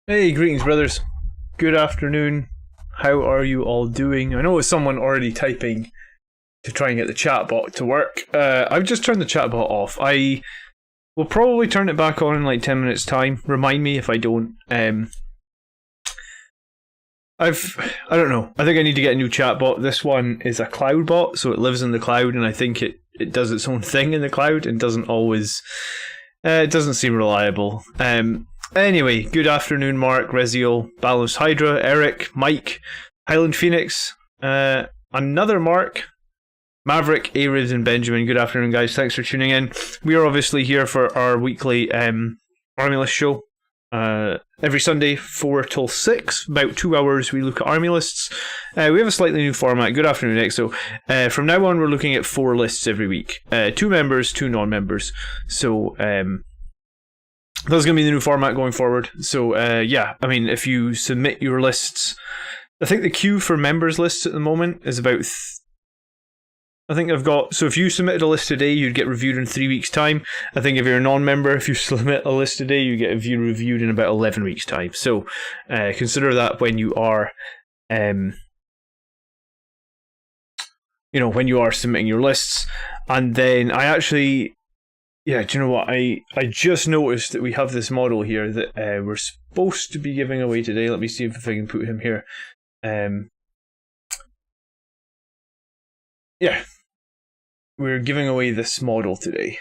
Hey, greetings, brothers. Good afternoon. How are you all doing? I know it's someone already typing to try and get the chatbot to work. I've just turned the chatbot off. I will probably turn it back on in like 10 minutes' time. Remind me if I don't. I don't know. I think I need to get a new chatbot. This one is a cloud bot, so it lives in the cloud, and I think it does its own thing in the cloud and doesn't always. It doesn't seem reliable. Anyway, good afternoon, Mark, Reziel, Balanced Hydra, Eric, Mike, Highland Phoenix, another Mark, Maverick, Ariz, and Benjamin. Good afternoon, guys. Thanks for tuning in. We are obviously here for our weekly Army List show. Every Sunday, 4 till 6, about 2 hours, we look at Army Lists. We have a slightly new format. Good afternoon, Nick. So, from now on, we're looking at 4 lists every week. 2 members, 2 non-members. So, that's going to be the new format going forward. So, yeah, I mean, if you submit your lists, I think the queue for members lists at the moment is about... I think I've got... So if you submitted a list today, you'd get reviewed in 3 weeks' time. I think if you're a non-member, if you submit a list today, you get reviewed in about 11 weeks' time. So consider that when you are... when you are submitting your lists. And then I actually... Yeah, do you know what? I just noticed that we have this model here that we're supposed to be giving away today. Let me see if I can put him here. Yeah. We're giving away this model today.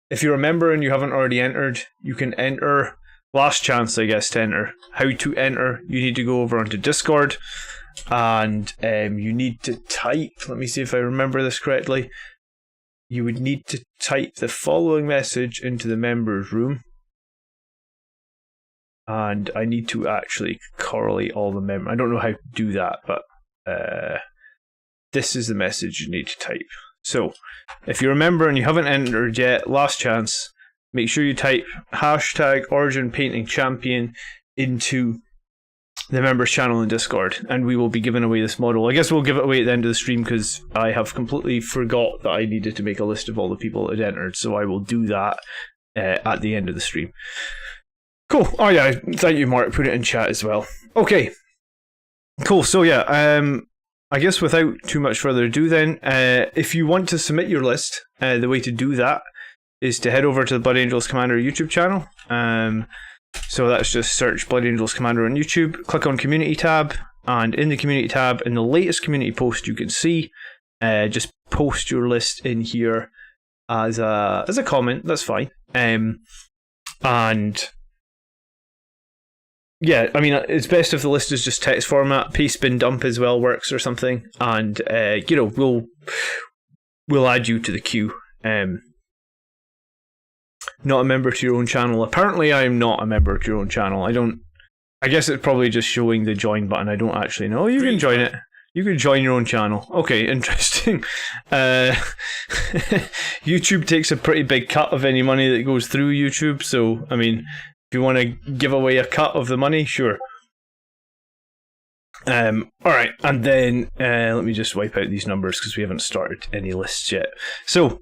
If you're a member and you haven't already entered, you can enter. Last chance, I guess, to enter. How to enter? You need to go over onto Discord. And you need to type. Let me see if I remember this correctly. You would need to type the following message into the members room. And I need to actually correlate all the members. I don't know how to do that, but this is the message you need to type. So, if you're a member and you haven't entered yet, last chance, make sure you type hashtag Origin Painting Champion into the members channel in Discord, and we will be giving away this model. I guess we'll give it away at the end of the stream because I have completely forgot that I needed to make a list of all the people that had entered, so I will do that at the end of the stream. Cool. Oh yeah, thank you, Mark. Put it in chat as well. Okay. Cool. So yeah, I guess without too much further ado then, if you want to submit your list, the way to do that is to head over to the Blood Angels Commander YouTube channel. So that's just search Blood Angels Commander on YouTube, click on Community tab, and in the Community tab, in the latest community post you can see, just post your list in here as a comment, that's fine. And yeah, I mean, it's best if the list is just text format. Paste bin dump as well works or something, and we'll add you to the queue. Not a member to your own channel. Apparently, I am not a member to your own channel. I guess it's probably just showing the join button. I don't actually know. You can join it. You can join your own channel. Okay, interesting. YouTube takes a pretty big cut of any money that goes through YouTube. So, I mean, if you want to give away a cut of the money, sure. Alright, and then let me just wipe out these numbers because we haven't started any lists yet. So,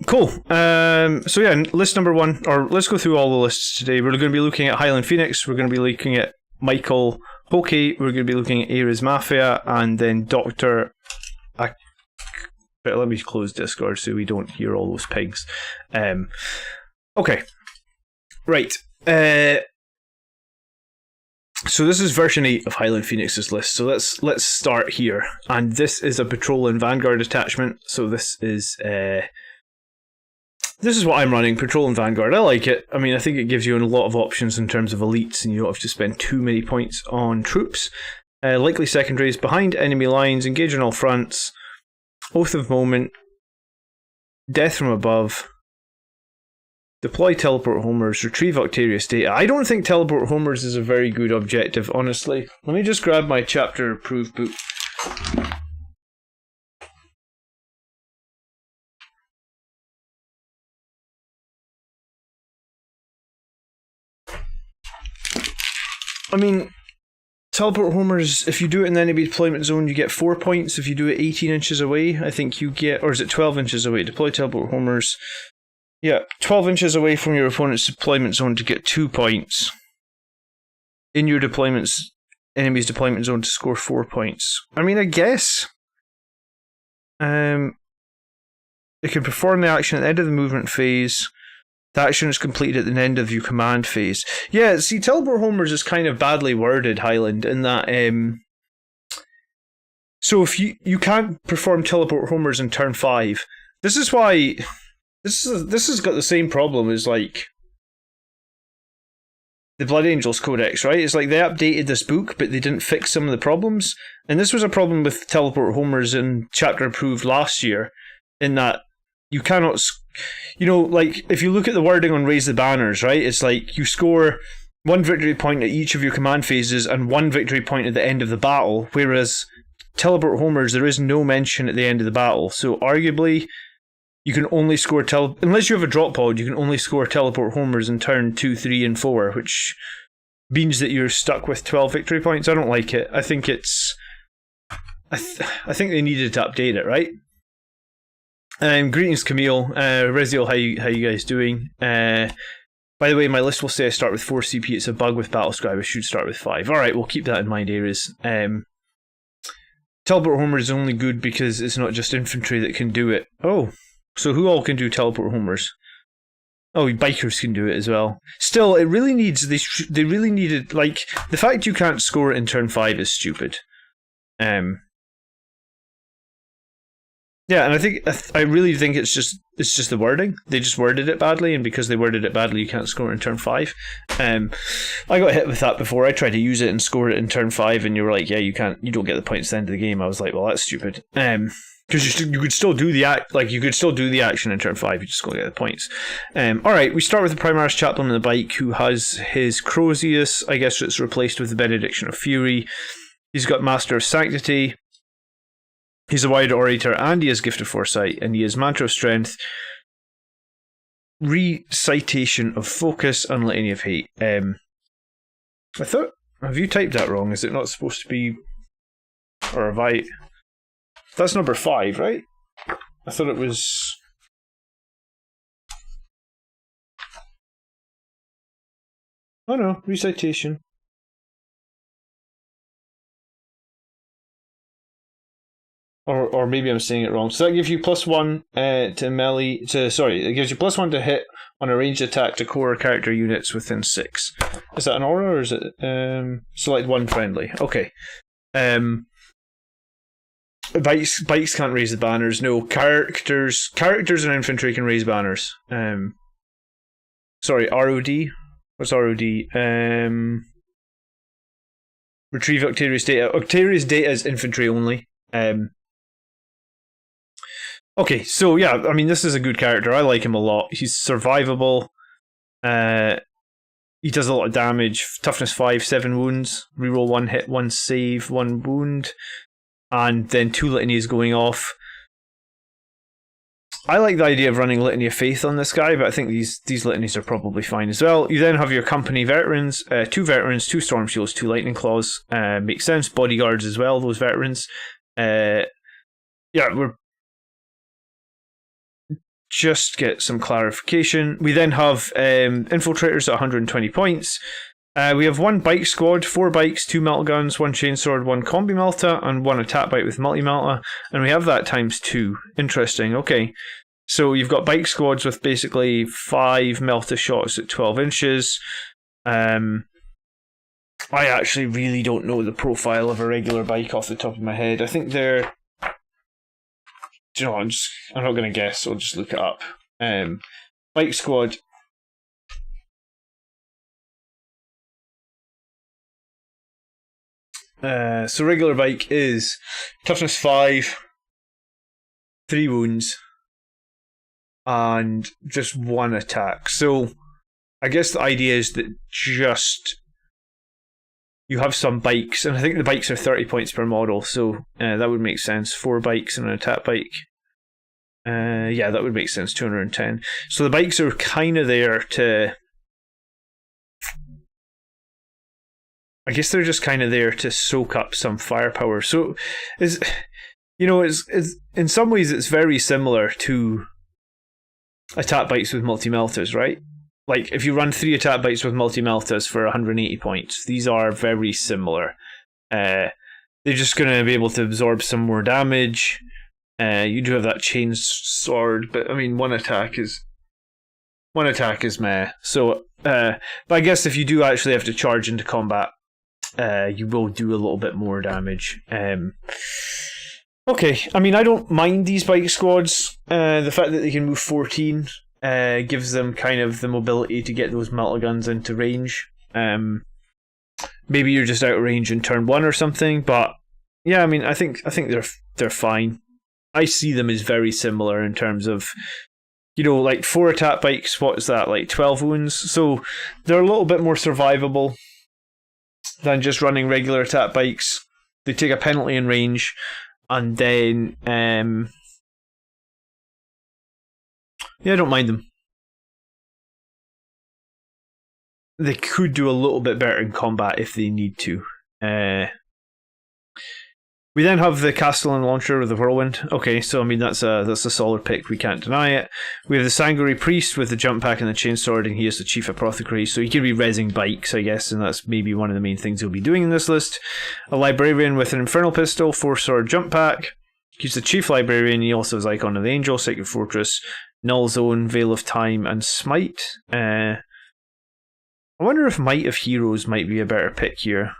cool. So yeah, list number 1, or let's go through all the lists today. We're going to be looking at Highland Phoenix, we're going to be looking at Michael Hokey, we're going to be looking at Ares Mafia, and then Dr. Let me close Discord so we don't hear all those pings. Okay. Right. So this is version 8 of Highland Phoenix's list. So let's start here. And this is a Patrol and Vanguard attachment. So this is what I'm running, Patrol and Vanguard. I like it. I mean, I think it gives you a lot of options in terms of elites, and you don't have to spend too many points on troops. Likely secondaries, behind enemy lines, engage on all fronts, Oath of Moment, Death from Above, deploy teleport homers, retrieve Octarius data. I don't think teleport homers is a very good objective, honestly. Let me just grab my chapter approved book. I mean, teleport homers, if you do it in the enemy deployment zone, you get 4 points. If you do it 18 inches away, I think you get, or is it 12 inches away? Deploy teleport homers. Yeah, 12 inches away from your opponent's deployment zone to get 2 points. In your enemy's deployment zone to score 4 points. I mean, I guess it can perform the action at the end of the movement phase. The action is completed at the end of your command phase. Yeah, see, teleport homers is kind of badly worded, Highland, in that. So if you can't perform teleport homers in turn 5, this is why this has got the same problem as like the Blood Angels Codex, right? It's like they updated this book, but they didn't fix some of the problems. And this was a problem with teleport homers in chapter approved last year, in that you cannot, like if you look at the wording on Raise the Banners, right? It's like you score 1 victory point at each of your command phases and 1 victory point at the end of the battle, whereas teleport homers, there is no mention at the end of the battle. So arguably, you can only score unless you have a drop pod, you can only score teleport homers in turn 2, 3, and 4, which means that you're stuck with 12 victory points. I don't like it. I think it's I think they needed to update it, right? Greetings, Camille. Reziel, how you guys doing? By the way, my list will say I start with 4 CP. It's a bug with Battlescribe. I should start with 5. Alright, we'll keep that in mind, Ares. Teleport Homer is only good because it's not just infantry that can do it. Oh, so who all can do Teleport Homers? Oh, bikers can do it as well. Still, it really needs... They really needed... Like, the fact you can't score it in turn 5 is stupid. Yeah, and I really think it's just the wording. They just worded it badly, and because they worded it badly, you can't score it in turn 5. I got hit with that before. I tried to use it and score it in turn 5, and you were like, "Yeah, you can't. You don't get the points at the end of the game." I was like, "Well, that's stupid." Because you could still do you could still do the action in turn 5. You just go get the points. All right, we start with the Primaris Chaplain on the bike, who has his Crozius. I guess it's replaced with the Benediction of Fury. He's got Master of Sanctity. He's a wide orator, and he has Gift of Foresight, and he has Mantra of Strength, Recitation of Focus, and Litany of Hate. I thought, have you typed that wrong? Is it not supposed to be, or have I? That's number 5, right? I thought it was. Oh no, Recitation. Or maybe I'm saying it wrong. So that gives you +1 to melee. It gives you +1 to hit on a ranged attack to core character units within 6. Is that an aura, or is it select 1 friendly? Okay. Bikes can't raise the banners. No, characters and infantry can raise banners. Sorry, ROD. What's ROD? Retrieve Octarius data. Octarius data is infantry only. Okay, so yeah, I mean, this is a good character. I like him a lot. He's survivable. He does a lot of damage. Toughness 5, 7 wounds. Reroll 1 hit, 1 save, 1 wound. And then 2 litanies going off. I like the idea of running Litany of Faith on this guy, but I think these litanies are probably fine as well. You then have your company veterans. 2 veterans, 2 Storm Shields, 2 Lightning Claws. Makes sense. Bodyguards as well, those veterans. Yeah, we're just get some clarification. We then have infiltrators at 120 points. We have 1 bike squad, 4 bikes, 2 melt guns, 1 chainsword, 1 combi melta, and 1 attack bike with multi melta, and we have that times 2. Interesting. Okay, so you've got bike squads with basically 5 melta shots at 12 inches. I actually really don't know the profile of a regular bike off the top of my head. I think they're... Do you know what, I'm not going to guess, I'll just look it up. Bike squad. So regular bike is toughness 5, 3 wounds, and just 1 attack. So I guess the idea is that just you have some bikes, and I think the bikes are 30 points per model, so that would make sense. 4 bikes and an attack bike. Yeah, that would make sense. 210. So the bikes are kind of there to... I guess they're just kind of there to soak up some firepower. So, in some ways, it's very similar to attack bites with multi-meltas, right? Like, if you run 3 attack bites with multi-meltas for 180 points, these are very similar. They're just going to be able to absorb some more damage. You do have that chain sword, but I mean, one attack is meh. So, but I guess if you do actually have to charge into combat, you will do a little bit more damage. Okay, I mean, I don't mind these bike squads. The fact that they can move 14 gives them kind of the mobility to get those melta guns into range. Maybe you're just out of range in turn 1 or something, but yeah, I mean, I think they're fine. I see them as very similar in terms of, you know, like 4 attack bikes, what is that, like 12 wounds? So they're a little bit more survivable than just running regular attack bikes. They take a penalty in range, and then yeah, I don't mind them. They could do a little bit better in combat if they need to. We then have the Castellan launcher with the whirlwind. Okay, so I mean that's a solid pick. We can't deny it. We have the Sanguinary priest with the jump pack and the chainsword, and he is the chief apothecary, so he could be rezzing bikes, I guess, and that's maybe one of the main things he'll be doing in this list. A librarian with an infernal pistol, 4-sword jump pack. He's the chief librarian. He also has Icon of the Angel, Sacred Fortress, Null Zone, Veil of Time, and Smite. I wonder if Might of Heroes might be a better pick here.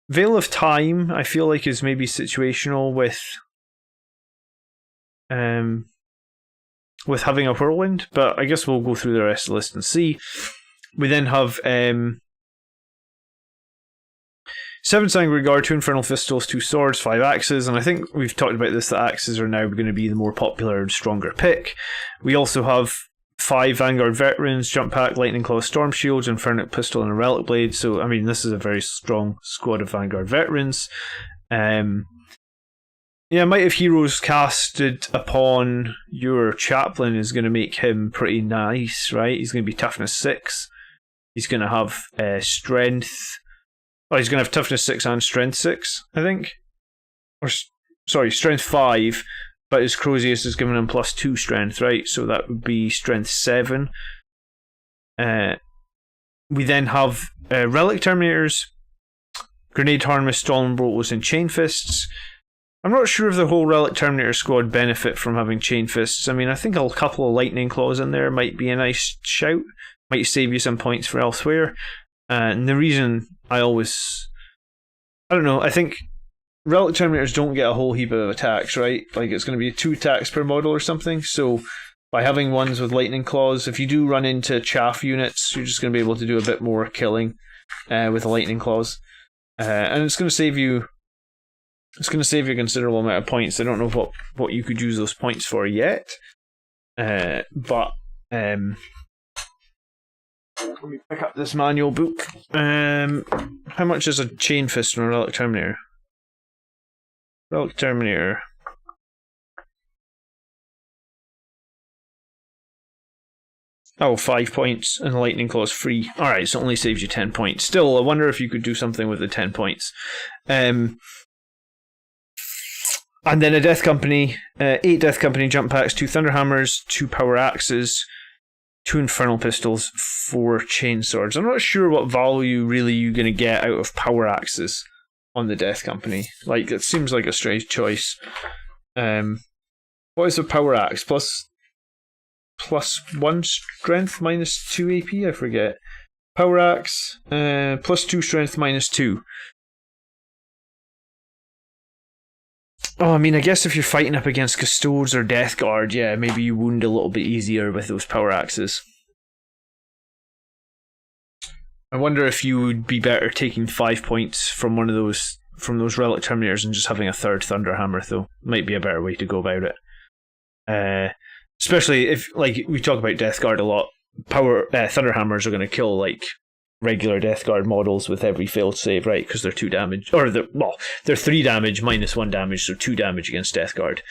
Veil of Time, I feel like, is maybe situational with having a whirlwind, but I guess we'll go through the rest of the list and see. We then have 7 Sanguinary Guard, 2 Infernal Pistols, 2 Swords, 5 Axes, and I think we've talked about this, that Axes are now going to be the more popular and stronger pick. We also have 5 Vanguard Veterans, Jump Pack, Lightning Claw, Storm Shields, Infernal Pistol, and a Relic Blade. So, I mean, this is a very strong squad of Vanguard Veterans. Yeah, Might of Heroes casted upon your Chaplain is going to make him pretty nice, right? He's going to be Toughness 6. He's going to have Strength. Oh, he's going to have Toughness 6 and Strength 6, I think. Or, sorry, Strength 5. But his Crozius is giving him +2 strength, right? So that would be strength 7. We then have Relic Terminators, Grenade Harness, Stolen Bolts, and Chain Fists. I'm not sure if the whole Relic Terminator squad benefit from having Chain Fists. I mean, I think a couple of Lightning Claws in there might be a nice shout. Might save you some points for elsewhere. And the reason I don't know, I think Relic Terminators don't get a whole heap of attacks, right? Like, it's going to be 2 attacks per model or something, so by having ones with Lightning Claws, if you do run into chaff units, you're just going to be able to do a bit more killing with the Lightning Claws. And it's going to save you a considerable amount of points. I don't know what you could use those points for yet, but let me pick up this manual book. How much is a Chain Fist and a Relic Terminator? Relic Terminator. Oh, 5 points, and Lightning Claw's free. Alright, so it only saves you 10 points. Still, I wonder if you could do something with the 10 points. And then a Death Company, 8 Death Company jump packs, 2 Thunderhammers, 2 Power Axes, 2 Infernal Pistols, 4 Chain Swords. I'm not sure what value really you're going to get out of Power Axes on the Death Company. Like, it seems like a strange choice. What is a Power Axe? +1 strength, -2 AP? I forget. Power Axe, +2 strength, -2. Oh, I mean, I guess if you're fighting up against Custodes or Death Guard, yeah, maybe you wound a little bit easier with those Power Axes. I wonder if you would be better taking 5 points from one of those Relic Terminators and just having a third Thunderhammer, though. Might be a better way to go about it. Especially if, like, we talk about Death Guard a lot. Thunderhammers are going to kill, like, regular Death Guard models with every failed save, right? Because they're 2 damage. Or, they're 3 damage, -1 damage, so 2 damage against Death Guard.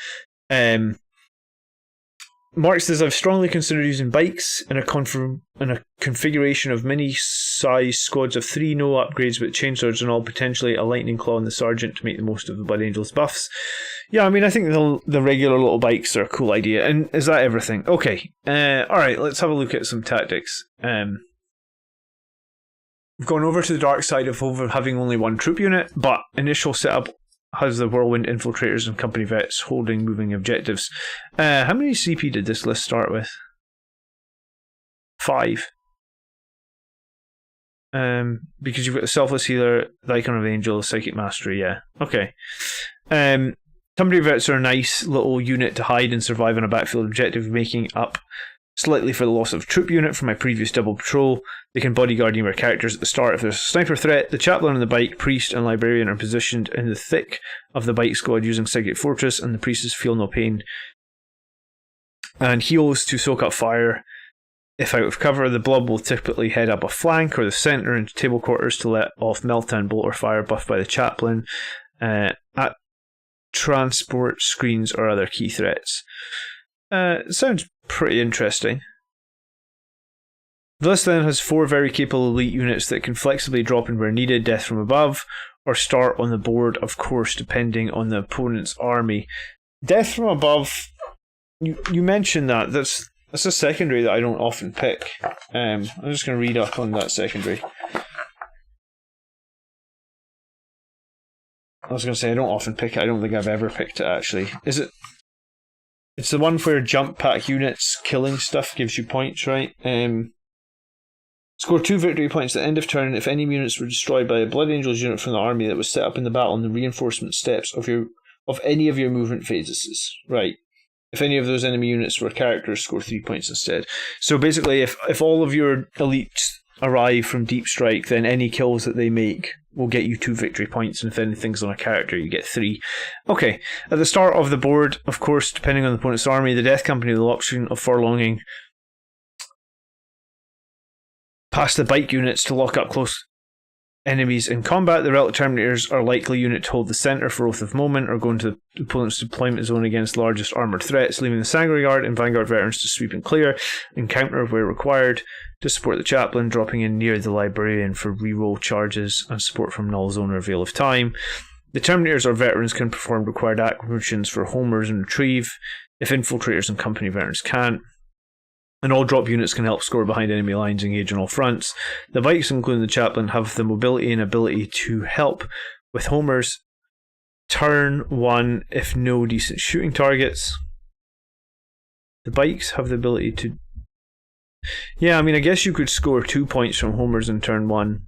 Mark says, I've strongly considered using bikes in a configuration of mini-size squads of 3, no upgrades, but chainswords and all, potentially a lightning claw on the sergeant to make the most of the Blood Angels buffs. Yeah, I mean, I think the regular little bikes are a cool idea. And is that everything? Okay. Alright, let's have a look at some tactics. We've gone over to the dark side of having only one troop unit, but initial setup has the Whirlwind Infiltrators and Company Vets holding moving objectives. How many CP did this list start with? 5. Because you've got the Selfless Healer, the Icon of Angel, Psychic Mastery, yeah. Okay. Company Vets are a nice little unit to hide and survive on a backfield objective, making up slightly for the loss of troop unit from my previous double patrol. They can bodyguard newer characters at the start if there's a sniper threat. The chaplain on the bike, priest, and librarian are positioned in the thick of the bike squad using Psychic Fortress, and the priestess feel no pain and heals to soak up fire. If out of cover, the blob will typically head up a flank or the centre into table quarters to let off meltdown bolt or fire buffed by the chaplain at transport screens or other key threats. Sounds pretty interesting. The list then has 4 very capable elite units that can flexibly drop in where needed, death from above, or start on the board, of course, depending on the opponent's army. Death from above, you mentioned that. That's a secondary that I don't often pick. I'm just going to read up on that secondary. I was going to say I don't often pick it. I don't think I've ever picked it, actually. Is it? It's the one where jump pack units killing stuff gives you points, right? Score 2 victory points at the end of turn if any units were destroyed by a Blood Angels unit from the army that was set up in the battle in the reinforcement steps of any of your movement phases. Right. If any of those enemy units were characters, score 3 points instead. So basically, if all of your elites arrive from Deep Strike, then any kills that they make will get you 2 victory points, and if anything's on a character, you get 3. Okay, at the start of the board, of course, depending on the opponent's army, the Death Company with the option of furlonging past the bike units to lock up close enemies in combat. The Relic Terminators are likely unit to hold the centre for Oath of Moment or go into the opponent's deployment zone against largest armoured threats, leaving the Sanguinary Guard and Vanguard veterans to sweep and clear and counter where required to support the chaplain, dropping in near the librarian for reroll charges and support from Null Zone or Veil of Time. The Terminators or veterans can perform required actions for homers and retrieve if infiltrators and company veterans can't. And all drop units can help score behind enemy lines, engage on all fronts. The bikes, including the chaplain, have the mobility and ability to help with homers turn 1 if no decent shooting targets. The bikes have the ability to... Yeah, I mean, I guess you could score 2 points from homers in turn 1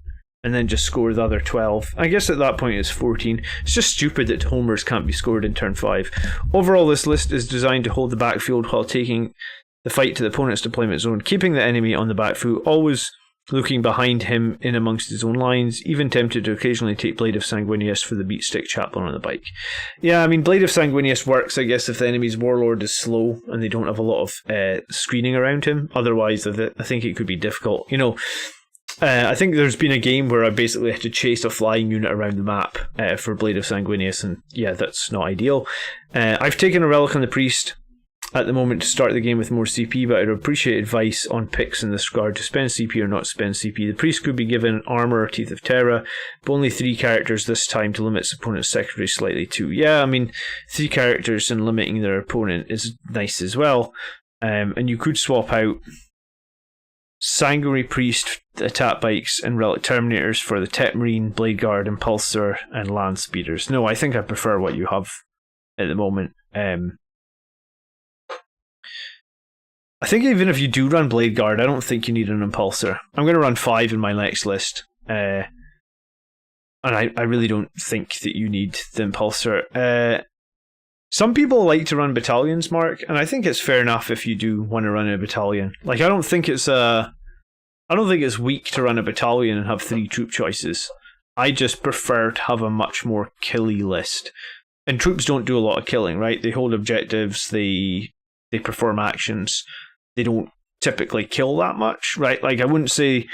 and then just score the other 12. I guess at that point it's 14. It's just stupid that homers can't be scored in turn 5. Overall, this list is designed to hold the backfield while taking the fight to the opponent's deployment zone, keeping the enemy on the back foot, always looking behind him in amongst his own lines, even tempted to occasionally take Blade of Sanguinius for the beatstick chaplain on the bike. Yeah, I mean, Blade of Sanguinius works, I guess, if the enemy's warlord is slow and they don't have a lot of screening around him. Otherwise, I think it could be difficult. You know, I think there's been a game where I basically had to chase a flying unit around the map for Blade of Sanguinius, and yeah, that's not ideal. I've taken a Relic on the Priest at the moment to start the game with more CP, but I'd appreciate advice on picks in this regard to spend CP or not spend CP. The priest could be given Armour or Teeth of Terra, but only 3 characters this time to limit his opponent's secondary slightly too. Yeah, I mean, 3 characters and limiting their opponent is nice as well. And you could swap out Sanguinary Priest, attack bikes, and Relic Terminators for the Tech Marine, Blade Guard, Impulsor, and Land Speeders. No, I think I prefer what you have at the moment. I think even if you do run Blade Guard, I don't think you need an Impulsor. I'm going to run 5 in my next list. And I really don't think that you need the Impulsor. Some people like to run battalions, Mark, and I think it's fair enough if you do want to run a battalion. Like, I don't think it's weak to run a battalion and have 3 troop choices. I just prefer to have a much more killy list. And troops don't do a lot of killing, right? They hold objectives, they perform actions. They don't typically kill that much, right? Like, I wouldn't say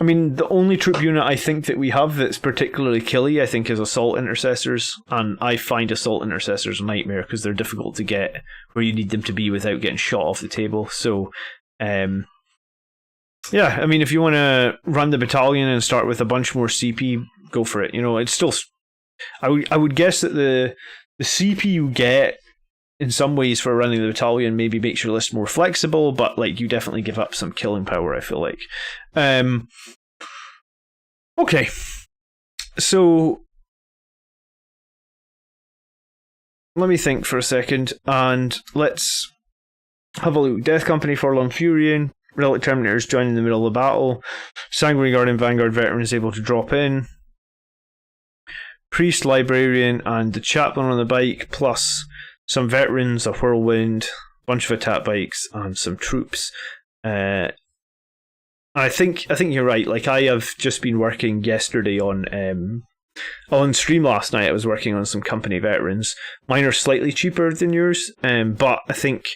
I mean, the only troop unit I think that we have that's particularly killy, I think, is Assault Intercessors. And I find Assault Intercessors a nightmare because they're difficult to get where you need them to be without getting shot off the table. So, yeah, I mean, if you want to run the battalion and start with a bunch more CP, go for it. You know, it's still... I would guess that the CP you get in some ways for running the battalion maybe makes your list more flexible, but like you definitely give up some killing power, I feel like. Okay, so let me think for a second, and let's have a look. Death Company, Forlorn Furion, Relic Terminators join in the middle of the battle, Sanguinary Guard and Vanguard Veterans able to drop in, Priest, Librarian, and the Chaplain on the bike, plus some veterans, a whirlwind, a bunch of attack bikes, and some troops. I think you're right. Like, I have just been working yesterday on stream last night. I was working on some company veterans. Mine are slightly cheaper than yours, but I think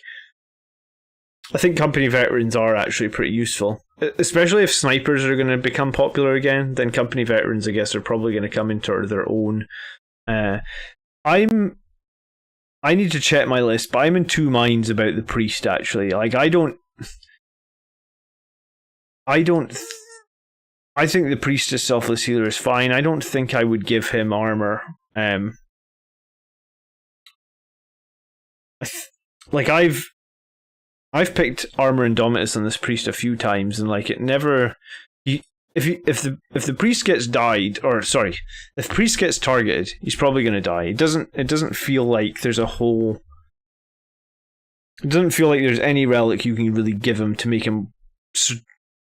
company veterans are actually pretty useful, especially if snipers are going to become popular again. Then company veterans, I guess, are probably going to come into their own. I need to check my list, but I'm in two minds about the priest, actually. Like, I think the priest as selfless healer is fine. I don't think I would give him armor. Like, I've picked armor Indomitus on this priest a few times, and like, it never... If the priest gets if priest gets targeted, he's probably going to die. It doesn't feel like there's a whole... It doesn't feel like there's any relic you can really give him to make him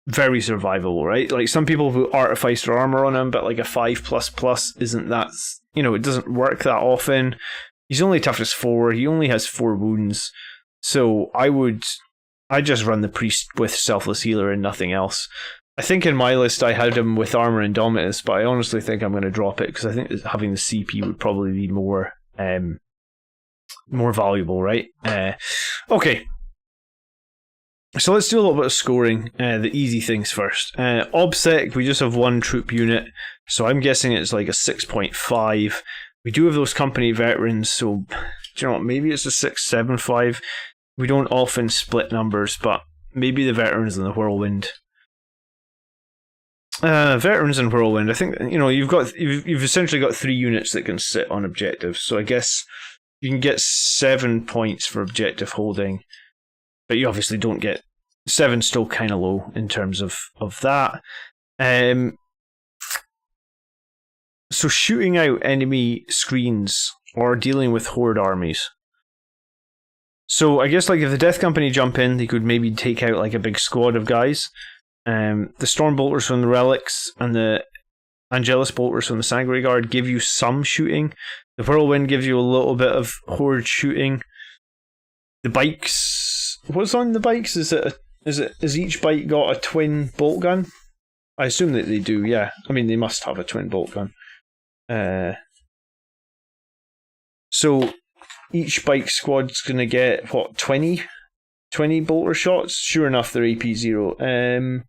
very survivable, right? Like, some people put Artificer armor on him, but like a 5++ isn't that... You know, it doesn't work that often. He's only toughness 4. He only has 4 wounds. So I just run the priest with Selfless Healer and nothing else. I think in my list I had him with Armor Indomitus, but I honestly think I'm going to drop it because I think that having the CP would probably be more valuable, right? Okay. So let's do a little bit of scoring. The easy things first. OBSEC, we just have one troop unit, so I'm guessing it's like a 6.5. We do have those company veterans, so do you know what? Maybe it's a 6.75. We don't often split numbers, but maybe the veterans and the whirlwind. Veterans and whirlwind. I think, you know, you've essentially got 3 units that can sit on objectives. So I guess you can get 7 points for objective holding, but you obviously don't get 7. Still kind of low in terms of that. So shooting out enemy screens or dealing with horde armies. So I guess like if the Death Company jump in, they could maybe take out like a big squad of guys. The Stormbolters from the Relics and the Angelus Bolters from the Sanguinary Guard give you some shooting. The Whirlwind gives you a little bit of horde shooting. The bikes... What's on the bikes? Is each bike got a twin bolt gun? I assume that they do, yeah. I mean, they must have a twin bolt gun. So each bike squad's going to get, what, 20 bolter shots? Sure enough, they're AP0.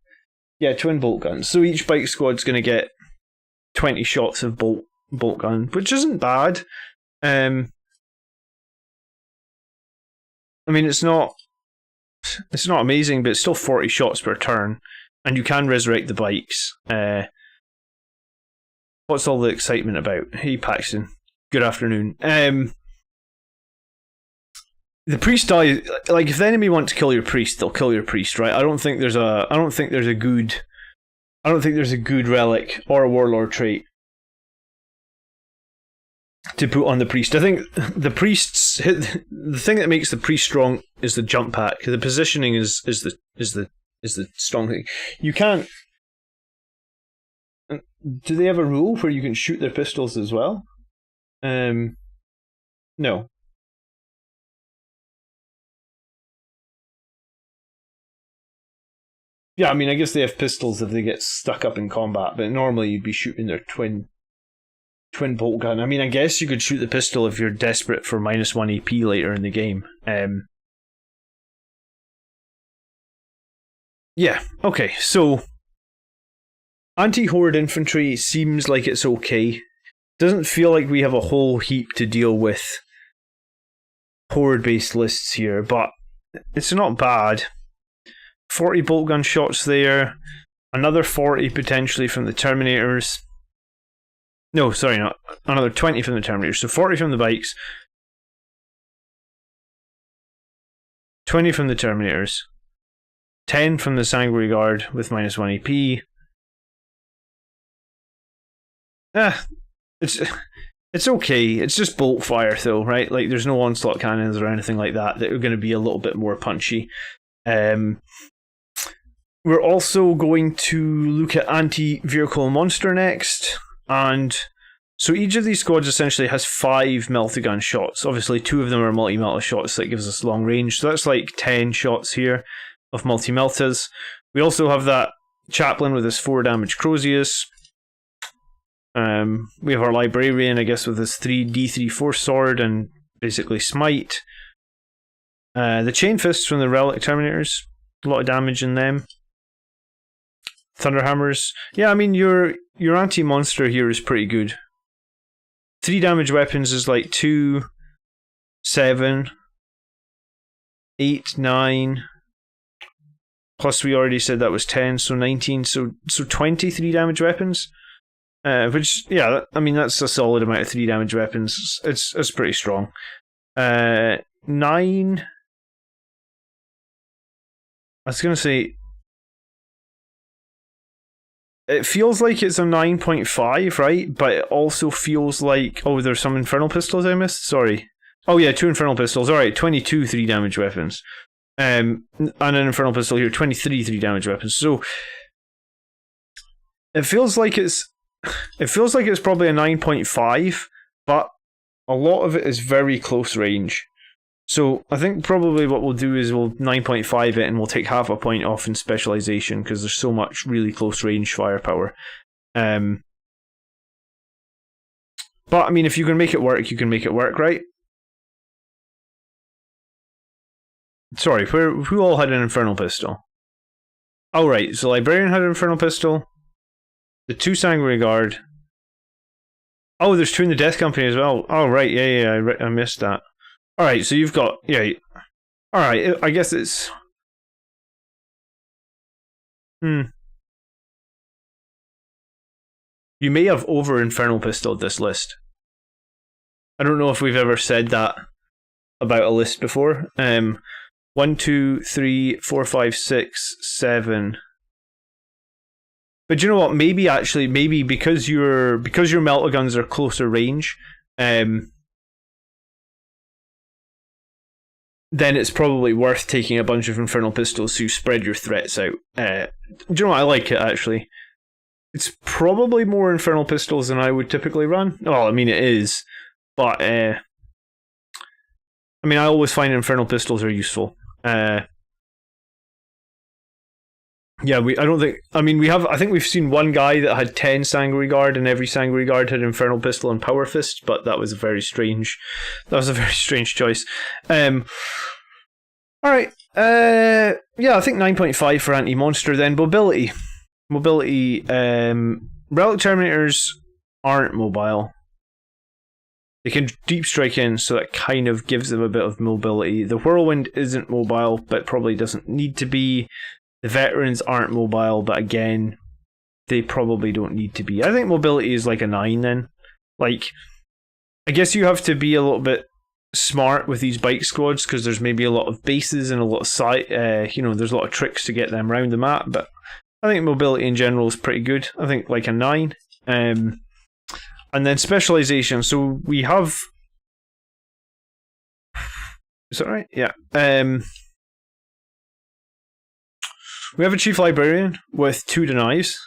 Yeah, twin bolt guns. So each bike squad's going to get 20 shots of bolt gun, which isn't bad. I mean, it's not amazing, but it's still 40 shots per turn, and you can resurrect the bikes. What's all the excitement about? Hey, Paxton. Good afternoon. The priest dies. Like, if the enemy want to kill your priest, they'll kill your priest, right? I don't think there's a good relic or a warlord trait to put on the priest. I think the thing that makes the priest strong is the jump pack. The positioning is the strong thing. You can't. Do they have a rule where you can shoot their pistols as well? No. Yeah, I mean, I guess they have pistols if they get stuck up in combat, but normally you'd be shooting their twin bolt gun. I mean, I guess you could shoot the pistol if you're desperate for -1 AP later in the game. Yeah, okay, so Anti-horde infantry seems like it's okay. Doesn't feel like we have a whole heap to deal with horde-based lists here, but it's not bad. 40 bolt gun shots there, another 40 potentially from the Terminators. No, sorry, not another 20 from the Terminators. So 40 from the bikes, 20 from the Terminators, 10 from the Sanguinary Guard with -1 AP. It's okay. It's just bolt fire though, right? Like there's no onslaught cannons or anything like that that are going to be a little bit more punchy. We're also going to look at anti-vehicle monster next, and so each of these squads essentially has 5 melta-gun shots. Obviously 2 of them are multi-melta shots that gives us long range, so that's like 10 shots here of multi-meltas. We also have that chaplain with his 4 damage Crozius. We have our librarian, I guess, with his 3d3 force sword and basically smite. The chain fists from the relic terminators, a lot of damage in them. Thunderhammers, yeah, I mean your anti-monster here is pretty good. 3 damage weapons is like 2, 7, 8, 9. Plus we already said that was 10, so 19, so 23 damage weapons. Which, yeah, I mean that's a solid amount of 3 damage weapons. It's pretty strong. 9. I was gonna say, it feels like it's a 9.5, right? But it also feels like, oh, there's some Infernal Pistols I missed? Sorry. Oh yeah, 2 Infernal Pistols. Alright, 22 3 damage weapons. And an Infernal Pistol here, 23 3 damage weapons. So, it feels like it's probably a 9.5, but a lot of it is very close range. So I think probably what we'll do is we'll 9.5 it and we'll take half a point off in specialization because there's so much really close range firepower. But I mean, if you can make it work, you can make it work, right? Sorry, who all had an Infernal Pistol? Oh right, so Librarian had an Infernal Pistol. The 2 Sanguinary Guard. Oh, there's 2 in the Death Company as well. Oh right, yeah, I missed that. Alright, so you've got, yeah. Alright, I guess it's... You may have over-Infernal Pistoled this list. I don't know if we've ever said that about a list before. 1, 2, 3, 4, 5, 6, 7... But you know what? Maybe because your melta guns are closer range, then it's probably worth taking a bunch of Infernal Pistols to spread your threats out. Do you know what? I like it, actually. It's probably more Infernal Pistols than I would typically run. Well, I mean, it is. But, I mean, I always find Infernal Pistols are useful. Yeah, I think we've seen one guy that had 10 Sanguinary Guard, and every Sanguinary Guard had Infernal Pistol and Power Fist, but that was a very strange choice. Alright, yeah, I think 9.5 for anti-monster then. Mobility, relic terminators aren't mobile. They can deep strike in, so that kind of gives them a bit of mobility. The whirlwind isn't mobile, but probably doesn't need to be. The veterans aren't mobile, but again, they probably don't need to be. I think mobility is like a 9 then. Like, I guess you have to be a little bit smart with these bike squads because there's maybe a lot of bases and a lot of there's a lot of tricks to get them around the map, but I think mobility in general is pretty good. I think like a 9. And then specialization. So we have... Is that right? Yeah. We have a Chief Librarian with 2 denies.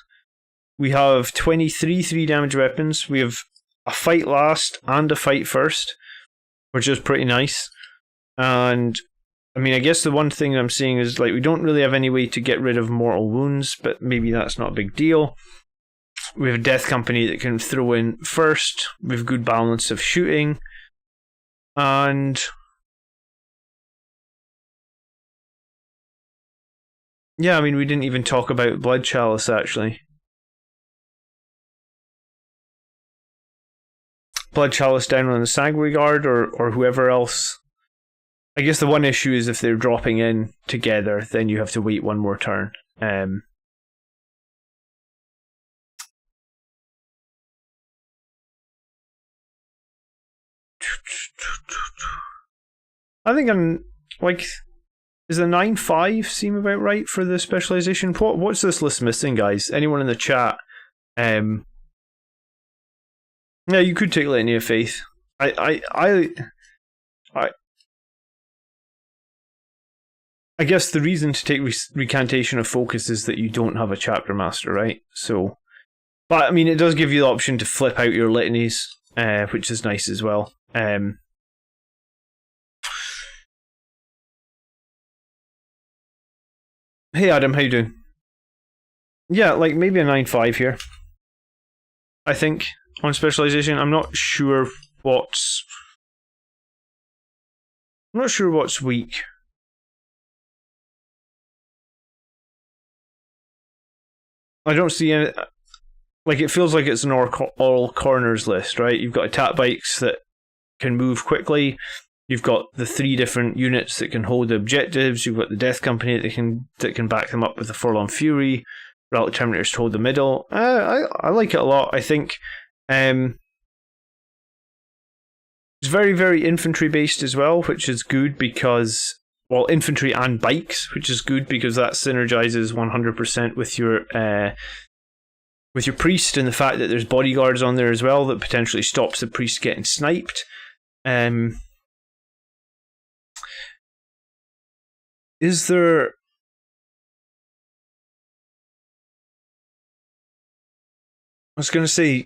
We have 23 3 damage weapons. We have a fight last and a fight first, which is pretty nice. And I mean, I guess the one thing I'm seeing is like we don't really have any way to get rid of mortal wounds, but maybe that's not a big deal. We have a Death Company that can throw in first. We have good balance of shooting. And yeah, I mean, we didn't even talk about Blood Chalice, actually. Blood Chalice down on the Sanguinary Guard or whoever else. I guess the one issue is if they're dropping in together, then you have to wait one more turn. I think I'm like, does a 9-5 seem about right for the specialization? What's this list missing, guys? Anyone in the chat? Yeah, you could take Litany of Faith. I guess the reason to take Recantation of Focus is that you don't have a Chapter Master, right? So, but I mean, it does give you the option to flip out your litanies, which is nice as well. Hey Adam, how you doing? Yeah, like maybe a 9-5 here. I think on specialization. I'm not sure what's weak. I don't see any. Like, it feels like it's an all corners list, right? You've got attack bikes that can move quickly. You've got the 3 different units that can hold the objectives. You've got the Death Company that can back them up with the Forlorn Fury. Relic Terminators to hold the middle. I like it a lot. I think it's very, very infantry based as well, which is good because, well, infantry and bikes, which is good because that synergizes 100% with your priest, and the fact that there's bodyguards on there as well that potentially stops the priest getting sniped. Is there? I was going to say,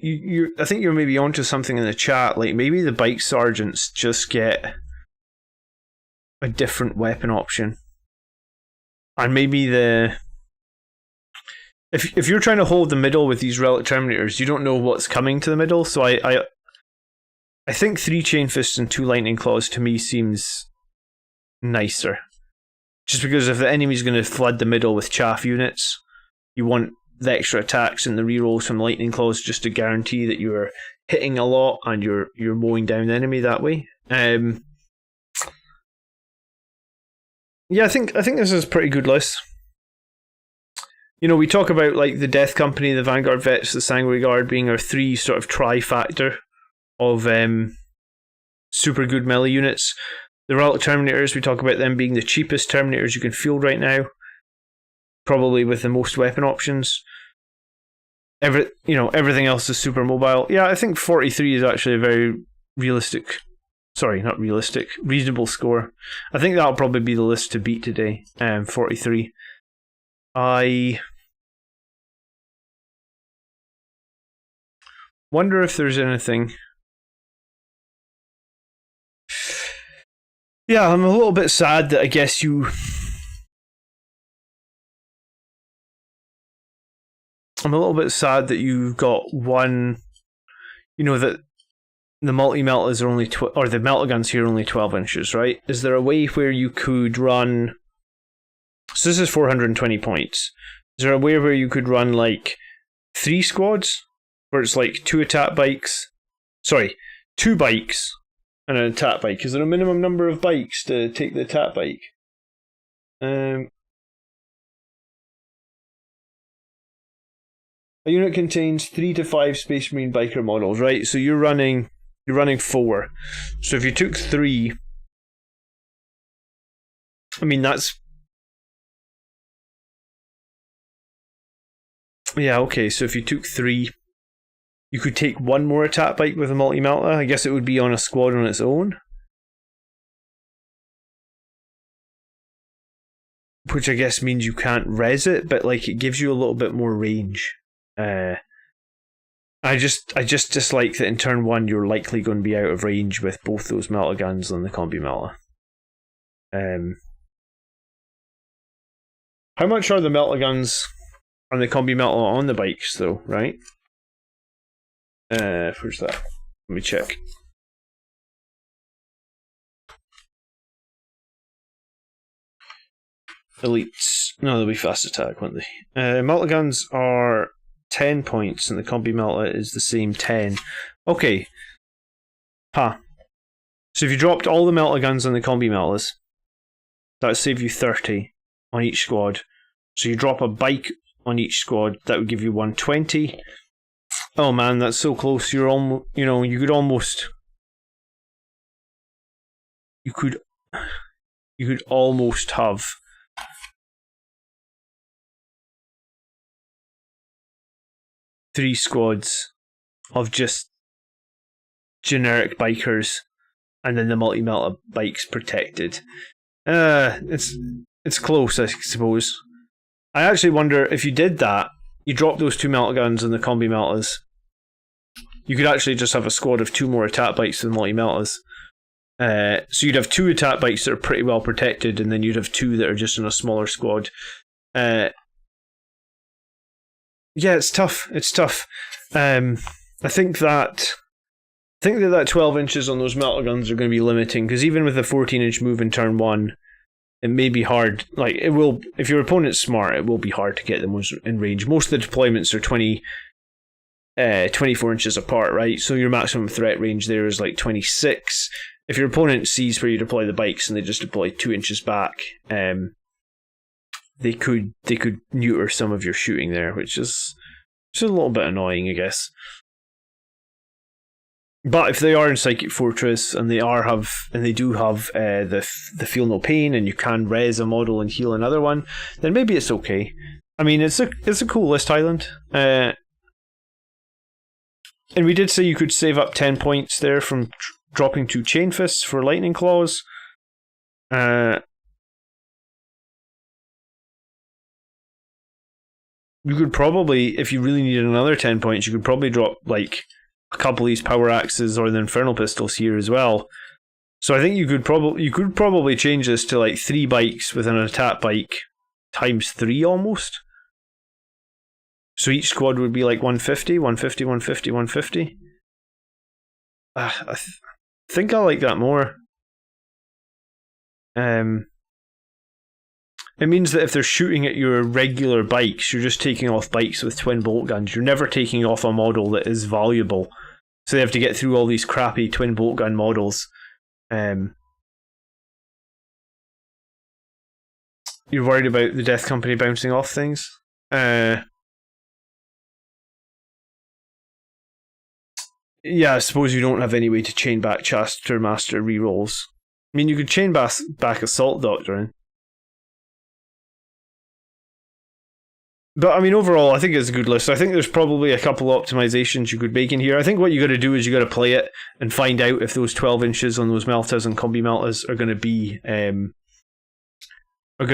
I think you're maybe onto something in the chat. Like, maybe the bike sergeants just get a different weapon option, and maybe if you're trying to hold the middle with these Relic Terminators, you don't know what's coming to the middle. So I think 3 Chain Fists and 2 Lightning Claws to me seems nicer. Just because if the enemy's going to flood the middle with chaff units, you want the extra attacks and the rerolls from Lightning Claws just to guarantee that you're hitting a lot and you're mowing down the enemy that way. Yeah, I think this is a pretty good list. You know, we talk about like the Death Company, the Vanguard Vets, the Sanguinary Guard being our 3 sort of trifactor of super good melee units. The Relic Terminators, we talk about them being the cheapest Terminators you can field right now, probably with the most weapon options. Everything else is super mobile. Yeah, I think 43 is actually a very reasonable score. I think that'll probably be the list to beat today. 43. I wonder if there's anything. Yeah, I'm a little bit sad that I guess I'm a little bit sad that you've got one. You know that the multi-meltas are only or the melta guns here are only 12 inches, right? Is there a way where you could run? So this is 420 points. Is there a way where you could run like 3 squads, where it's like 2 attack bikes? Sorry, 2 bikes and an attack bike. Is there a minimum number of bikes to take the attack bike? A unit contains 3 to 5 Space Marine biker models, right? So you're running 4. So if you took 3, I mean that's. Yeah, okay, so if you took 3, you could take 1 more attack bike with a multi-melta. I guess it would be on a squad on its own. Which I guess means you can't res it, but like it gives you a little bit more range. I just dislike that in turn 1 you're likely going to be out of range with both those melta guns and the combi melta. How much are the melta guns and the combi melta on the bikes though, right? Where's that? Let me check. Elites. No, they'll be fast attack, won't they? Melta guns are 10 points and the combi melta is the same 10. Okay. Huh. So if you dropped all the melta guns and the combi meltas, that would save you 30 on each squad. So you drop a bike on each squad, that would give you 120. Oh man, that's so close. You're almost, you could almost, you could almost have three squads of just generic bikers, and then the multi-melta bikes protected. It's close, I suppose. I actually wonder if you did that, you drop those two melta guns and the combi meltas, you could actually just have a squad of two more attack bikes than multi-meltas. So you'd have two attack bikes that are pretty well protected, and then you'd have two that are just in a smaller squad. Yeah, it's tough. It's tough. I think that 12 inches on those melta guns are going to be limiting, because even with a 14-inch move in turn 1, it may be hard. Like, it will, if your opponent's smart, it will be hard to get them in range. Most of the deployments are 24 inches apart, right? So your maximum threat range there is like 26. If your opponent sees where you deploy the bikes and they just deploy 2 inches back, they could neuter some of your shooting there, which is a little bit annoying, I guess. But if they are in Psychic Fortress and they do have the Feel No Pain, and you can res a model and heal another one, then maybe it's okay. I mean, it's a cool list island. And we did say you could save up 10 points there from dropping 2 Chain Fists for Lightning Claws. You could probably, if you really needed another 10 points, you could probably drop like a couple of these Power Axes or the Infernal Pistols here as well. So I think you could probably change this to like 3 bikes with an attack bike times 3 almost. So each squad would be like 150, 150, 150, 150. I think I like that more. It means that if they're shooting at your regular bikes, you're just taking off bikes with twin bolt guns. You're never taking off a model that is valuable. So they have to get through all these crappy twin bolt gun models. You're worried about the Death Company bouncing off things? Yeah, I suppose you don't have any way to chain back Chaster Master rerolls. I mean, you could chain back Assault Doctrine. But I mean, overall, I think it's a good list. I think there's probably a couple of optimizations you could make in here. I think what you got to do is you got to play it and find out if those 12 inches on those meltas and combi meltas are going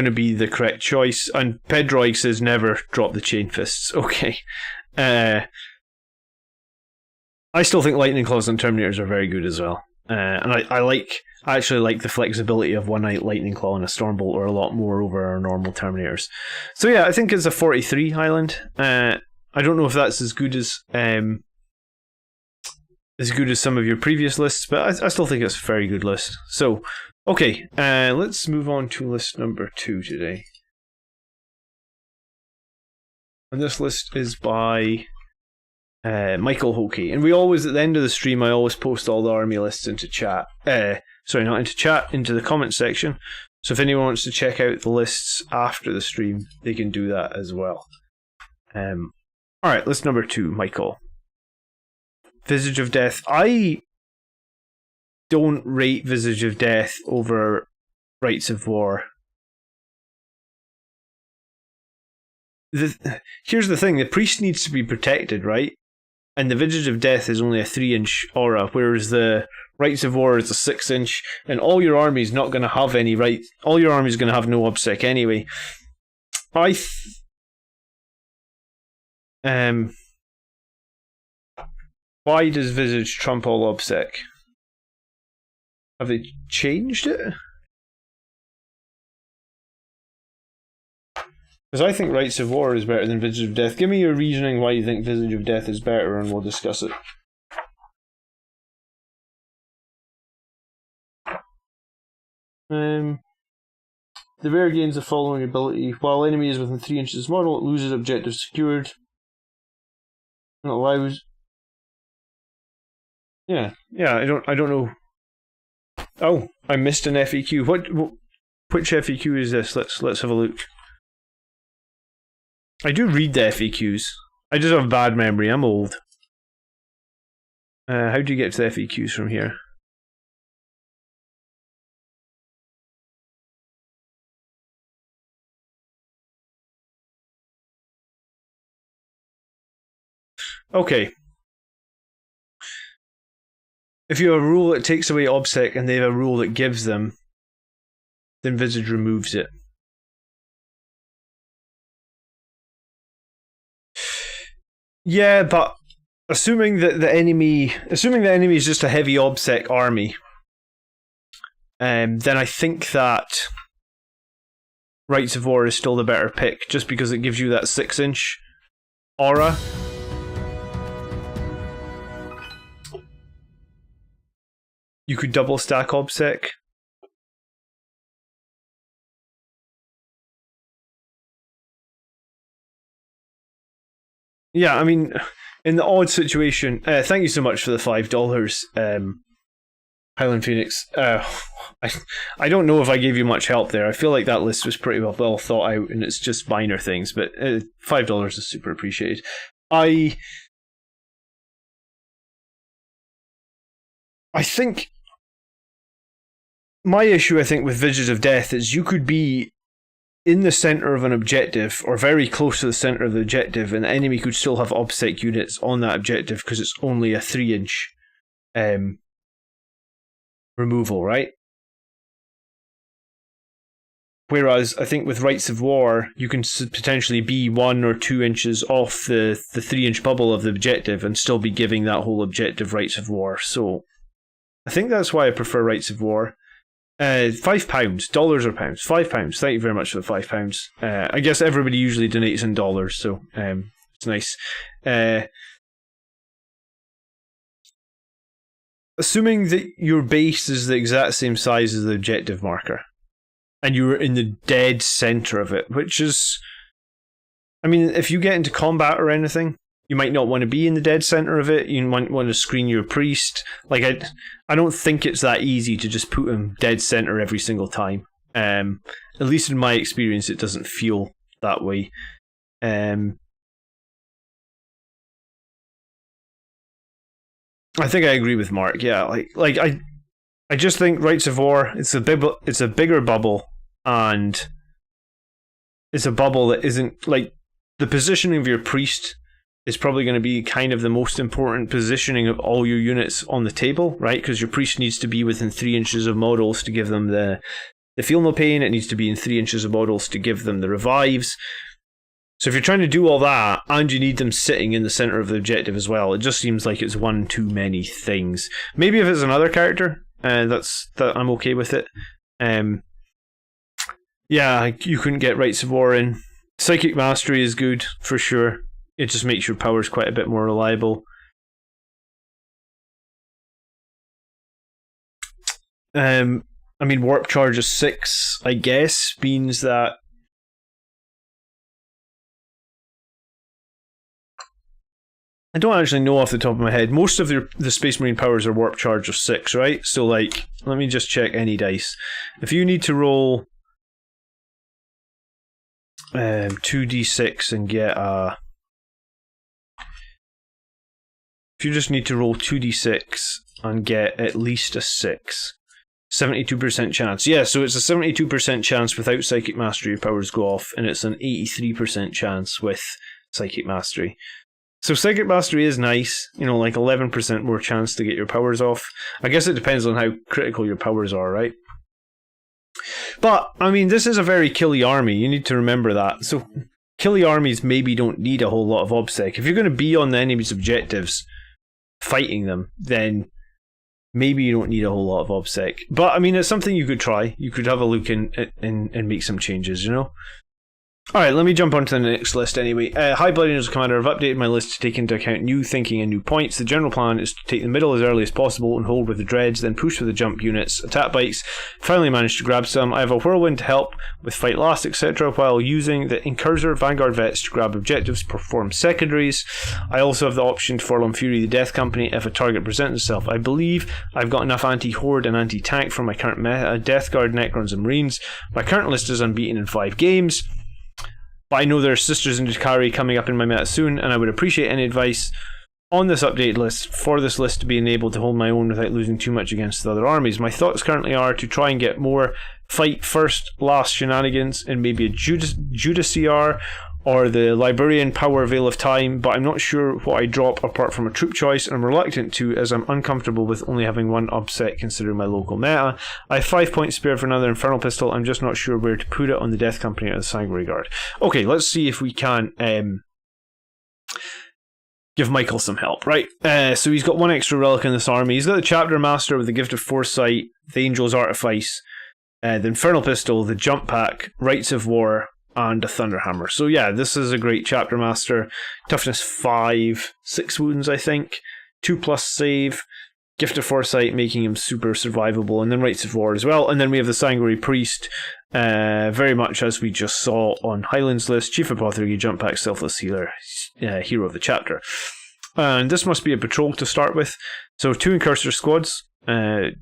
to be the correct choice. And Pedroig says never drop the Chain Fists. Okay. I still think Lightning Claws and Terminators are very good as well. And I actually like the flexibility of One Night Lightning Claw and a Stormbolter a lot more over our normal Terminators. So yeah, I think it's a 43 Highland. I don't know if that's as good as some of your previous lists, but I still think it's a very good list. So, okay, let's move on to list number 2 today. And this list is by Michael Hokey. And we always, at the end of the stream, I always post all the army lists into chat. Sorry, not into chat, into the comment section. So if anyone wants to check out the lists after the stream, they can do that as well. Alright, list number 2, Michael. Visage of Death. I don't rate Visage of Death over Rites of War. Here's the thing, the priest needs to be protected, right? And the Visage of Death is only a 3-inch aura, whereas the Rites of War is a 6-inch, and all your army's not going to have any all your army's going to have no obsec anyway. Why does Visage trump all obsec? Have they changed it? Because I think Rites of War is better than Visage of Death. Give me your reasoning why you think Visage of Death is better, and we'll discuss it. The bear gains the following ability. While enemy is within 3 inches of model, it loses objective secured. And allows Yeah, yeah. I don't know. Oh, I missed an FAQ. Which FAQ is this? Let's have a look. I do read the FAQs. I just have bad memory. I'm old. How do you get to the FAQs from here? Okay. If you have a rule that takes away OBSEC and they have a rule that gives them, then Visage removes it. Yeah, but assuming the enemy is just a heavy OBSEC army, then I think that Rites of War is still the better pick, just because it gives you that 6-inch aura. You could double stack OBSEC. Yeah, I mean, in the odd situation, thank you so much for the $5, Highland Phoenix. I don't know if I gave you much help there. I feel like that list was pretty well thought out, and it's just minor things, but $5 is super appreciated. I think my issue, I think, with Visions of Death is you could be in the center of an objective, or very close to the center of the objective, and the enemy could still have OBSEC units on that objective because it's only a 3-inch removal, right? Whereas I think with Rites of War, you can potentially be 1 or 2 inches off the 3-inch bubble of the objective and still be giving that whole objective Rites of War. So I think that's why I prefer Rites of War. £5, dollars or pounds? £5. Thank you very much for the £5. I guess everybody usually donates in dollars, so it's nice. Assuming that your base is the exact same size as the objective marker, and you're in the dead center of it, which is, I mean, if you get into combat or anything, you might not want to be in the dead center of it. You might want to screen your priest. Like, I don't think it's that easy to just put him dead center every single time. At least in my experience, it doesn't feel that way. I think I agree with Mark. Yeah, like I just think Rites of War, it's a bigger bubble, and it's a bubble that isn't, like, the positioning of your priest is probably going to be kind of the most important positioning of all your units on the table, right? Because your priest needs to be within 3 inches of models to give them the feel no pain. It needs to be in 3 inches of models to give them the revives. So if you're trying to do all that, and you need them sitting in the center of the objective as well, it just seems like it's one too many things. Maybe if it's another character, that I'm okay with it. Yeah, you couldn't get Rites of War in. Psychic Mastery is good, for sure. It just makes your powers quite a bit more reliable. I mean, Warp Charge is 6, I guess, means that I don't actually know off the top of my head. Most of the Space Marine powers are Warp Charge of 6, right? So, like, let me just check any dice. If you need to roll 2d6 and get a... If you just need to roll 2d6 and get at least a 6, 72% chance. Yeah, so it's a 72% chance without Psychic Mastery your powers go off, and it's an 83% chance with Psychic Mastery. So Psychic Mastery is nice, like 11% more chance to get your powers off. I guess it depends on how critical your powers are, right? But, I mean, this is a very killy army, you need to remember that. So, killy armies maybe don't need a whole lot of OBSEC. If you're going to be on the enemy's objectives, fighting them, then maybe you don't need a whole lot of OBSEC. But I mean, it's something you could try. You could have a look and make some changes, Alright, let me jump onto the next list anyway. High Bloodiness Commander, I've updated my list to take into account new thinking and new points. The general plan is to take the middle as early as possible and hold with the dreads, then push with the jump units, attack bikes. Finally managed to grab some. I have a whirlwind to help with fight last, etc., while using the Incursor Vanguard Vets to grab objectives, perform secondaries. I also have the option to Forlorn Fury the Death Company if a target presents itself. I believe I've got enough anti-horde and anti-tank for my current meta, Death Guard, Necrons and Marines. My current list is unbeaten in 5 games. But I know there are Sisters in Dukari coming up in my meta soon, and I would appreciate any advice on this updated list for this list to be enabled to hold my own without losing too much against the other armies. My thoughts currently are to try and get more fight first last shenanigans in maybe a Judiciar or the Librarian Power Veil of Time, but I'm not sure what I drop apart from a troop choice, and I'm reluctant to, as I'm uncomfortable with only having one upset considering my local meta. I have 5 points spare for another Infernal Pistol. I'm just not sure where to put it on the Death Company or the Sanguinary Guard. Okay, let's see if we can give Michael some help, right? So he's got one extra relic in this army. He's got the Chapter Master with the Gift of Foresight, the Angel's Artifice, the Infernal Pistol, the Jump Pack, Rites of War, and a Thunderhammer. So yeah, this is a great Chapter Master. Toughness 5, 6 wounds I think, 2+ save, Gift of Foresight making him super survivable, and then Rites of War as well. And then we have the Sanguinary Priest, very much as we just saw on Highland's list, Chief Apothecary, Jump Pack, Selfless Healer, Hero of the Chapter. And this must be a patrol to start with. So 2 Incursor squads,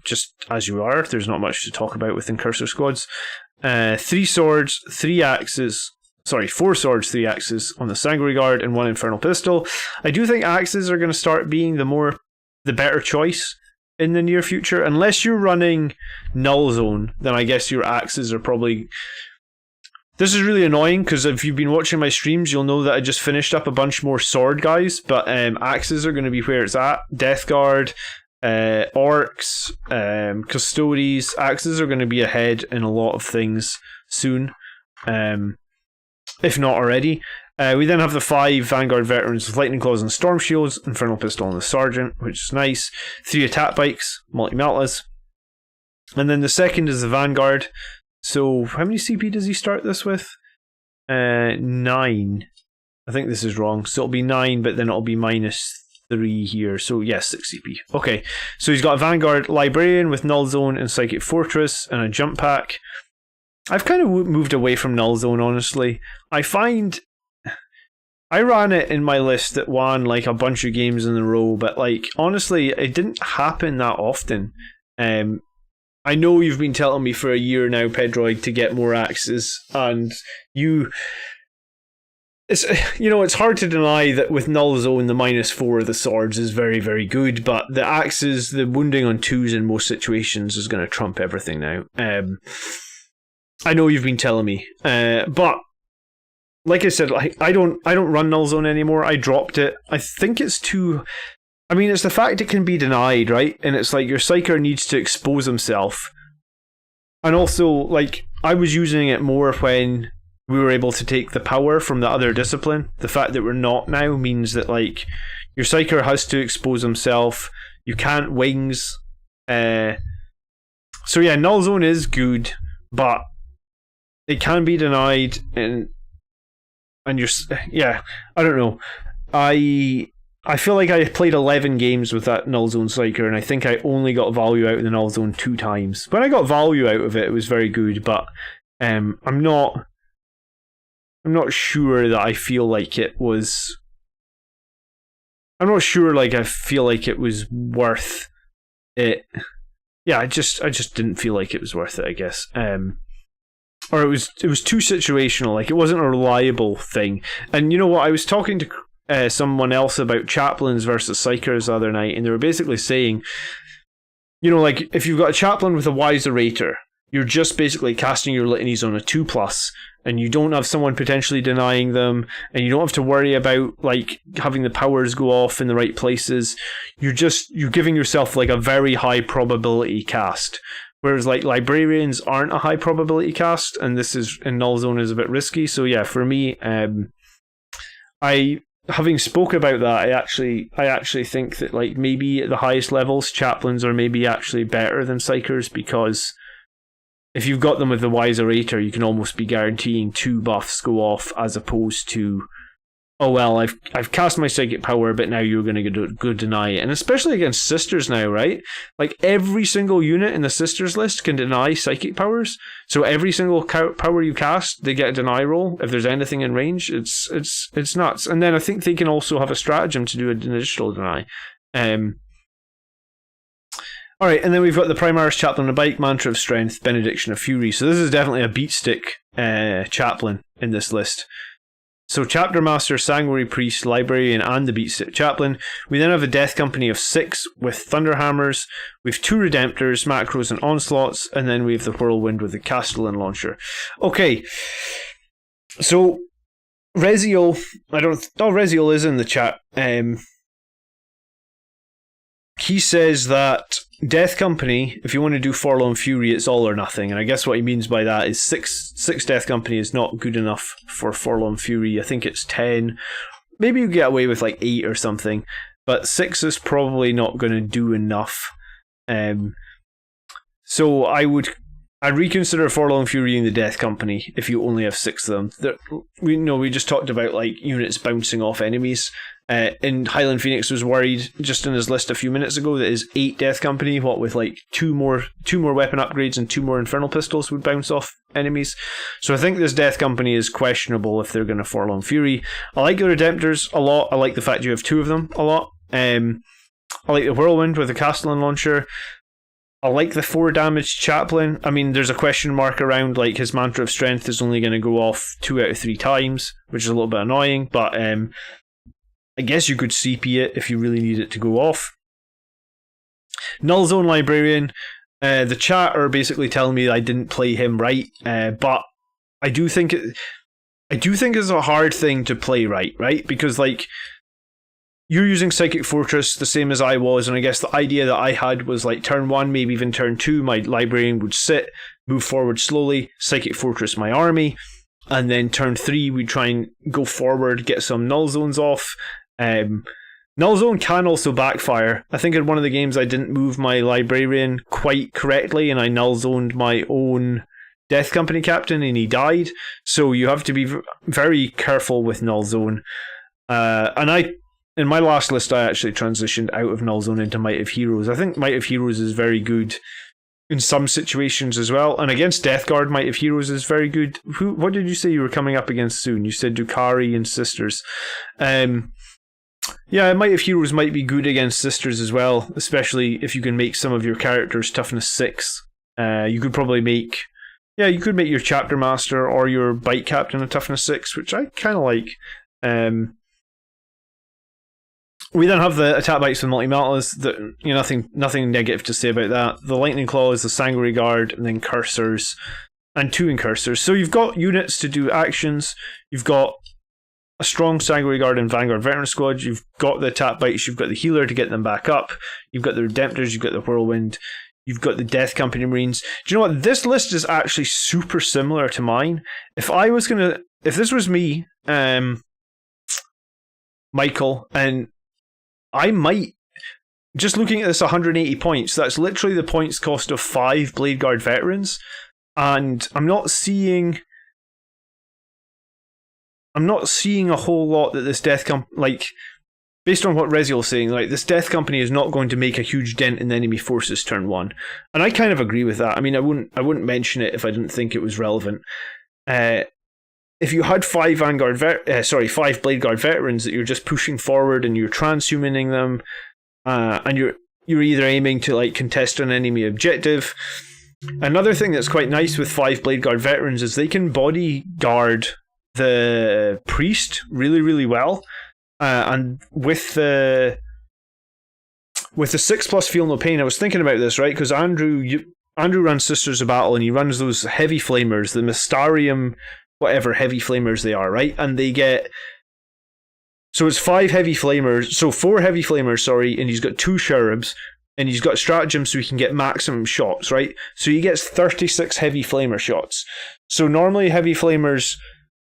just as you are. There's not much to talk about with Incursor squads. 3 swords, 3 axes. Sorry, 4 swords, 3 axes on the Sanguinary Guard, and 1 Infernal Pistol. I do think axes are going to start being the better choice in the near future. Unless you're running Null Zone, then I guess your axes are probably... This is really annoying, because if you've been watching my streams, you'll know that I just finished up a bunch more sword guys, but axes are going to be where it's at. Death Guard, orcs, custodies, axes are going to be ahead in a lot of things soon, if not already. We then have the 5 Vanguard veterans with Lightning Claws and Storm Shields, Infernal Pistol and the Sergeant, which is nice. 3 attack bikes, multi-meltas. And then the second is the Vanguard. So how many CP does he start this with? 9. I think this is wrong. So it'll be 9, but then it'll be -3 here. So yes, 6 CP. Okay, so he's got a Vanguard Librarian with Null Zone and Psychic Fortress and a Jump Pack. I've kind of moved away from Null Zone, honestly. I find I ran it in my list that won like a bunch of games in a row, but like honestly, it didn't happen that often. I know you've been telling me for a year now, Pedroid, to get more axes, and it's hard to deny that with Null Zone, the -4 of the swords is very, very good, but the axes, the wounding on 2s in most situations is going to trump everything now. I know you've been telling me, but like I said, I don't run Null Zone anymore. I dropped it. I think it's too... I mean, it's the fact it can be denied, right? And it's like your Psyker needs to expose himself. And also, like, I was using it more when we were able to take the power from the other discipline. The fact that we're not now means that, like, your Psyker has to expose himself. You can't wings. So yeah, Null Zone is good, but it can be denied, and you're... Yeah, I don't know. I feel like I played 11 games with that Null Zone Psyker, and I think I only got value out of the Null Zone 2 times. When I got value out of it, it was very good, but I'm not sure that I feel like it was... I'm not sure like I feel like it was worth it. Yeah, I just didn't feel like it was worth it, I guess. Or it was too situational, like it wasn't a reliable thing. And you know what, I was talking to someone else about chaplains versus psychers the other night, and they were basically saying, you know, like if you've got a chaplain with a wise orator, you're just basically casting your litanies on a 2+, and you don't have someone potentially denying them, and you don't have to worry about like having the powers go off in the right places. You're giving yourself like a very high probability cast. Whereas like librarians aren't a high probability cast, and this is in Null Zone is a bit risky. So yeah, for me, having spoke about that, I actually think that like maybe at the highest levels, chaplains are maybe actually better than psychers, because if you've got them with the Wise Orator, you can almost be guaranteeing 2 buffs go off, as opposed to, oh well, I've cast my psychic power, but now you're going to go deny it. And especially against sisters now, right? Like, every single unit in the sisters list can deny psychic powers. So every single power you cast, they get a deny roll if there's anything in range. It's nuts. And then I think they can also have a stratagem to do an additional deny. All right, and then we've got the Primaris Chaplain of Bike, Mantra of Strength, Benediction of Fury. So this is definitely a beatstick chaplain in this list. So Chapter Master, Sanguinary Priest, Librarian, and the Beatstick Chaplain. We then have a Death Company of 6 with Thunderhammers. We have 2 Redemptors, Macros, and Onslaughts, and then we have the Whirlwind with the Castellan Launcher. Okay, so Reziel, Reziel is in the chat. He says that Death Company, if you want to do Forlorn Fury, it's all or nothing. And I guess what he means by that is six Death Company is not good enough for Forlorn Fury. I think it's 10. Maybe you get away with like 8 or something. But 6 is probably not going to do enough. So I'd reconsider Forlorn Fury in the Death Company if you only have 6 of them. We just talked about like units bouncing off enemies. And Highland Phoenix was worried just in his list a few minutes ago that his 8 Death Company, what with like two more weapon upgrades and 2 more Infernal Pistols, would bounce off enemies. So I think this Death Company is questionable if they're going to Forlorn Fury. I like the Redemptors a lot. I like the fact you have 2 of them a lot. I like the Whirlwind with the Castellan Launcher. I like the 4 damage Chaplain. I mean, there's a question mark around like his Mantra of Strength is only going to go off 2 out of 3 times, which is a little bit annoying, but I guess you could CP it if you really need it to go off. Null Zone Librarian. The chat are basically telling me I didn't play him right, but I do think it's a hard thing to play right? Because like, you're using Psychic Fortress the same as I was, and I guess the idea that I had was like turn 1, maybe even turn 2, my Librarian would sit, move forward slowly, Psychic Fortress my army, and then turn 3 we'd try and go forward, get some Null Zones off. Null Zone can also backfire. I think in one of the games I didn't move my Librarian quite correctly and I Null Zoned my own Death Company captain and he died. So you have to be very careful with Null Zone. In my last list I actually transitioned out of Null Zone into Might of Heroes. I think Might of Heroes is very good in some situations as well. And against Death Guard, Might of Heroes is very good. What did you say you were coming up against soon? You said Dukari and Sisters. Yeah, Might of Heroes might be good against Sisters as well, especially if you can make some of your characters toughness 6. You could probably make your Chapter Master or your Bike Captain a toughness 6, which I kind of like. We then have the Attack Bikes with Multi-Maltas. Nothing negative to say about that. The Lightning Claws, the Sanguinary Guard, and then Cursors, and 2 Incursors. So you've got units to do actions. You've got a strong Sanguinary Guard and Vanguard Veteran Squad. You've got the Attack Bikes. You've got the Healer to get them back up. You've got the Redemptors. You've got the Whirlwind. You've got the Death Company Marines. Do you know what? This list is actually super similar to mine. If this was me, Michael, and I might, just looking at this 180 points, that's literally the points cost of 5 Blade Guard veterans, and I'm not seeing a whole lot that this Death Company, like, based on what Reziel's saying, like, this Death Company is not going to make a huge dent in the enemy forces turn 1. And I kind of agree with that. I mean, I wouldn't mention it if I didn't think it was relevant. If you had 5 Blade Guard veterans that you're just pushing forward and you're transhumaning them, and you're either aiming to like contest an enemy objective. Another thing that's quite nice with 5 Blade Guard veterans is they can bodyguard the priest really, really well. And with the 6+ Feel No Pain, I was thinking about this, right? Because Andrew runs Sisters of Battle and he runs those heavy flamers, the Mystarium whatever heavy flamers they are, right? And they get, so it's 5 heavy flamers, so 4 heavy flamers, sorry, and he's got 2 cherubs, and he's got stratagems so he can get maximum shots, right? So he gets 36 heavy flamer shots. So normally heavy flamers,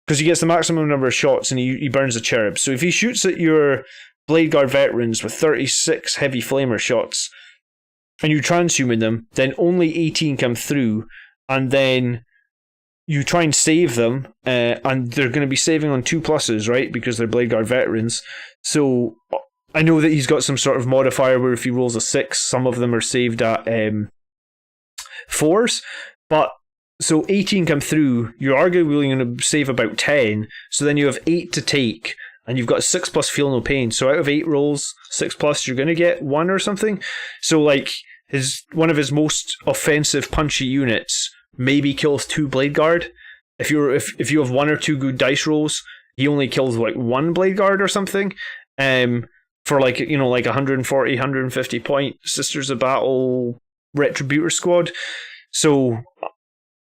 because he gets the maximum number of shots and he burns the cherubs. So if he shoots at your Blade Guard veterans with 36 heavy flamer shots and you transhuman them, then only 18 come through, and then you try and save them, and they're going to be saving on 2+, right? Because they're Blade Guard veterans. So I know that he's got some sort of modifier where if he rolls a 6, some of them are saved at 4s. But so 18 come through, you're arguably going to save about 10. So then you have 8 to take, and you've got 6+ feel no pain. So out of 8 rolls, 6+, you're going to get 1 or something. So like one of his most offensive punchy units maybe kills 2 Blade Guard. If you have 1 or 2 good dice rolls, he only kills like 1 Blade Guard or something. For like 140, 150 point Sisters of Battle Retributor squad. So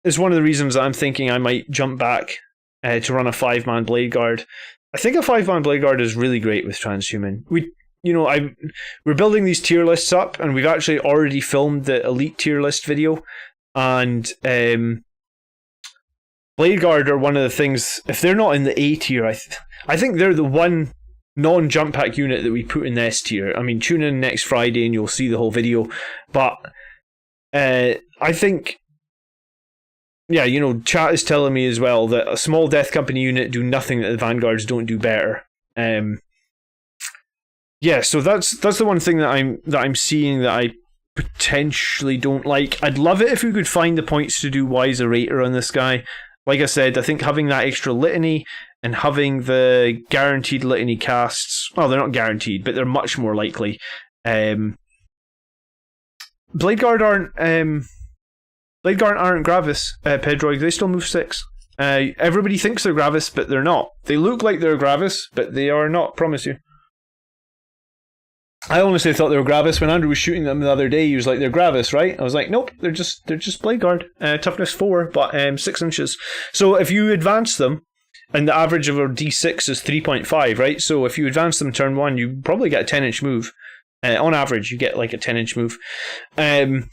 it's one of the reasons I'm thinking I might jump back to run a 5-man Blade Guard. I think a 5-man Blade Guard is really great with Transhuman. We're building these tier lists up, and we've actually already filmed the Elite tier list video. And Blade Guard are one of the things, if they're not in the A tier, I think they're the one non-jump pack unit that we put in the S tier. I mean, tune in next Friday and you'll see the whole video. But I think, chat is telling me as well that a small Death Company unit do nothing that the Vanguards don't do better. So that's the one thing that I'm seeing that I potentially don't like. I'd love it if we could find the points to do Wise Orator on this guy. Like I said, I think having that extra litany and having the guaranteed litany casts, well, they're not guaranteed, but they're much more likely. Blade Guard aren't Gravis, Pedroid. They still move 6. Everybody thinks they're Gravis, but they're not. They look like they're Gravis, but they are not, promise you. I honestly thought they were Gravis when Andrew was shooting them the other day. He was like, "They're Gravis, right?" I was like, "Nope, they're just Blade Guard. Toughness 4, but 6 inches." So if you advance them, and the average of a D6 is 3.5, right? So if you advance them turn 1, you probably get a 10-inch move. On average, you get like a 10-inch move. I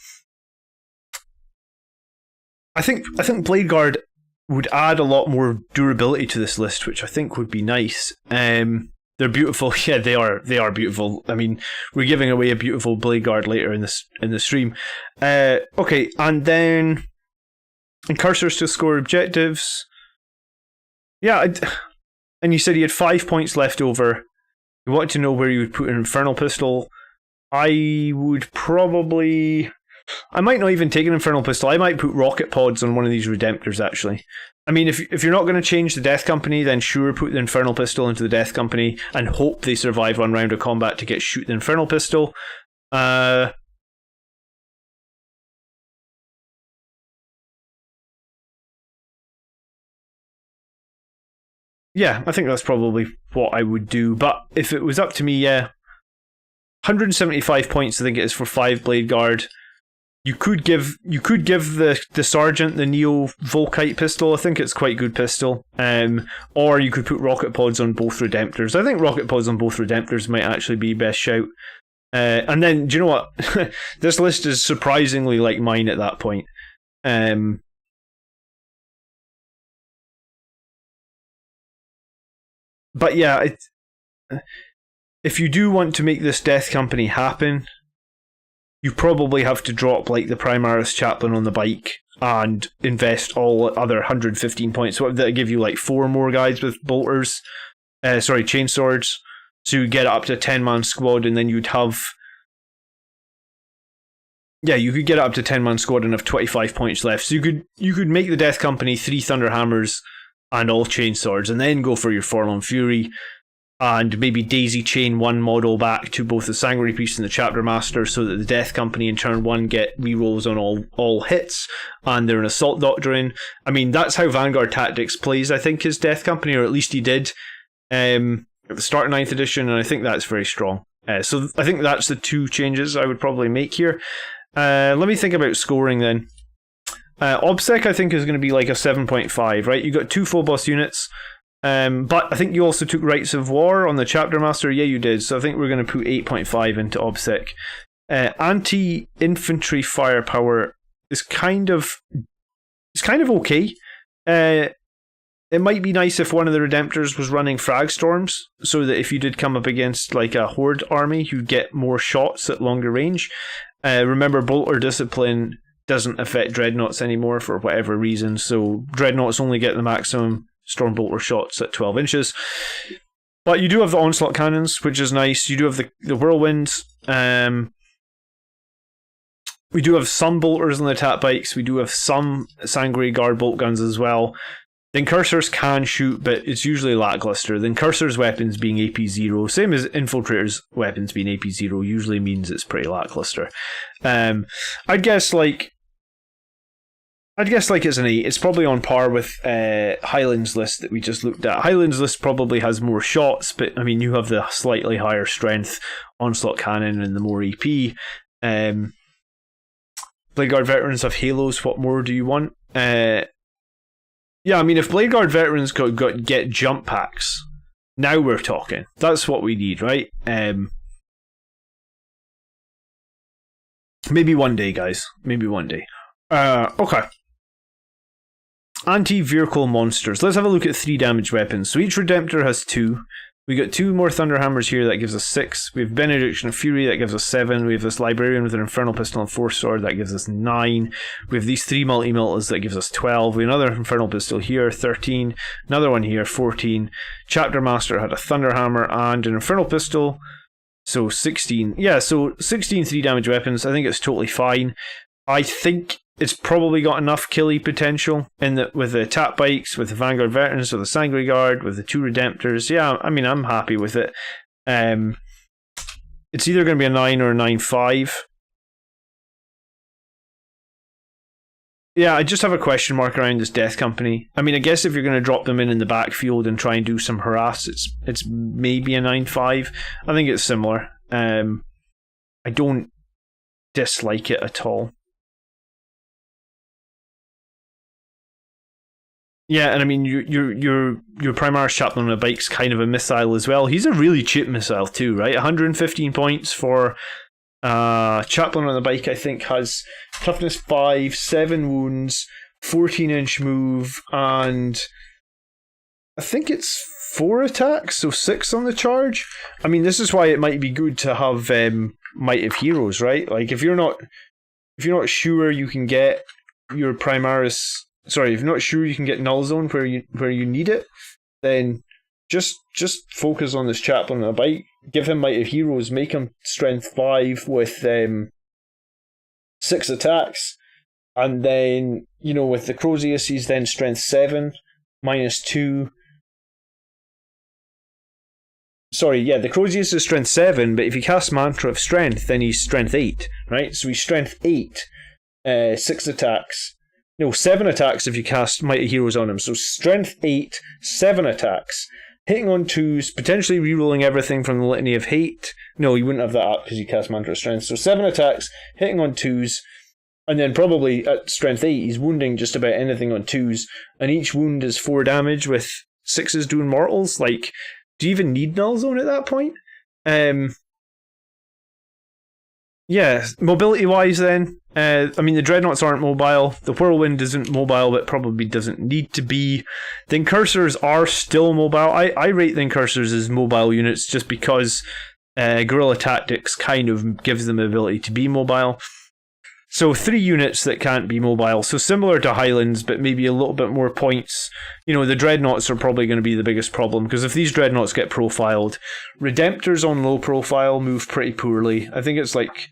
think Blade Guard would add a lot more durability to this list, which I think would be nice. They're beautiful. Yeah, they are beautiful. I mean, we're giving away a beautiful Blade Guard later in the stream. Okay, and then incursors to score objectives. Yeah, and you said you had 5 points left over. You wanted to know where you would put an Infernal Pistol. I might not even take an Infernal Pistol. I might put rocket pods on one of these Redemptors, actually. I mean, if you're not going to change the Death Company, then sure, put the Infernal Pistol into the Death Company and hope they survive 1 round of combat to shoot the Infernal Pistol. Yeah, I think that's probably what I would do. But if it was up to me, 175 points I think it is for 5 Blade Guard. You could give the Sergeant the Neo Volkite pistol. I think it's quite a good pistol. Or you could put rocket pods on both Redemptors. I think rocket pods on both Redemptors might actually be best shout. And then, do you know what? This list is surprisingly like mine at that point. But yeah, if you do want to make this Death Company happen, you probably have to drop like the Primaris Chaplain on the bike and invest all other 115 points. So that'll give you like 4 more guys with bolters, chainswords. So you get up to a 10-man squad, and then you'd have... Yeah, you could get up to 10-man squad and have 25 points left. So you could make the Death Company 3 Thunderhammers and all chainswords, and then go for your Forlorn Fury, and maybe daisy chain 1 model back to both the Sanguinary Priest and the Chapter Master, so that the Death Company in turn 1 get rerolls on all hits, and they're an Assault Doctrine. I mean, that's how Vanguard Tactics plays, I think, his Death Company, or at least he did at the start of 9th edition, and I think that's very strong. So I think that's the 2 changes I would probably make here. Let me think about scoring then. OBSEC I think is going to be like a 7.5, right? You got 2 full boss units. But I think you also took Rites of War on the Chapter Master. Yeah, you did. So I think we're going to put 8.5 into OBSEC. Anti-infantry firepower is kind of okay. It might be nice if one of the Redemptors was running frag storms, so that if you did come up against like a horde army, you'd get more shots at longer range. Remember, Bolter Discipline doesn't affect dreadnoughts anymore for whatever reason. So dreadnoughts only get the maximum Stormbolter shots at 12 inches. But you do have the onslaught cannons, which is nice. You do have the whirlwinds. We do have some bolters on the attack bikes. We do have some Sangre Guard bolt guns as well. The Incursors can shoot, but it's usually lackluster. The Incursors' weapons being AP0, same as Infiltrators' weapons being AP0, usually means it's pretty lackluster. I'd guess like it's an 8. It's probably on par with Highland's list that we just looked at. Highland's list probably has more shots, but I mean, you have the slightly higher strength onslaught cannon and the more AP. Blade Guard veterans have halos. What more do you want? Yeah, I mean, if Blade Guard veterans get jump packs, now we're talking. That's what we need, right? Maybe one day, guys. Maybe one day. Okay. Anti-vehicle monsters. Let's have a look at 3 damage weapons. So each Redemptor has 2. We got 2 more Thunderhammers here, that gives us 6. We have Benediction of Fury, that gives us 7. We have this Librarian with an Infernal Pistol and Force Sword, that gives us 9. We have these 3 Multi-Miltas, that gives us 12. We have another Infernal Pistol here, 13. Another one here, 14. Chapter Master had a Thunderhammer and an Infernal Pistol, so 16. Yeah, so 16 3 damage weapons. I think it's totally fine. I think it's probably got enough killy potential with the attack bikes, with the Vanguard Veterans, with the Sangre Guard, with the 2 Redemptors. Yeah, I mean, I'm happy with it. It's either going to be a 9 or a 9.5. Yeah, I just have a question mark around this Death Company. I mean, I guess if you're going to drop them in the backfield and try and do some harass, it's maybe a 9.5. I think it's similar. I don't dislike it at all. Yeah, and I mean, your Primaris Chaplain on a bike's kind of a missile as well. He's a really cheap missile too, right? 115 points for Chaplain on the bike, I think, has toughness 5, 7 wounds, 14-inch move, and I think it's 4 attacks, so 6 on the charge. I mean, this is why it might be good to have Might of Heroes, right? Like, if you're not sure you can get your Primaris... Sorry, if you're not sure you can get Null Zone where you need it, then just focus on this Chaplain on a bike. Give him Might of Heroes, make him Strength 5 with 6 attacks, and then, you know, with the Crozius, he's then Strength 7, -2. Sorry, yeah, the Crozius is Strength 7, but if he casts Mantra of Strength, then he's Strength 8, right? So he's Strength 8, 6 attacks. No, 7 attacks if you cast Might of Heroes on him. So Strength 8, 7 attacks. Hitting on 2s, potentially rerolling everything from the Litany of Hate. No, you wouldn't have that up because you cast Mantra of Strength. So 7 attacks, hitting on 2s, and then probably at Strength 8, he's wounding just about anything on 2s. And each wound is 4 damage with 6s doing mortals. Like, do you even need Null Zone at that point? Yeah, mobility-wise then, I mean, the Dreadnoughts aren't mobile. The Whirlwind isn't mobile, but probably doesn't need to be. The Incursors are still mobile. I rate the Incursors as mobile units just because Guerrilla Tactics kind of gives them the ability to be mobile. So 3 units that can't be mobile. So similar to Highlands, but maybe a little bit more points. You know, the Dreadnoughts are probably going to be the biggest problem, because if these Dreadnoughts get profiled, Redemptors on low profile move pretty poorly. I think it's like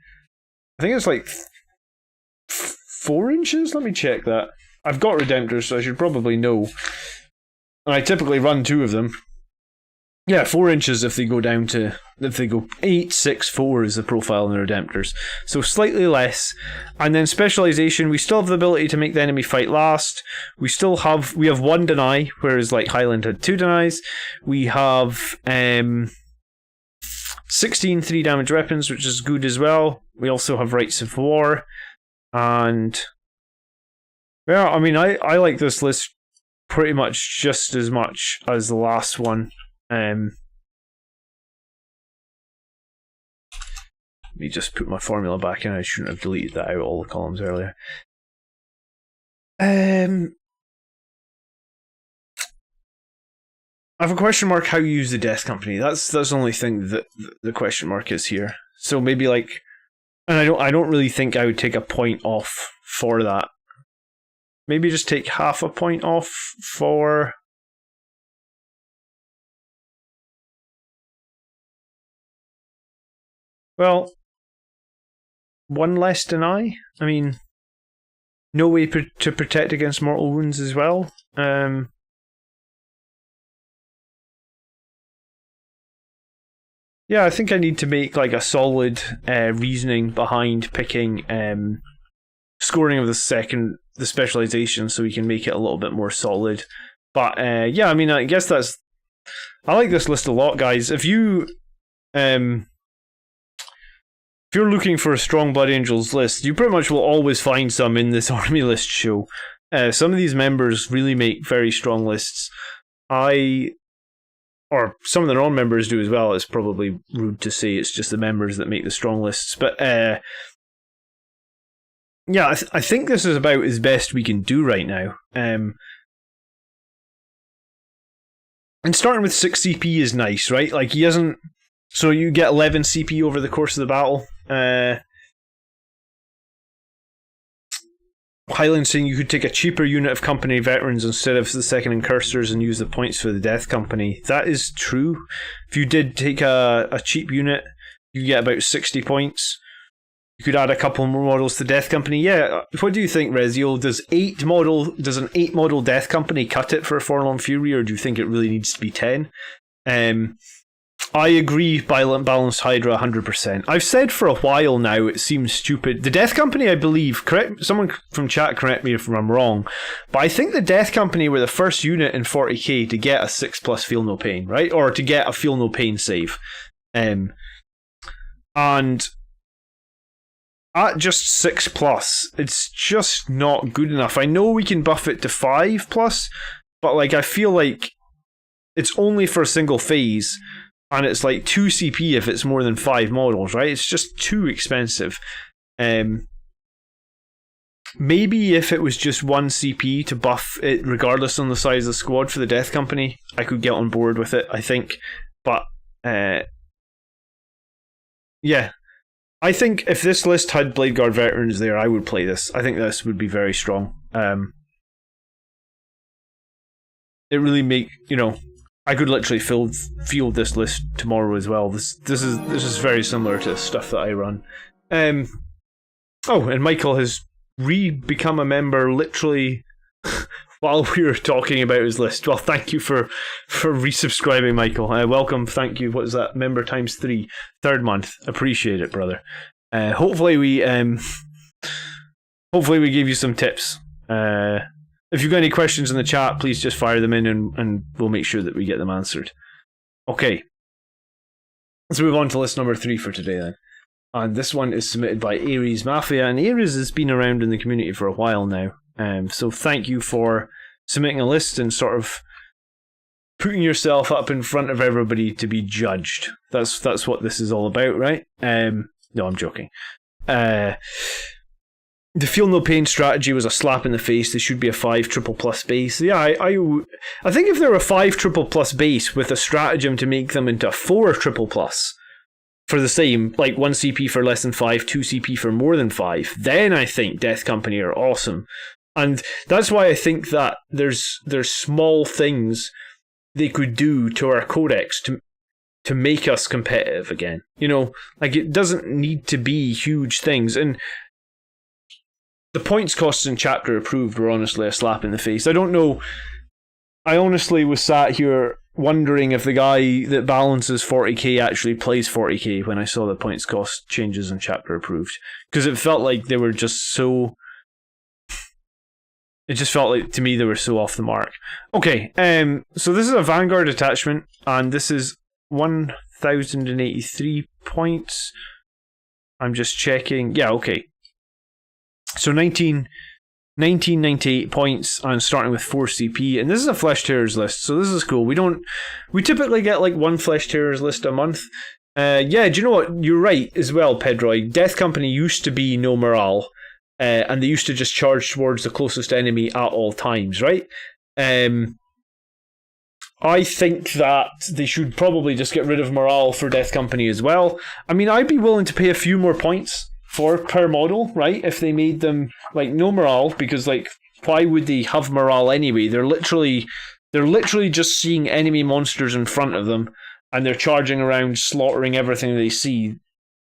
4 inches? Let me check that. I've got Redemptors, so I should probably know. And I typically run 2 of them. Yeah, 4 inches if they go 8, 6, 4 is the profile in the Redemptors. So slightly less. And then specialization, we still have the ability to make the enemy fight last. We have 1 deny, whereas like Highland had 2 denies. We have 16 3 damage weapons, which is good as well. We also have Rites of War. And yeah, I mean, I like this list pretty much just as much as the last one. Let me just put my formula back in. I shouldn't have deleted that out all the columns earlier. I have a question mark how you use the Death Company. That's the only thing that the question mark is here. So maybe like And I don't really think I would take a point off for that. Maybe just take half a point off for... Well, one less deny? I mean, no way to protect against mortal wounds as well. Yeah, I think I need to make like a solid reasoning behind picking scoring of the specialization, so we can make it a little bit more solid. But yeah, I mean, I guess I like this list a lot, guys. If you're looking for a strong Blood Angels list, you pretty much will always find some in this army list show. Some of these members really make very strong lists. Or some of the non-members do as well. It's probably rude to say it's just the members that make the strong lists. But yeah, I think this is about as best we can do right now. And starting with 6 CP is nice, right? Like, he hasn't... So you get 11 CP over the course of the battle. Highland saying you could take a cheaper unit of company veterans instead of the second incursors and use the points for the death company. That is true. If you did take a cheap unit, you get about 60 points. You could add a couple more models to death company. Yeah, what do you think, Reziel? Does an 8 model death company cut it for a Forlorn Fury, or do you think it really needs to be 10? I agree, Balanced Hydra 100%. I've said for a while now, it seems stupid. The Death Company, I believe, someone from chat correct me if I'm wrong, but I think the Death Company were the first unit in 40k to get a 6+ Feel No Pain, right? Or to get a Feel No Pain save. And at just 6+, it's just not good enough. I know we can buff it to 5+, but like I feel like it's only for a single phase. And it's like 2 CP if it's more than 5 models, right? It's just too expensive. Maybe if it was just 1 CP to buff it, regardless on the size of the squad for the Death Company, I could get on board with it, I think. But, yeah. I think if this list had Blade Guard veterans there, I would play this. I think this would be very strong. It really I could literally field this list tomorrow as well. This is very similar to stuff that I run. And Michael has become a member literally while we were talking about his list. Well, thank you for resubscribing, Michael. Welcome, thank you. What is that? Member times 3, 3rd month. Appreciate it, brother. Hopefully we gave you some tips. If you've got any questions in the chat, please just fire them in and we'll make sure that we get them answered. Okay. Let's move on to list number 3 for today then. And this one is submitted by Ares Mafia, and Ares has been around in the community for a while now. So thank you for submitting a list and sort of putting yourself up in front of everybody to be judged. That's what this is all about, right? No, I'm joking. The Feel No Pain strategy was a slap in the face. They should be a 5 triple plus base. Yeah, I think if they're a 5 triple plus base with a stratagem to make them into a 4 triple plus for the same, like 1 CP for less than 5, 2 CP for more than 5, then I think Death Company are awesome. And that's why I think that there's small things they could do to our codex to make us competitive again. Like it doesn't need to be huge things. And the points costs in chapter approved were honestly a slap in the face. I don't know. I honestly was sat here wondering if the guy that balances 40k actually plays 40k when I saw the points cost changes in chapter approved. Because it felt like they were just so... It just felt like, to me, they were so off the mark. Okay, so this is a Vanguard attachment, and this is 1,083 points. I'm just checking. Yeah, okay. So 1998 points and starting with 4 CP, and this is a Flesh Tearers list, so this is cool. We typically get like 1 Flesh Tearers list a month. Yeah, do you know what? You're right as well, Pedroid. Death Company used to be no morale, and they used to just charge towards the closest enemy at all times, right? I think that they should probably just get rid of morale for Death Company as well. I mean, I'd be willing to pay a few more points for per model, right? If they made them like no morale, because like why would they have morale anyway? They're literally just seeing enemy monsters in front of them, and they're charging around, slaughtering everything they see.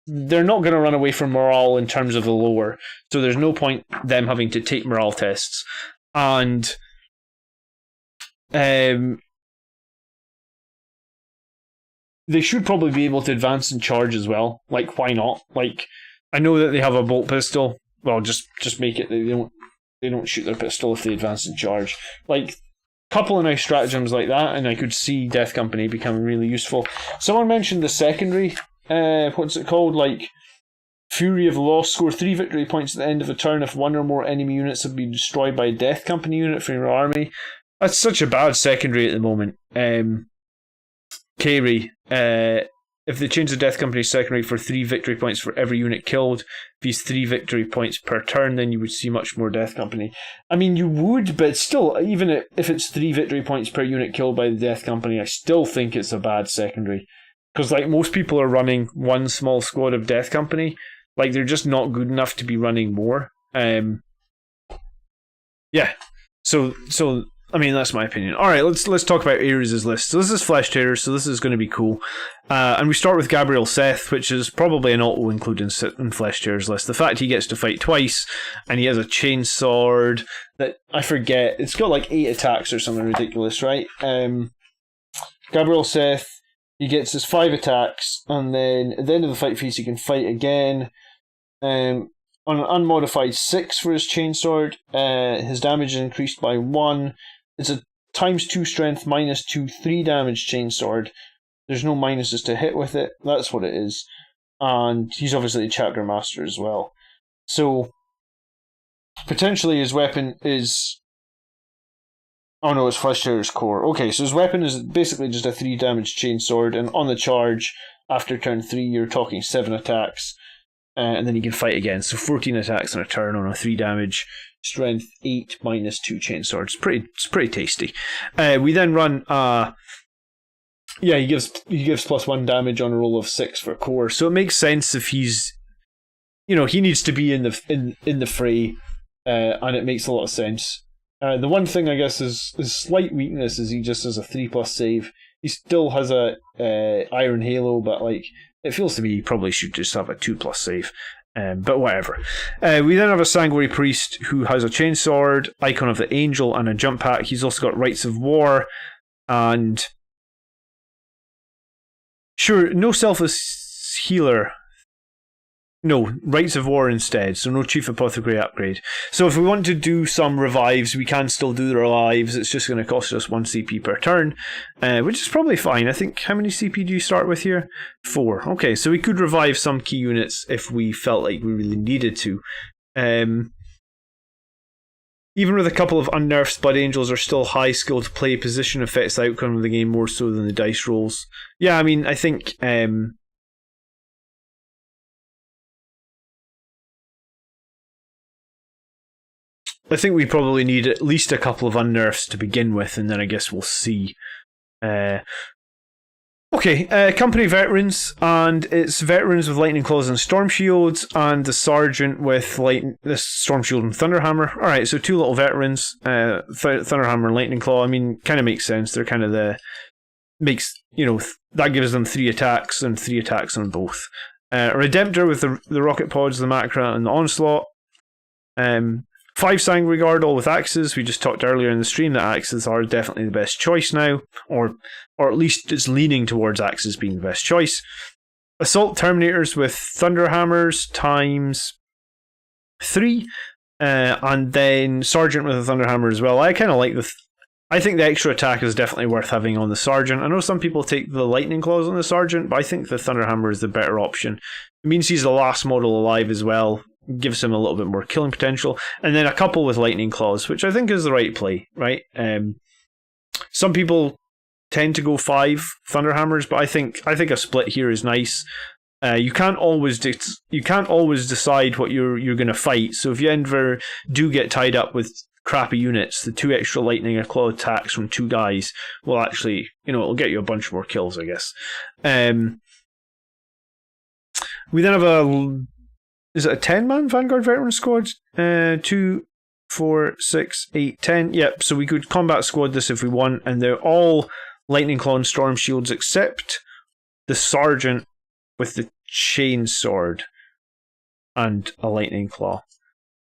They're not going to run away from morale in terms of the lore, so there's no point them having to take morale tests. And they should probably be able to advance and charge as well. Like, why not? Like, I know that they have a bolt pistol. Well, just make it that they don't shoot their pistol if they advance and charge. Like, couple of nice stratagems like that, and I could see Death Company becoming really useful. Someone mentioned the secondary. What's it called? Like, Fury of the Lost. Score 3 victory points at the end of a turn if one or more enemy units have been destroyed by a Death Company unit from your army. That's such a bad secondary at the moment. Carry. If they change the Death Company secondary for 3 victory points for every unit killed, these 3 victory points per turn, then you would see much more Death Company. I mean, you would, but still, even if it's 3 victory points per unit killed by the Death Company, I still think it's a bad secondary. Because, like, most people are running one small squad of Death Company. Like, they're just not good enough to be running more. Yeah. So I mean, that's my opinion. All right, let's talk about Ares' list. So this is Flesh Tearers, so this is going to be cool. And we start with Gabriel Seth, which is probably an auto-include in Flesh Tearers' list. The fact he gets to fight twice, and he has a chainsword that, I forget, it's got like 8 attacks or something ridiculous, right? Gabriel Seth, he gets his 5 attacks, and then at the end of the fight phase he can fight again. On an unmodified 6 for his chainsword, his damage is increased by 1. It's a ×2 strength, -2, 3 damage chainsword. There's no minuses to hit with it. That's what it is. And he's obviously a Chakra Master as well. So, potentially his weapon is... Oh no, it's Flesh Tearer's Core. Okay, so his weapon is basically just a 3 damage chainsword, and on the charge, after turn 3, you're talking 7 attacks. And then he can fight again. So 14 attacks on a turn on a 3 damage, strength 8, -2 chainsword. It's pretty tasty. We then run he gives +1 damage on a roll of 6 for core. So it makes sense if he's, he needs to be in the fray, and it makes a lot of sense. The one thing I guess is his slight weakness is he just has a 3+ save. He still has a Iron Halo, but like, it feels to me he probably should just have a 2+ save. But whatever. We then have a Sanguinary Priest who has a chainsword, Icon of the Angel, and a jump pack. He's also got Rites of War, and sure, no Selfless Healer. No, Rites of War instead, so no Chief Apothecary upgrade. So if we want to do some revives, we can still do the revives. It's just going to cost us 1 CP per turn, which is probably fine. I think, how many CP do you start with here? 4. Okay, so we could revive some key units if we felt like we really needed to. Even with a couple of unnerfed Blood Angels are still high skill to play. Position affects the outcome of the game more so than the dice rolls. Yeah, I mean, I think... I think we probably need at least a couple of unnerfs to begin with, and then I guess we'll see. Company Veterans, and it's Veterans with Lightning Claws and Storm Shields, and the Sergeant with the Storm Shield and Thunderhammer. Alright, so 2 little Veterans, Thunderhammer and Lightning Claw. I mean, kind of makes sense. They're kind of that gives them 3 attacks, and 3 attacks on both. Redemptor with the Rocket Pods, the Macra, and the Onslaught. 5 Sanguinary Guard, all with axes. We just talked earlier in the stream that axes are definitely the best choice now, or at least it's leaning towards axes being the best choice. Assault Terminators with Thunderhammers ×3, and then Sergeant with a Thunderhammer as well. I kind of like I think the extra attack is definitely worth having on the Sergeant. I know some people take the Lightning Claws on the Sergeant, but I think the Thunderhammer is the better option. It means he's the last model alive as well. Gives him a little bit more killing potential, and then a couple with Lightning Claws, which I think is the right play, right? Some people tend to go 5 Thunderhammers, but I think a split here is nice. You can't always decide what you're going to fight, so if you ever do get tied up with crappy units, the 2 extra Lightning and Claw attacks from 2 guys will actually, it'll get you a bunch more kills, I guess. We then have a is it a 10-man Vanguard Veteran squad? 2, 4, 6, 8, 10. Yep, so we could combat squad this if we want, and they're all Lightning Claw and Storm Shields except the Sergeant with the chain sword and a Lightning Claw.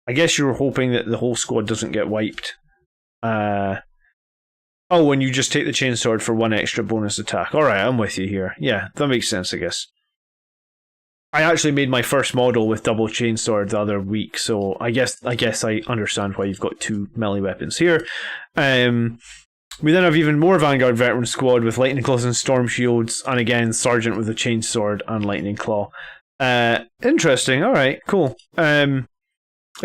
I guess you were hoping that the whole squad doesn't get wiped. And you just take the chain sword for 1 extra bonus attack. Alright, I'm with you here. Yeah, that makes sense, I guess. I actually made my first model with double chain sword the other week, so I guess I understand why you've got 2 melee weapons here. We then have even more Vanguard Veteran squad with Lightning Claws and Storm Shields, and again, Sergeant with a chain sword and Lightning Claw. Interesting, alright, cool. I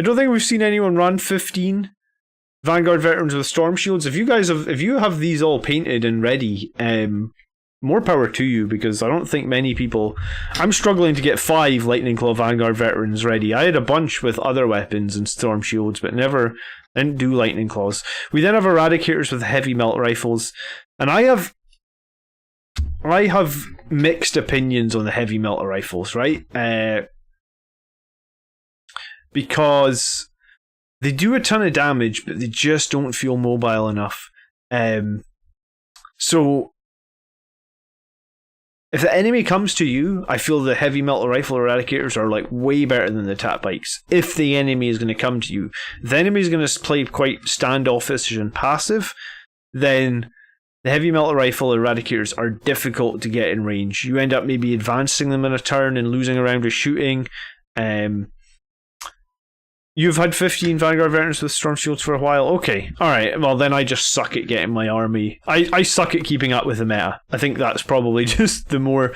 don't think we've seen anyone run 15 Vanguard Veterans with Storm Shields. If you have these all painted and ready, more power to you, because I don't think many people... I'm struggling to get 5 Lightning Claw Vanguard Veterans ready. I had a bunch with other weapons and Storm Shields, but didn't do Lightning Claws. We then have Eradicators with heavy melt rifles, and I have mixed opinions on the heavy melt rifles, right? Because they do a ton of damage, but they just don't feel mobile enough. So if the enemy comes to you, I feel the heavy melt rifle eradicators are like way better than the attack bikes. If the enemy is going to come to you, the enemy is going to play quite standoffish and passive, then the heavy melt rifle eradicators are difficult to get in range. You end up maybe advancing them in a turn and losing a round of shooting. You've had 15 Vanguard Veterans with Storm Shields for a while. Okay, alright, well then I just suck at getting my army. I suck at keeping up with the meta. I think that's probably just the more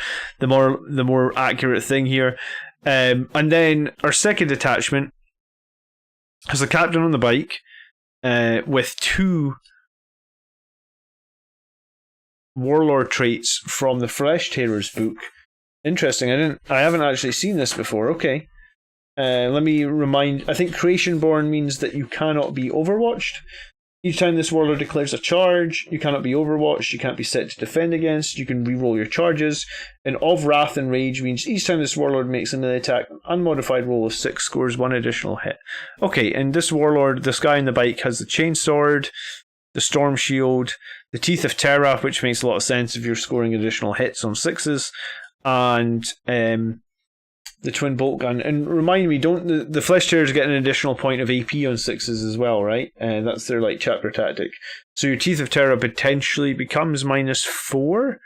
accurate thing here. And then our second detachment has a captain on the bike with 2 warlord traits from the Flesh Tearers book. Interesting, I haven't actually seen this before. Okay. Let me remind, I think Creation Born means that you cannot be overwatched. Each time this warlord declares a charge, you cannot be overwatched, you can't be set to defend against, you can reroll your charges. And Of Wrath and Rage means each time this warlord makes a melee attack, an unmodified roll of 6 scores 1 additional hit. Okay, and this warlord, this guy on the bike, has the chain sword, the storm shield, the Teeth of Terra, which makes a lot of sense if you're scoring additional hits on 6s, and the twin bolt gun. And remind me, don't the Flesh Tearers get an additional point of AP on 6s as well, right? That's their like chapter tactic. So your Teeth of Terra potentially becomes -4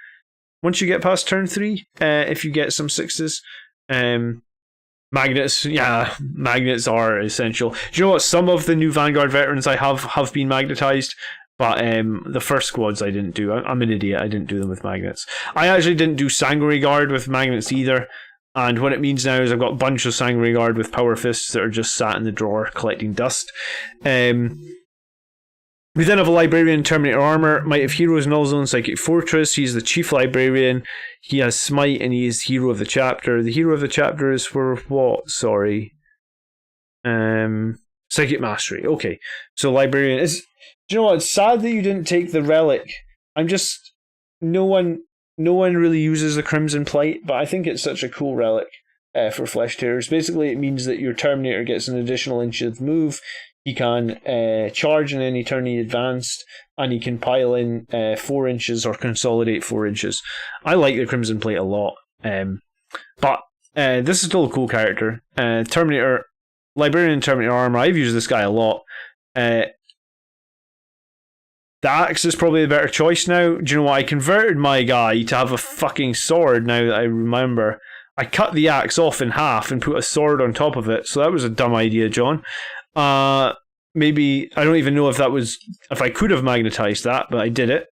once you get past turn 3, if you get some 6s. Magnets, yeah, magnets are essential. Do you know what? Some of the new Vanguard veterans I have been magnetized, but the first squads I didn't do. I'm an idiot. I didn't do them with magnets. I actually didn't do Sanguinary Guard with magnets either. And what it means now is I've got a bunch of Sanguinary Guard with Power Fists that are just sat in the drawer collecting dust. We then have a Librarian in Terminator Armor, Might of Heroes, Null Zone, Psychic Fortress. He's the Chief Librarian. He has Smite and he is Hero of the Chapter. The Hero of the Chapter is for what? Sorry. Psychic Mastery. Okay. So Librarian is... Do you know what? It's sad that you didn't take the Relic. No one really uses the Crimson Plight, but I think it's such a cool relic for Flesh Tearers. Basically, it means that your Terminator gets an additional inch of move. He can charge in any turn he advanced, and he can pile in 4 inches or consolidate 4 inches. I like the Crimson Plate a lot, but this is still a cool character. Terminator, Librarian in Terminator Armor, I've used this guy a lot. The axe is probably a better choice now. Do you know what? I converted my guy to have a fucking sword now that I remember. I cut the axe off in half and put a sword on top of it, so that was a dumb idea, John. Maybe, I don't even know if I could have magnetized that, but I did it.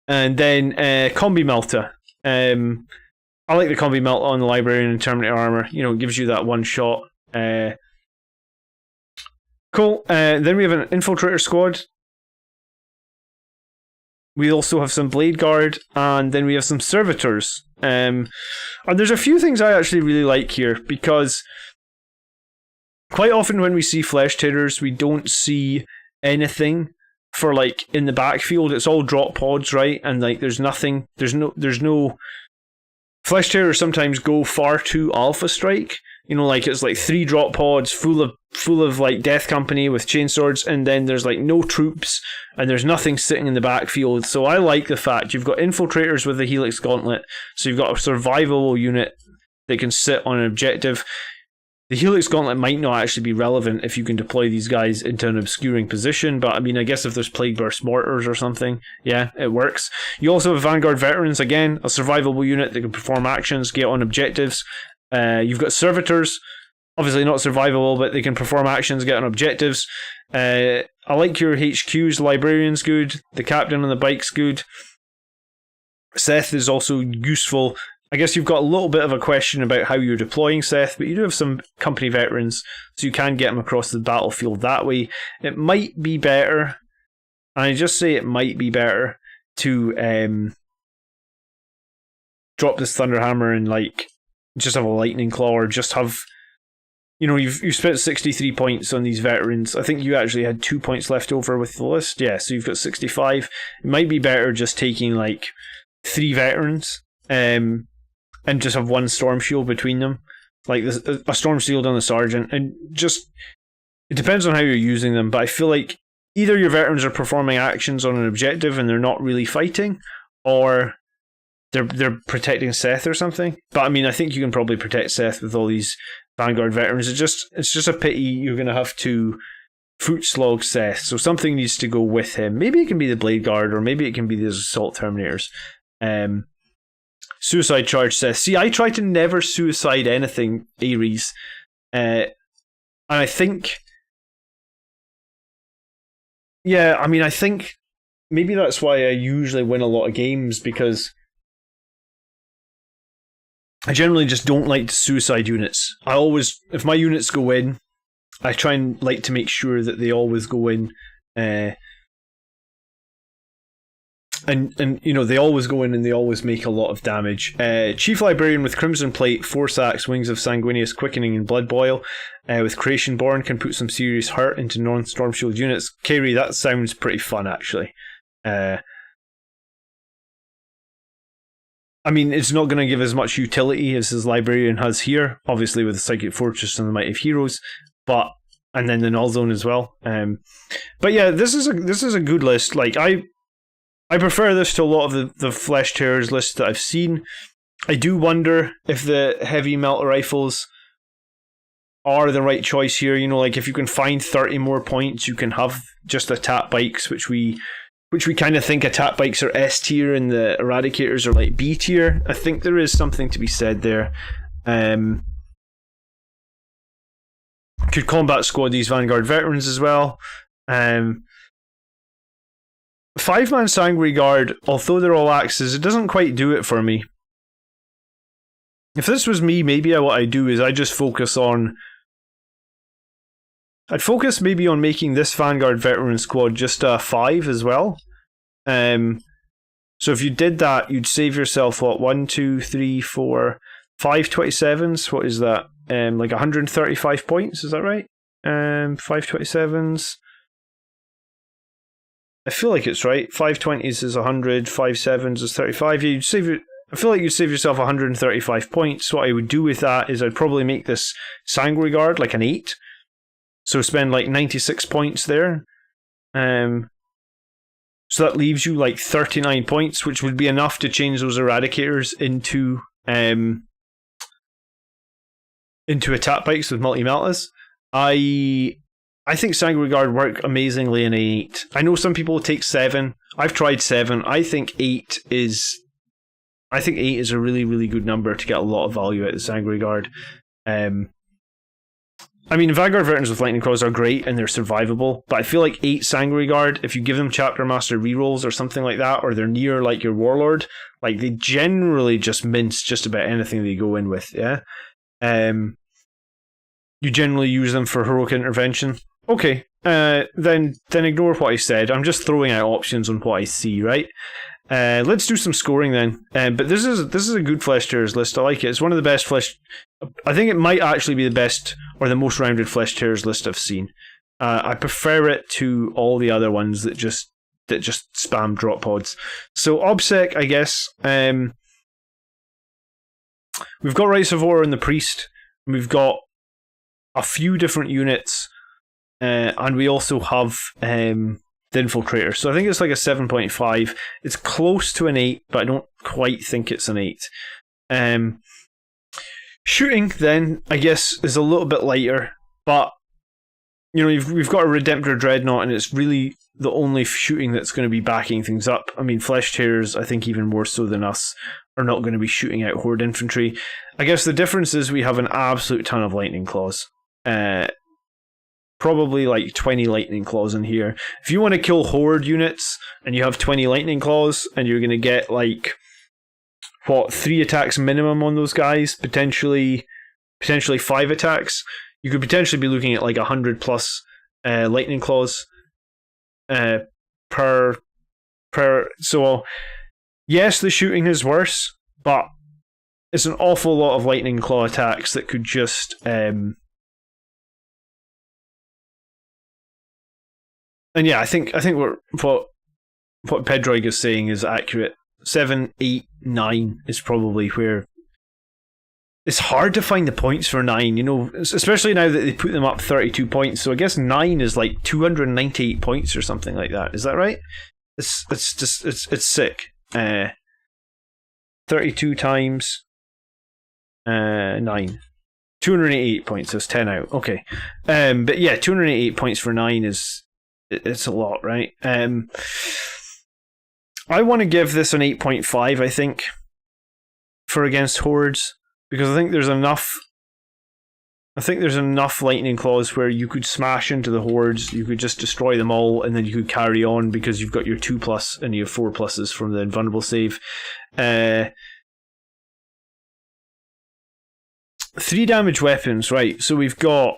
And then Combi Melta. I like the Combi Melt on the Librarian and Terminator Armor. You know, it gives you that one shot. Cool. Then we have an Infiltrator squad. We also have some Blade Guard, and then we have some Servitors. And there's a few things I actually really like here, because quite often when we see Flesh Tearers, we don't see anything for like in the backfield. It's all drop pods, right? And like there's no Flesh Tearers sometimes go far too Alpha Strike, You know, like it's like 3 drop pods full of like Death Company with chainswords, and then there's like no troops and there's nothing sitting in the backfield. So I like the fact you've got infiltrators with the Helix Gauntlet, so you've got a survivable unit that can sit on an objective. The Helix Gauntlet might not actually be relevant if you can deploy these guys into an obscuring position, but I mean, I guess if there's Plague Burst Mortars or something, yeah, it works. You also have Vanguard Veterans, again, a survivable unit that can perform actions, get on objectives. You've got Servitors, obviously not survivable, but they can perform actions, get on objectives. I like your HQs, the Librarian's good, the Captain on the Bike's good. Seth is also useful. I guess you've got a little bit of a question about how you're deploying Seth, but you do have some company veterans, so you can get them across the battlefield that way. It might be better, and I just say it might be better, to drop this Thunderhammer and like just have a Lightning Claw, or just have, you know, you've spent 63 points on these veterans. I think you actually had 2 points left over with the list, yeah, so you've got 65. It might be better just taking like 3 veterans, and just have 1 Storm Shield between them, like a Storm Shield on the Sergeant, and just, it depends on how you're using them, but I feel like either your veterans are performing actions on an objective and they're not really fighting, or they're protecting Seth or something. But I mean, I think you can probably protect Seth with all these Vanguard veterans. It's just a pity you're going to have to foot slog Seth, so something needs to go with him. Maybe it can be the Blade Guard, or maybe it can be the Assault Terminators. Suicide Charge Seth. See, I try to never suicide anything, Ares. And I think, yeah, I mean, I think maybe that's why I usually win a lot of games, because I generally just don't like to suicide units. I always, if my units go in, I try and like to make sure that they always go in. And you know, they always go in and they always make a lot of damage. Chief Librarian with Crimson Plate, Force Axe, Wings of Sanguinius, Quickening, and Blood Boil. With Creation Born, can put some serious hurt into non-Storm Shield units. Kairi, that sounds pretty fun, actually. I mean, it's not going to give as much utility as his Librarian has here, obviously with the Psychic Fortress and the Might of Heroes, but, and then the Null Zone as well. But yeah, this is a good list. Like, I prefer this to a lot of the Flesh Tearers lists that I've seen. I do wonder if the heavy melter rifles are the right choice here. You know, like if you can find 30 more points, you can have just attack bikes, which we kind of think attack bikes are S tier and the Eradicators are like B tier. I think there is something to be said there. Could combat squad these Vanguard veterans as well. 5-man Sanguinary Guard, although they're all axes, it doesn't quite do it for me. If this was me, maybe what I'd do is I'd focus maybe on making this Vanguard veteran squad just a 5 as well. So if you did that, you'd save yourself, what, 1, 2, 3, 4, 5 27s? What is that? Like 135 points, is that right? 5 27s. I feel like it's right. 5 20s is 100, 5 7s is 35. I feel like you'd save yourself 135 points. What I would do with that is I'd probably make this Sanguinary Guard like an 8. So spend like 96 points there. So that leaves you like 39 points, which would be enough to change those Eradicators into attack bikes with multi-meltas. I think Sanguinary Guard work amazingly in 8. I know some people take 7. I've tried 7. I think 8 is a really, really good number to get a lot of value out of the Sanguinary Guard. I mean, Vanguard Veterans with Lightning Claws are great and they're survivable, but I feel like 8 Sanguinary Guard, if you give them Chapter Master rerolls or something like that, or they're near like your Warlord, like they generally just mince just about anything they go in with, yeah? You generally use them for Heroic Intervention. Okay, then ignore what I said. I'm just throwing out options on what I see, right? Let's do some scoring then. But this is a good Flesh Tearers list. I like it. It's one of the best Flesh. I think it might actually be the best or the most rounded Flesh Tearers list I've seen. I prefer it to all the other ones that just spam drop pods. So OBSEC, I guess. We've got Rites of War on the Priest. We've got a few different units, and we also have the Infiltrator. So I think it's like a 7.5. It's close to an 8, but I don't quite think it's an 8. Shooting, then, I guess, is a little bit lighter, but we've got a Redemptor Dreadnought, and it's really the only shooting that's going to be backing things up. I mean, Flesh Tearers, I think even more so than us, are not going to be shooting out Horde infantry. I guess the difference is we have an absolute ton of Lightning Claws. Probably like 20 Lightning Claws in here. If you want to kill Horde units, and you have 20 Lightning Claws, and you're going to get like 3 attacks minimum on those guys, potentially 5 attacks, you could potentially be looking at like 100 plus Lightning Claws per. So yes, the shooting is worse, but it's an awful lot of Lightning Claw attacks that could just and yeah, I think what Pedroig is saying is accurate. 7, 8, 9 is probably where it's hard to find the points for 9, especially now that they put them up 32 points. So I guess 9 is like 298 points or something like that. Is that right? It's sick. 32 times 9. 288 points, so it's 10 out. Okay. But yeah, 288 points for 9 it's a lot, right? I want to give this an 8.5, I think, for against Hordes, because I think there's enough Lightning Claws where you could smash into the Hordes, you could just destroy them all, and then you could carry on because you've got your 2+ and your 4+ from the Invulnerable save. 3 damage weapons, right? So we've got...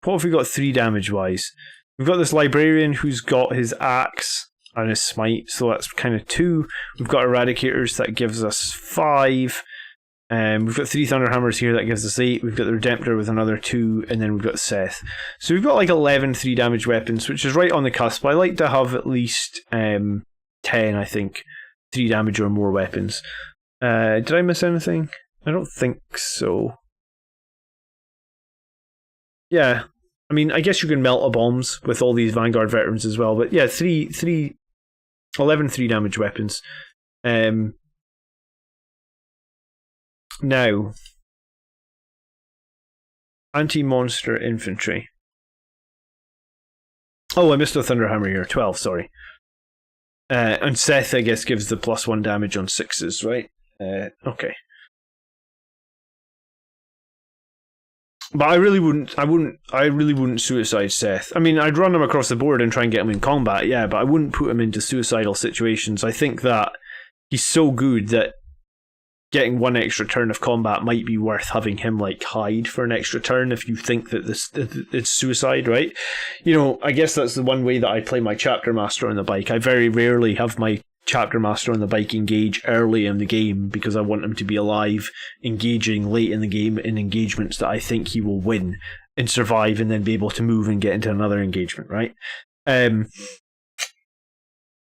What have we got 3 damage wise? We've got this Librarian who's got his axe and his smite, so that's kind of 2. We've got Eradicators, that gives us 5. We've got 3 Thunderhammers here, that gives us 8. We've got the Redemptor with another 2, and then we've got Seth. So we've got like 11 3 damage weapons, which is right on the cusp. I like to have at least 10, I think, 3 damage or more weapons. Did I miss anything? I don't think so. Yeah, I mean, I guess you can melt a bombs with all these Vanguard veterans as well, but yeah, 11 3 damage weapons. Now, anti-monster infantry. Oh, I missed a Thunderhammer here. 12, sorry. And Seth, I guess, gives the +1 damage on 6s, right? Okay. But I really wouldn't suicide Seth. I mean, I'd run him across the board and try and get him in combat, yeah, but I wouldn't put him into suicidal situations. I think that he's so good that getting 1 extra turn of combat might be worth having him like hide for an extra turn if you think that it's suicide, right? I guess that's the one way that I play my chapter master on the bike. I very rarely have my chapter master on the bike engage early in the game because I want him to be alive, engaging late in the game in engagements that I think he will win and survive, and then be able to move and get into another engagement, right?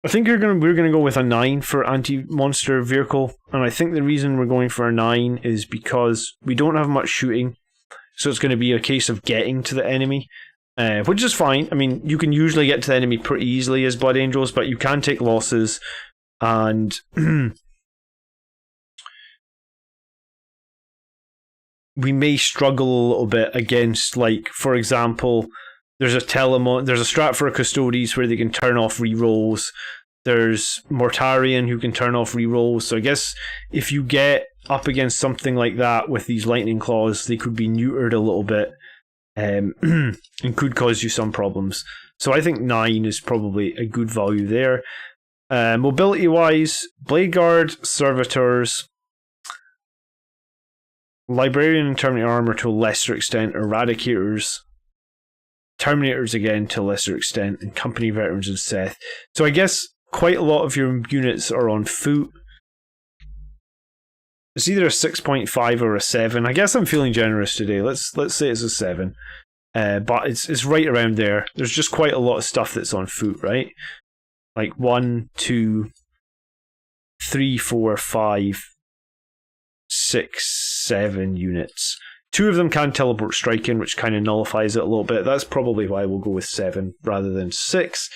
I think we're gonna go with a 9 for anti-monster vehicle, and I think the reason we're going for a 9 is because we don't have much shooting, so it's going to be a case of getting to the enemy, which is fine. I mean, you can usually get to the enemy pretty easily as Blood Angels, but you can take losses, and we may struggle a little bit against, like, for example, there's a strat for a Custodes where they can turn off rerolls. There's Mortarion who can turn off rerolls. So I guess if you get up against something like that with these Lightning Claws, they could be neutered a little bit and could cause you some problems. So I think 9 is probably a good value there. Mobility-wise, Blade Guard, Servitors, Librarian and Terminator Armor to a lesser extent, Eradicators, Terminators again to a lesser extent, and Company Veterans and Seth. So I guess quite a lot of your units are on foot. It's either a 6.5 or a 7. I guess I'm feeling generous today. Let's say it's a 7. But it's right around there. There's just quite a lot of stuff that's on foot, right? Like 1, 2, 3, 4, 5, 6, 7 units. 2 of them can teleport striking, which kind of nullifies it a little bit. That's probably why we'll go with 7 rather than 6,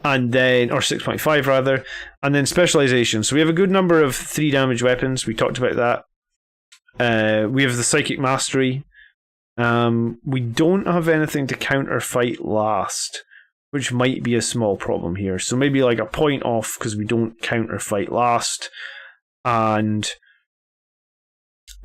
and then, or 6.5 rather, and then specialization. So we have a good number of 3 damage weapons. We talked about that. We have the psychic mastery. We don't have anything to counter fight last, which might be a small problem here. So maybe like a point off because we don't counter fight last, and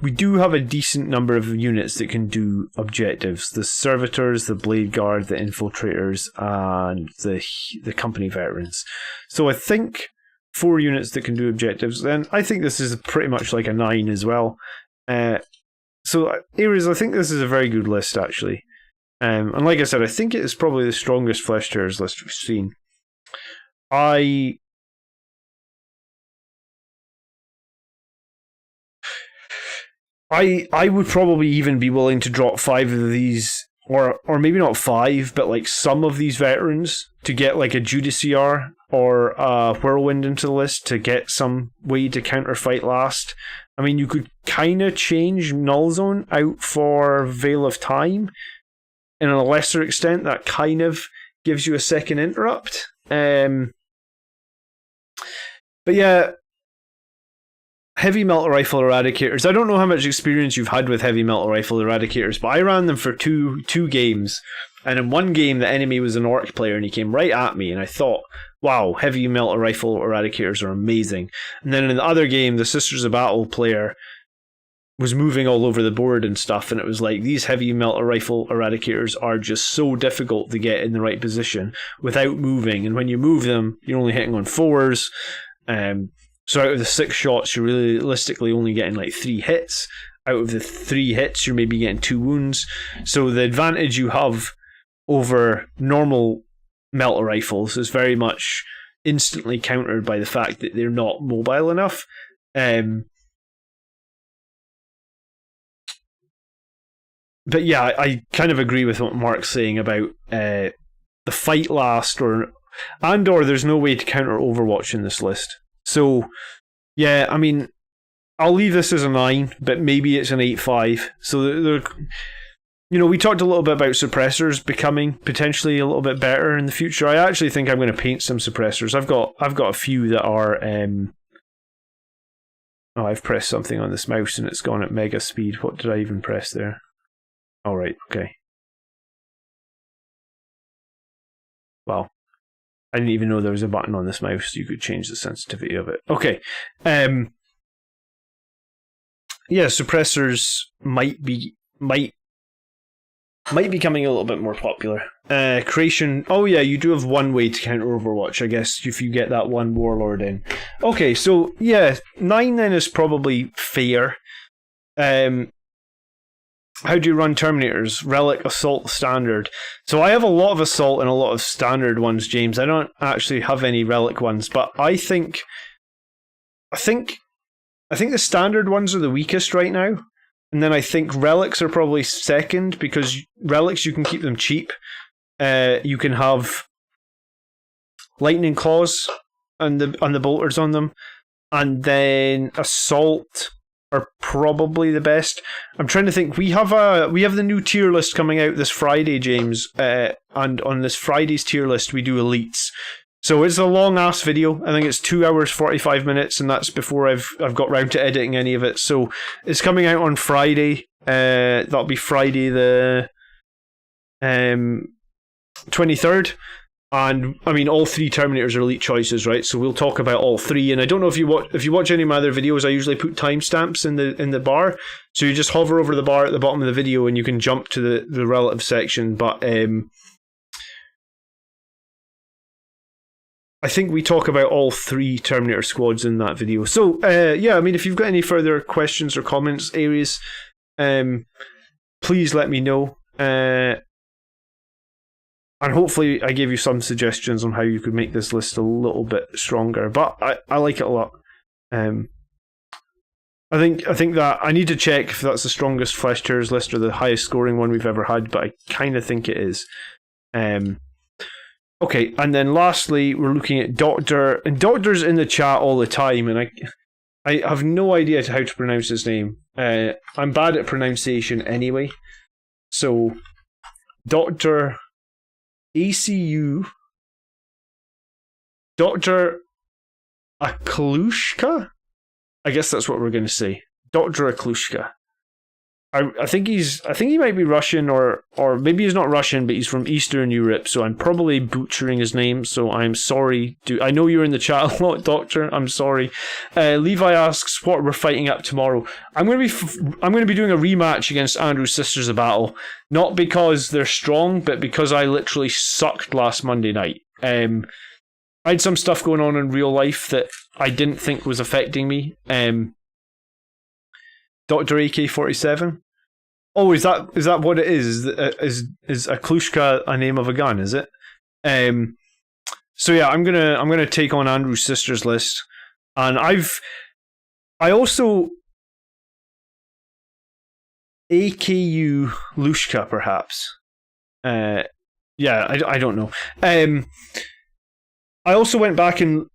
we do have a decent number of units that can do objectives. The servitors, the blade guard, the infiltrators, and the company veterans. So I think 4 units that can do objectives. Then I think this is pretty much like a 9 as well. So Ares, I think this is a very good list actually. And like I said, I think it is probably the strongest Flesh Tearers list we've seen. I would probably even be willing to drop 5 of these, or maybe not 5, but like some of these veterans to get like a Judiciar or a Whirlwind into the list to get some way to counter fight last. I mean, you could kind of change Null Zone out for Veil of Time, and on a lesser extent, that kind of gives you a second interrupt. But yeah, Heavy Melt Rifle Eradicators. I don't know how much experience you've had with Heavy Melt Rifle Eradicators, but I ran them for two games, and in one game the enemy was an Orc player and he came right at me, and I thought, wow, Heavy Melt Rifle Eradicators are amazing. And then in the other game, the Sisters of Battle player was moving all over the board and stuff, and it was like, these Heavy Melt Rifle Eradicators are just so difficult to get in the right position without moving, and when you move them, you're only hitting on 4s. So out of the 6 shots, you're realistically only getting like 3 hits. Out of the 3 hits, you're maybe getting 2 wounds. So the advantage you have over normal melter rifles is very much instantly countered by the fact that they're not mobile enough. But yeah, I kind of agree with what Mark's saying about the fight last, or there's no way to counter Overwatch in this list. So, yeah, I mean, I'll leave this as a 9, but maybe it's an 8.5. So, we talked a little bit about suppressors becoming potentially a little bit better in the future. I actually think I'm going to paint some suppressors. I've got a few that are. I've pressed something on this mouse and it's gone at mega speed. What did I even press there? All right, okay. Wow. I didn't even know there was a button on this mouse. You could change the sensitivity of it. Okay. Yeah, suppressors might be becoming a little bit more popular. Creation. Oh yeah, you do have one way to counter Overwatch, I guess, if you get that one Warlord in. Okay, so yeah, 9 then is probably fair. How do you run Terminators? Relic, Assault, Standard. So I have a lot of Assault and a lot of Standard ones, James. I don't actually have any Relic ones, but I think the Standard ones are the weakest right now. And then I think Relics are probably second, because Relics, you can keep them cheap. You can have Lightning Claws on the bolters on them. And then Assault are probably the best. I'm trying to think. We have the new tier list coming out this Friday, James. And on this Friday's tier list, we do elites. So it's a long ass video. I think it's 2 hours 45 minutes, and that's before I've got round to editing any of it. So it's coming out on Friday. That'll be Friday the 23rd. And I mean, all 3 Terminators are elite choices, right? So we'll talk about all 3. And I don't know if you watch any of my other videos, I usually put timestamps in the bar. So you just hover over the bar at the bottom of the video and you can jump to the relative section. But I think we talk about all 3 Terminator squads in that video. So yeah, I mean, if you've got any further questions or comments, Aries, please let me know. And hopefully I gave you some suggestions on how you could make this list a little bit stronger. But I like it a lot. I think that I need to check if that's the strongest Flesh Tearers list or the highest scoring one we've ever had, but I kind of think it is. Okay, and then lastly, we're looking at Doctor. And Doctor's in the chat all the time, and I have no idea how to pronounce his name. I'm bad at pronunciation anyway. So, Dr. ACU, Dr. Aklushka? I guess that's what we're going to say. Dr. Aklushka. I think he might be Russian, or maybe he's not Russian, but he's from Eastern Europe, so I'm probably butchering his name, so I'm sorry. I know you're in the chat a lot, Doctor. I'm sorry. Levi asks what we're fighting up tomorrow. I'm going to be doing a rematch against Andrew's Sisters of Battle, not because they're strong, but because I literally sucked last Monday night. I had some stuff going on in real life that I didn't think was affecting me. Dr. AK-47. Oh, is that what it is? Is a Klushka a name of a gun? Is it? So yeah, I'm gonna take on Andrew's Sisters list, and I also AKU Lushka perhaps. Yeah, I don't know. I also went back and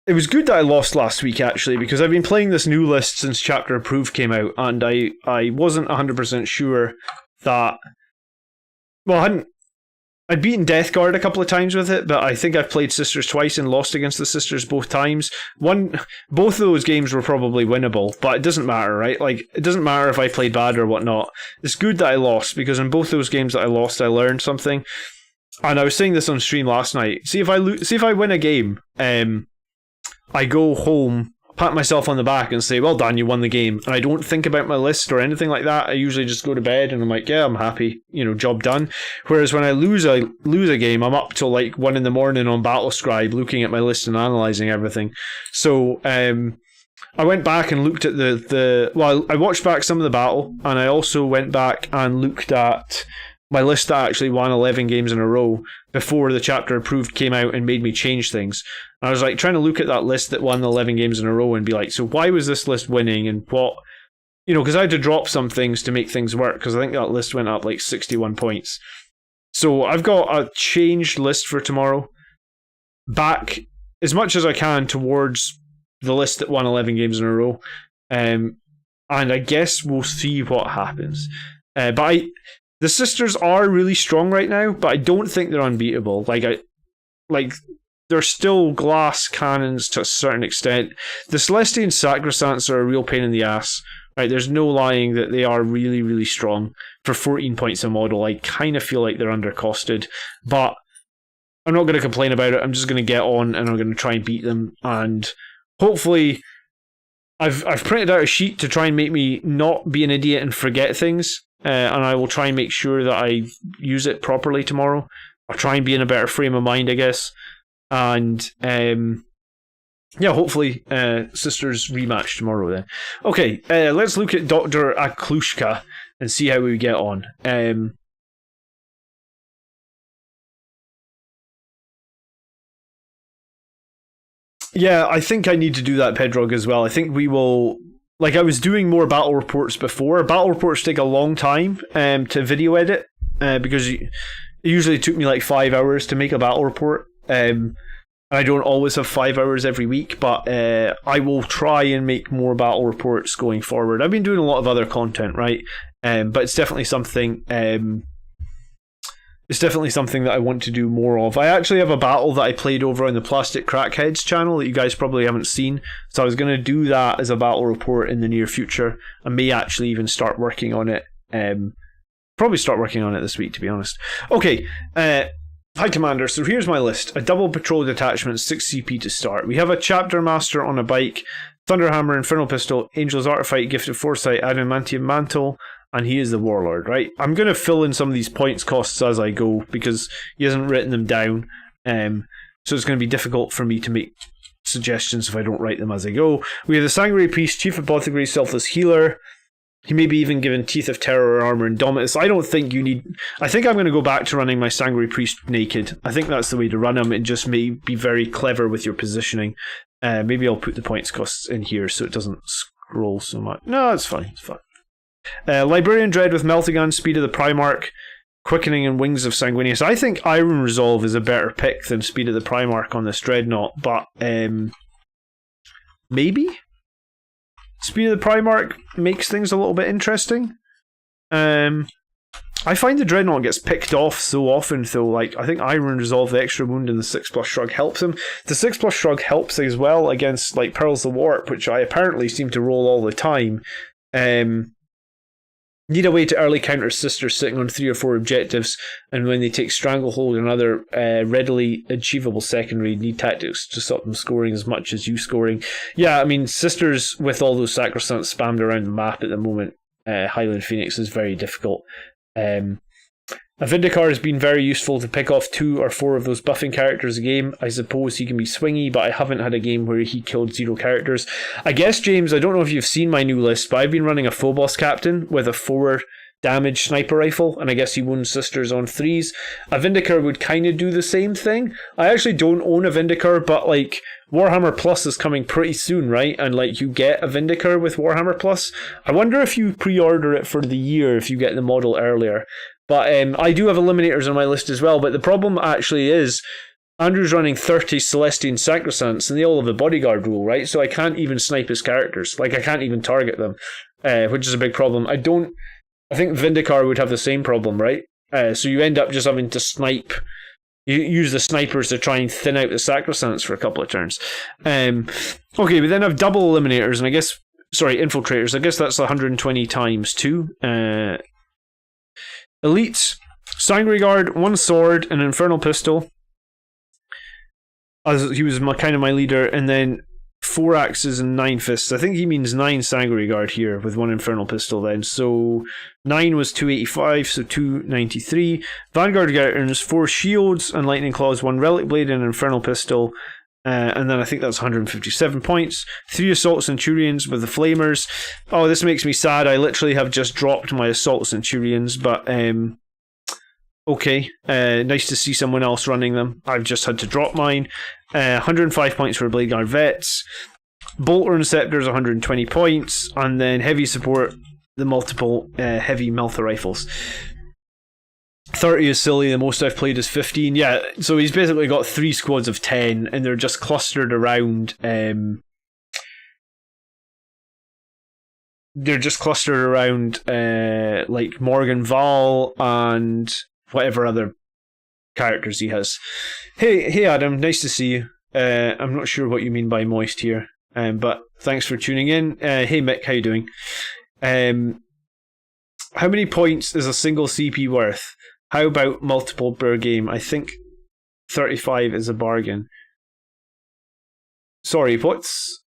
it was good that I lost last week, actually, because I've been playing this new list since Chapter Approved came out, and I wasn't 100% sure that... Well, I'd beaten Death Guard a couple of times with it, but I think I've played Sisters twice and lost against the Sisters both times. Both of those games were probably winnable, but it doesn't matter, right? Like, it doesn't matter if I played bad or whatnot. It's good that I lost, because in both those games that I lost, I learned something. And I was saying this on stream last night. See if I win a game, I go home, pat myself on the back and say, well done, you won the game. And I don't think about my list or anything like that. I usually just go to bed and I'm like, yeah, I'm happy, job done. Whereas when I lose a game, I'm up till like 1 a.m. on Battlescribe looking at my list and analysing everything. So I went back and looked at I watched back some of the battle, and I also went back and looked at my list that actually won 11 games in a row before the Chapter Approved came out and made me change things. And I was like trying to look at that list that won 11 games in a row and be like, so why was this list winning, and what, because I had to drop some things to make things work, because I think that list went up like 61 points. So I've got a changed list for tomorrow, back as much as I can towards the list that won 11 games in a row. And I guess we'll see what happens. But the Sisters are really strong right now, but I don't think they're unbeatable. They're still glass cannons to a certain extent. The Celestian Sacrosants are a real pain in the ass. Right? There's no lying that they are really, really strong. For 14 points a model, I kind of feel like they're undercosted. But I'm not going to complain about it. I'm just going to get on and I'm going to try and beat them. And hopefully, I've printed out a sheet to try and make me not be an idiot and forget things. And I will try and make sure that I use it properly tomorrow. I'll try and be in a better frame of mind, I guess. And hopefully Sisters rematch tomorrow then. Okay, let's look at Dr. Aklushka and see how we get on. Yeah, I think I need to do that, Pedrog, as well. I think we will... Like, I was doing more battle reports before. Battle reports take a long time to video edit, because it usually took me like 5 hours to make a battle report. I don't always have 5 hours every week, but I will try and make more battle reports going forward. I've been doing a lot of other content, right? But it's definitely something... It's definitely something that I want to do more of. I actually have a battle that I played over on the Plastic Crackheads channel that you guys probably haven't seen. So I was going to do that as a battle report in the near future. I may actually even start working on it. Probably start working on it this week, to be honest. Okay, Hi Commander, so here's my list. A double patrol detachment, 6 CP to start. We have a Chapter Master on a bike, Thunderhammer, Infernal Pistol, Angel's Artifight, Gifted Foresight, Adamantium Mantle, and he is the Warlord, right? I'm going to fill in some of these points costs as I go, because he hasn't written them down. So it's going to be difficult for me to make suggestions if I don't write them as I go. We have the Sanguinary Priest, Chief Apothecary, Selfless Healer. He may be even given Teeth of Terror or Armor Indomitus. I don't think you need... I think I'm going to go back to running my Sanguinary Priest naked. I think that's the way to run him. It just may be very clever with your positioning. Maybe I'll put the points costs in here so it doesn't scroll so much. No, it's fine. It's fine. Librarian Dread with Melting Gun, Speed of the Primarch, Quickening and Wings of Sanguinius. I think Iron Resolve is a better pick than Speed of the Primarch on this Dreadnought, but maybe? Speed of the Primarch makes things a little bit interesting. I find the Dreadnought gets picked off so often, though. Like, I think Iron Resolve, the extra wound, and the 6+ Shrug helps him. The 6+ Shrug helps as well against, like, Pearls of Warp, which I apparently seem to roll all the time. Need a way to early counter Sisters sitting on 3 or 4 objectives, and when they take Stranglehold and other readily achievable secondary, need tactics to stop them scoring as much as you scoring. Yeah, I mean, Sisters with all those Sacrosancts spammed around the map at the moment, Highland Phoenix is very difficult. A Vindicar has been very useful to pick off 2 or 4 of those buffing characters a game. I suppose he can be swingy, but I haven't had a game where he killed 0 characters. I guess, James, I don't know if you've seen my new list, but I've been running a Phobos Captain with a 4 damage sniper rifle, and I guess he wounds Sisters on 3s. A Vindicar would kind of do the same thing. I actually don't own a Vindicar, but like Warhammer Plus is coming pretty soon, right? And like you get a Vindicar with Warhammer Plus. I wonder if you pre-order it for the year if you get the model earlier. But I do have Eliminators on my list as well, but the problem actually is Andrew's running 30 Celestian Sacrosancts and they all have a bodyguard rule, right? So I can't even snipe his characters. Like, I can't even target them, which is a big problem. I think Vindicar would have the same problem, right? So you end up just having to snipe. You use the snipers to try and thin out the Sacrosancts for a couple of turns. Okay, but then I have double Eliminators, and Infiltrators. I guess that's 120 times 2. Elites, Sanguinary Guard, 1 sword, an Infernal Pistol, as he was kind of my leader, and then 4 axes and 9 fists. I think he means 9 Sanguinary Guard here with 1 Infernal Pistol then. So 9 was 285, so 293. Vanguard Garters, 4 shields and Lightning Claws, 1 Relic Blade and an Infernal Pistol. And then I think that's 157 points. 3 Assault Centurions with the Flamers. Oh, this makes me sad. I literally have just dropped my Assault Centurions, but okay. Nice to see someone else running them. I've just had to drop mine. 105 points for Blade Guard Vets. Bolter Inceptors, 120 points. And then Heavy Support, the multiple heavy Melta Rifles. 30 is silly, the most I've played is 15. Yeah, so he's basically got 3 squads of 10, and they're just clustered around like Morgan Val and whatever other characters he has. Hey Adam, nice to see you. I'm not sure what you mean by moist here, but thanks for tuning in. Hey Mick, how you doing? How many points is a single CP worth? How about multiple per game? I think 35 is a bargain. Sorry, what's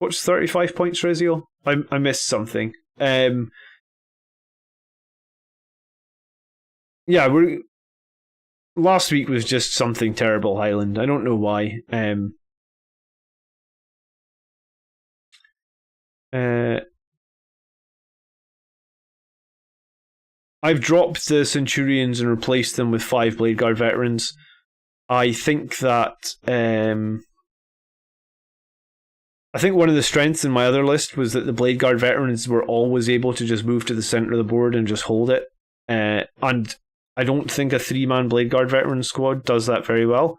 35 points, Reziel? I missed something. Yeah, last week was just something terrible, Highland. I don't know why. I've dropped the Centurions and replaced them with 5 Blade Guard Veterans. I think that I think one of the strengths in my other list was that the Blade Guard Veterans were always able to just move to the center of the board and just hold it. And I don't think a 3-man Blade Guard Veteran squad does that very well.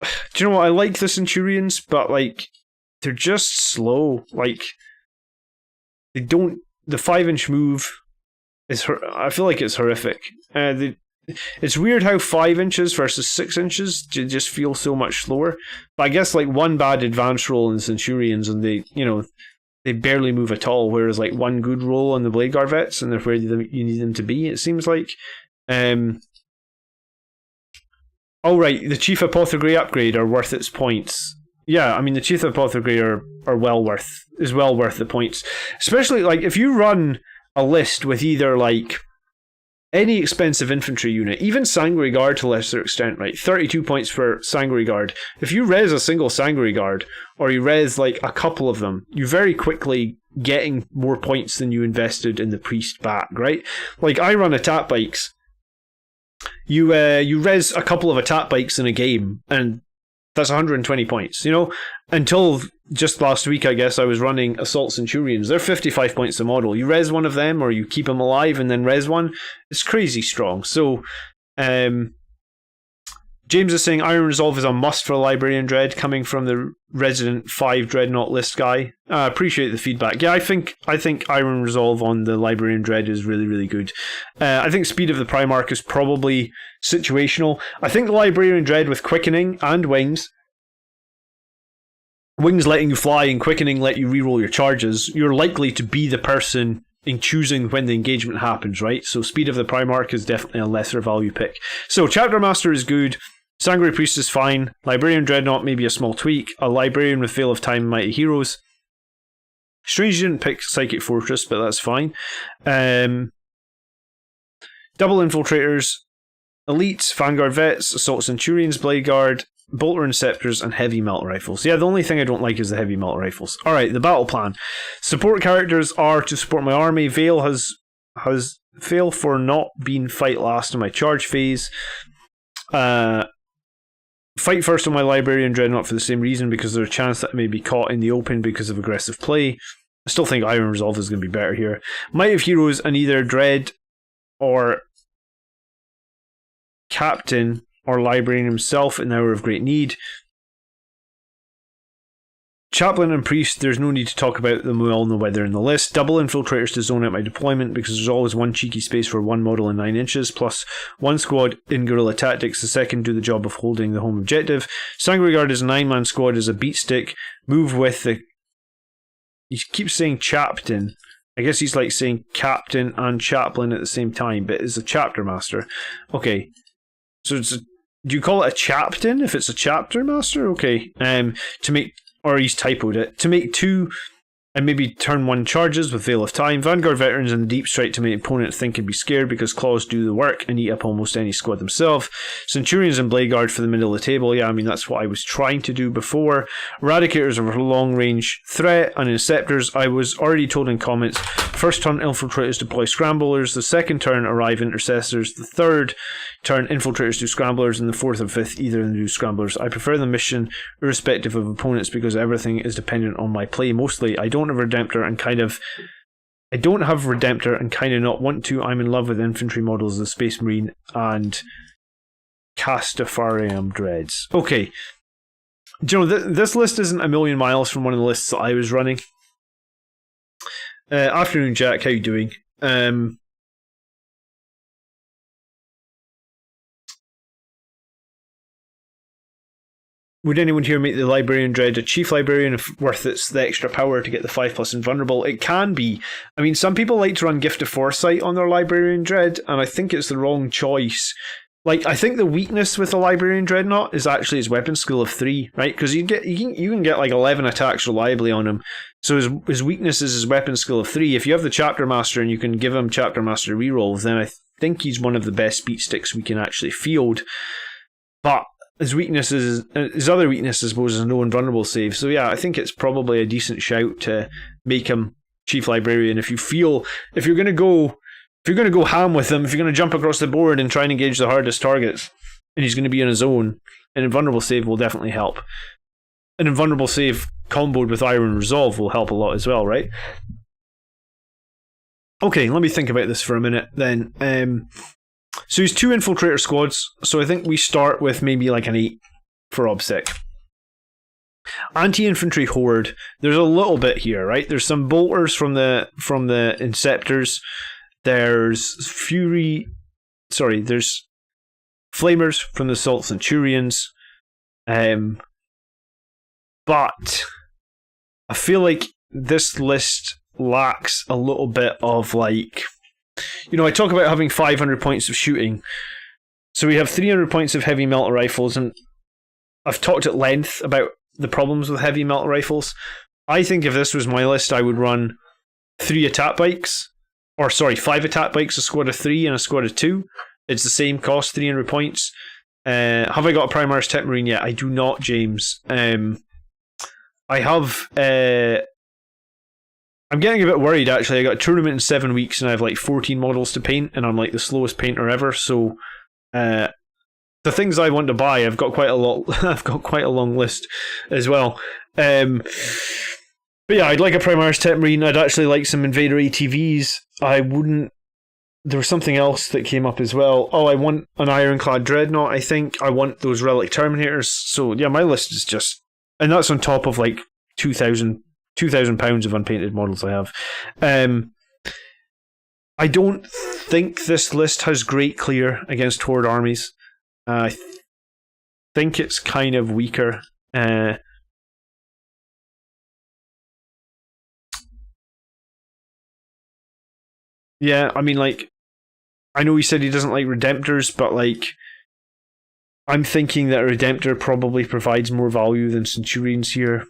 Do you know what? I like the Centurions, but like they're just slow. Like they don't. The 5-inch move is. I feel like it's horrific. It's weird how 5 inches versus 6 inches just feel so much slower. But I guess like one bad advance roll in Centurions and they barely move at all, whereas like one good roll on the Blade Guard Vets and they're where you need them to be, it seems like. Oh right, the Chief Apothecary upgrade are worth its points. Yeah, I mean the Chief Apothecary are well worth the points. Especially like if you run a list with either like any expensive infantry unit, even Sanguinary Guard to a lesser extent, right? 32 points for Sanguinary Guard. If you res a single Sanguinary Guard, or you res like a couple of them, you're very quickly getting more points than you invested in the Priest back, right? Like I run attack bikes. You res a couple of attack bikes in a game, and that's 120 points, until just last week, I guess, I was running Assault Centurions. They're 55 points a model. You res one of them, or you keep them alive and then res one. It's crazy strong. So, James is saying Iron Resolve is a must for Librarian Dread, coming from the Resident 5 Dreadnought list guy. I appreciate the feedback. Yeah, I think Iron Resolve on the Librarian Dread is really, really good. I think Speed of the Primarch is probably situational. I think the Librarian Dread with Quickening and Wings letting you fly and Quickening let you reroll your charges, you're likely to be the person in choosing when the engagement happens, right? So Speed of the Primarch is definitely a lesser value pick. So Chapter Master is good. Sanguinary Priest is fine. Librarian Dreadnought, maybe a small tweak. A Librarian with Veil of Time and Mighty Heroes. Strange you didn't pick Psychic Fortress, but that's fine. Double Infiltrators, Elites, Vanguard Vets, Assault Centurions, Blade Guard, Bolter Inceptors, and Heavy Melt Rifles. Yeah, the only thing I don't like is the Heavy Melt Rifles. Alright, the battle plan. Support characters are to support my army. Veil has Veil for not being fight last in my charge phase. Fight first on my Librarian Dreadnought for the same reason, because there's a chance that I may be caught in the open because of aggressive play. I still think Iron Resolve is going to be better here. Might of Heroes and either Dread or Captain or Librarian himself in the Hour of Great Need. Chaplain and Priest, there's no need to talk about them, we all know why they're in the list. Double Infiltrators to zone out my deployment, because there's always one cheeky space for one model in 9 inches, plus one squad in guerrilla tactics, the second do the job of holding the home objective. Sanguinary Guard is a 9-man squad, is a beat stick, move with the... He keeps saying Chaptain. I guess he's like saying Captain and Chaplain at the same time, but it's a Chapter Master. Okay, so it's do you call it a Chaptain if it's a Chapter Master? Okay, to make... Or he's typoed it. To make 2 and maybe turn 1 charges with Veil of Time. Vanguard Veterans and Deep Strike to make opponent think and be scared, because Claws do the work and eat up almost any squad themselves. Centurions and Blade Guard for the middle of the table. Yeah, I mean, that's what I was trying to do before. Eradicators are a long range threat. And Inceptors, I was already told in comments, first turn Infiltrators deploy Scramblers, the second turn arrive Intercessors, the third turn Infiltrators do Scramblers, and the fourth and fifth either of them do Scramblers. I prefer the mission irrespective of opponents, because everything is dependent on my play mostly. I don't have Redemptor and kind of not want to. I'm in love with infantry models of Space Marine and Castafarium Dreads. Okay. Do you know, this list isn't a million miles from one of the lists that I was running. Afternoon, Jack. How you doing? Would anyone here make the Librarian Dread a Chief Librarian if worth the extra power to get the 5+ invulnerable? It can be. I mean, some people like to run Gift of Foresight on their Librarian Dread, and I think it's the wrong choice. Like, I think the weakness with the Librarian Dreadnought is actually his weapon skill of 3, right? Because you can get like 11 attacks reliably on him. So his weakness is his weapon skill of 3. If you have the Chapter Master and you can give him Chapter Master rerolls, then I think he's one of the best beat sticks we can actually field. But his other weakness, I suppose, is no invulnerable save. So yeah, I think it's probably a decent shout to make him Chief Librarian. If you're going to go ham with him, if you're going to jump across the board and try and engage the hardest targets, and he's going to be in his own, an invulnerable save will definitely help. An invulnerable save comboed with Iron Resolve will help a lot as well, right? Okay, let me think about this for a minute then. So he's 2 Infiltrator squads, so I think we start with maybe like an 8 for OBSEC. Anti-infantry horde. There's a little bit here, right? There's some bolters from the Inceptors. There's there's flamers from the Assault Centurions. But I feel like this list lacks a little bit of like... You know, I talk about having 500 points of shooting. So we have 300 points of heavy melter rifles, and I've talked at length about the problems with heavy melter rifles. I think if this was my list, I would run 5 attack bikes, a squad of 3 and a squad of 2. It's the same cost, 300 points. Have I got a Primaris Tech Marine yet? I do not, James. I have... I'm getting a bit worried, actually. I got a tournament in 7 weeks and I have like 14 models to paint, and I'm like the slowest painter ever, so the things I want to buy, I've got quite a lot. I've got quite a long list as well. But yeah, I'd like a Primaris Tech Marine. I'd actually like some Invader ATVs. I wouldn't there was something else that came up as well. Oh, I want an Ironclad Dreadnought, I think. I want those Relic Terminators. So, yeah, my list is just... And that's on top of, like, 2,000 pounds of unpainted models I have. I don't think this list has great clear against Horde armies. I think it's kind of weaker. Yeah, I mean, like, I know he said he doesn't like Redemptors, but, like, I'm thinking that a Redemptor probably provides more value than Centurions here,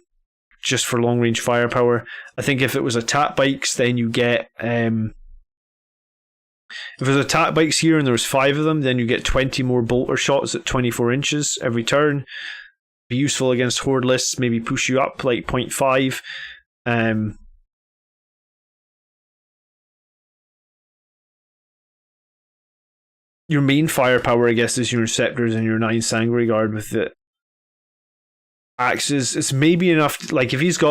just for long-range firepower. I think if it was attack bikes, then you get... if there's attack bikes here and there was 5 of them, then you get 20 more bolter shots at 24 inches every turn. Be useful against Horde lists, maybe push you up, like 0.5. Your main firepower, I guess, is your Interceptors and your 9 Sanguinary Guard with the axes. It's maybe enough to, like, if he's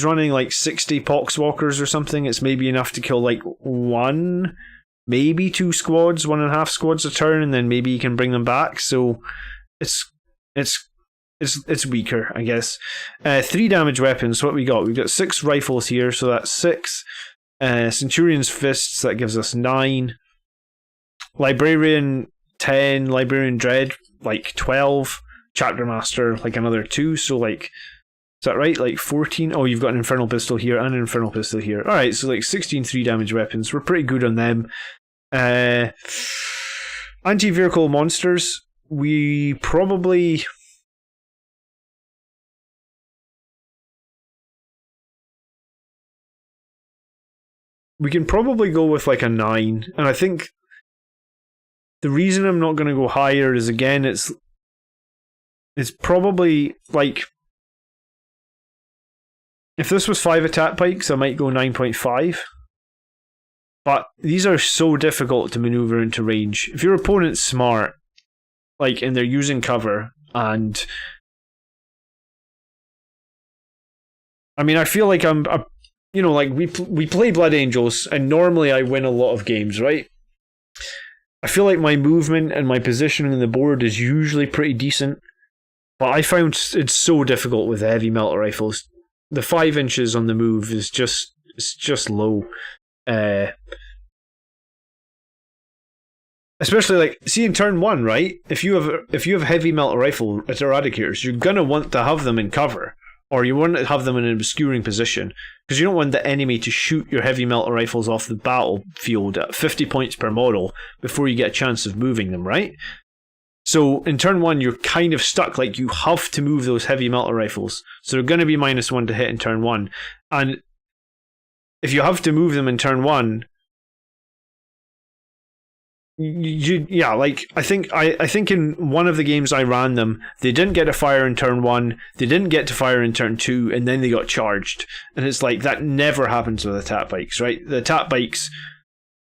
running like 60 Poxwalkers or something, it's maybe enough to kill like 1, maybe 2 squads, 1.5 squads a turn, and then maybe you can bring them back. So it's weaker, I guess. 3 damage weapons. What we got? We've got 6 rifles here, so that's 6. Centurion's Fists, that gives us 9. Librarian 10, Librarian Dread like 12, Chapter Master like another 2, so like, is that right? Like 14? Oh, you've got an Infernal Pistol here and an Infernal Pistol here. Alright, so like 16 3 damage weapons. We're pretty good on them. Anti-vehicle monsters, we probably... We can probably go with like a 9, and I think the reason I'm not going to go higher is, again, it's probably, like, if this was 5 attack pikes, I might go 9.5. But these are so difficult to maneuver into range. If your opponent's smart, like, and they're using cover, and... I mean, I feel like I'm you know, like, we play Blood Angels, and normally I win a lot of games, right? I feel like my movement and my positioning on the board is usually pretty decent, but I found it's so difficult with the heavy melter rifles. The 5 inches on the move is just low. Especially, like, see, in turn 1, right? If you have heavy melter rifle eradicators, you're gonna want to have them in cover, or you want to have them in an obscuring position, because you don't want the enemy to shoot your heavy melter rifles off the battlefield at 50 points per model before you get a chance of moving them, right? So in turn 1, you're kind of stuck, like, you have to move those heavy melter rifles, so they're going to be -1 to hit in turn 1. And if you have to move them in turn 1, I think in one of the games I ran them, they didn't get to fire in turn 1, they didn't get to fire in turn 2, and then they got charged. And it's like, that never happens with attack bikes, right? The attack bikes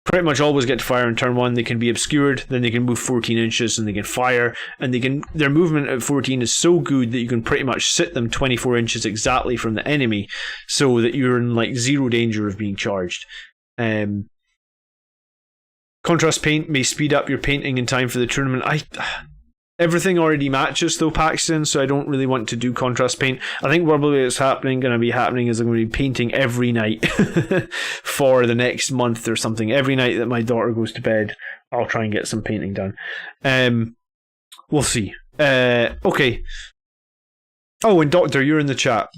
pretty much always get to fire in turn 1. They can be obscured, then they can move 14 inches, and they can fire, and their movement at 14 is so good that you can pretty much sit them 24 inches exactly from the enemy, so that you're in like 0 danger of being charged. Contrast paint may speed up your painting in time for the tournament. Everything already matches though, Paxton, so I don't really want to do contrast paint. I think probably what's going to be happening is I'm going to be painting every night for the next month or something. Every night that my daughter goes to bed, I'll try and get some painting done. We'll see. Okay. Oh, and Doctor, you're in the chat.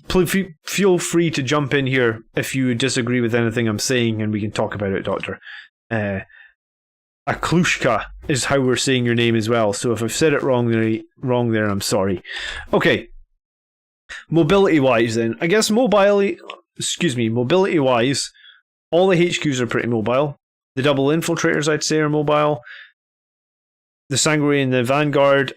Feel free to jump in here if you disagree with anything I'm saying, and we can talk about it, Doctor. Aklushka is how we're saying your name as well, so if I've said it wrong there, I'm sorry. Okay. Mobility-wise then, I guess mobility-wise, all the HQs are pretty mobile. The double infiltrators, I'd say, are mobile. The Sanguinary and the Vanguard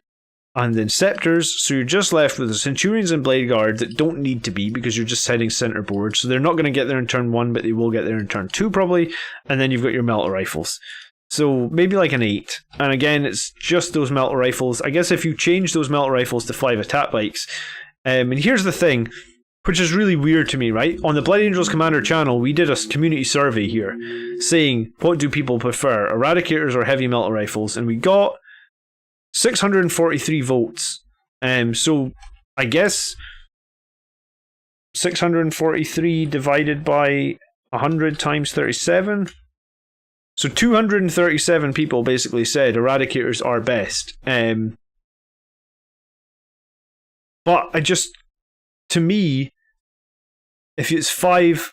and the Inceptors, so you're just left with the Centurions and Blade Guard that don't need to be because you're just heading center board, so they're not going to get there in turn 1, but they will get there in turn 2 probably, and then you've got your melter rifles. So maybe like an 8. And again, it's just those melter rifles. I guess if you change those melter rifles to 5 attack bikes, and here's the thing, which is really weird to me, right? On the Blood Angels Commander channel, we did a community survey here saying, what do people prefer, Eradicators or heavy metal rifles? And we got 643 votes. So I guess 643 divided by 100 times 37. So 237 people basically said Eradicators are best. But to me, if it's five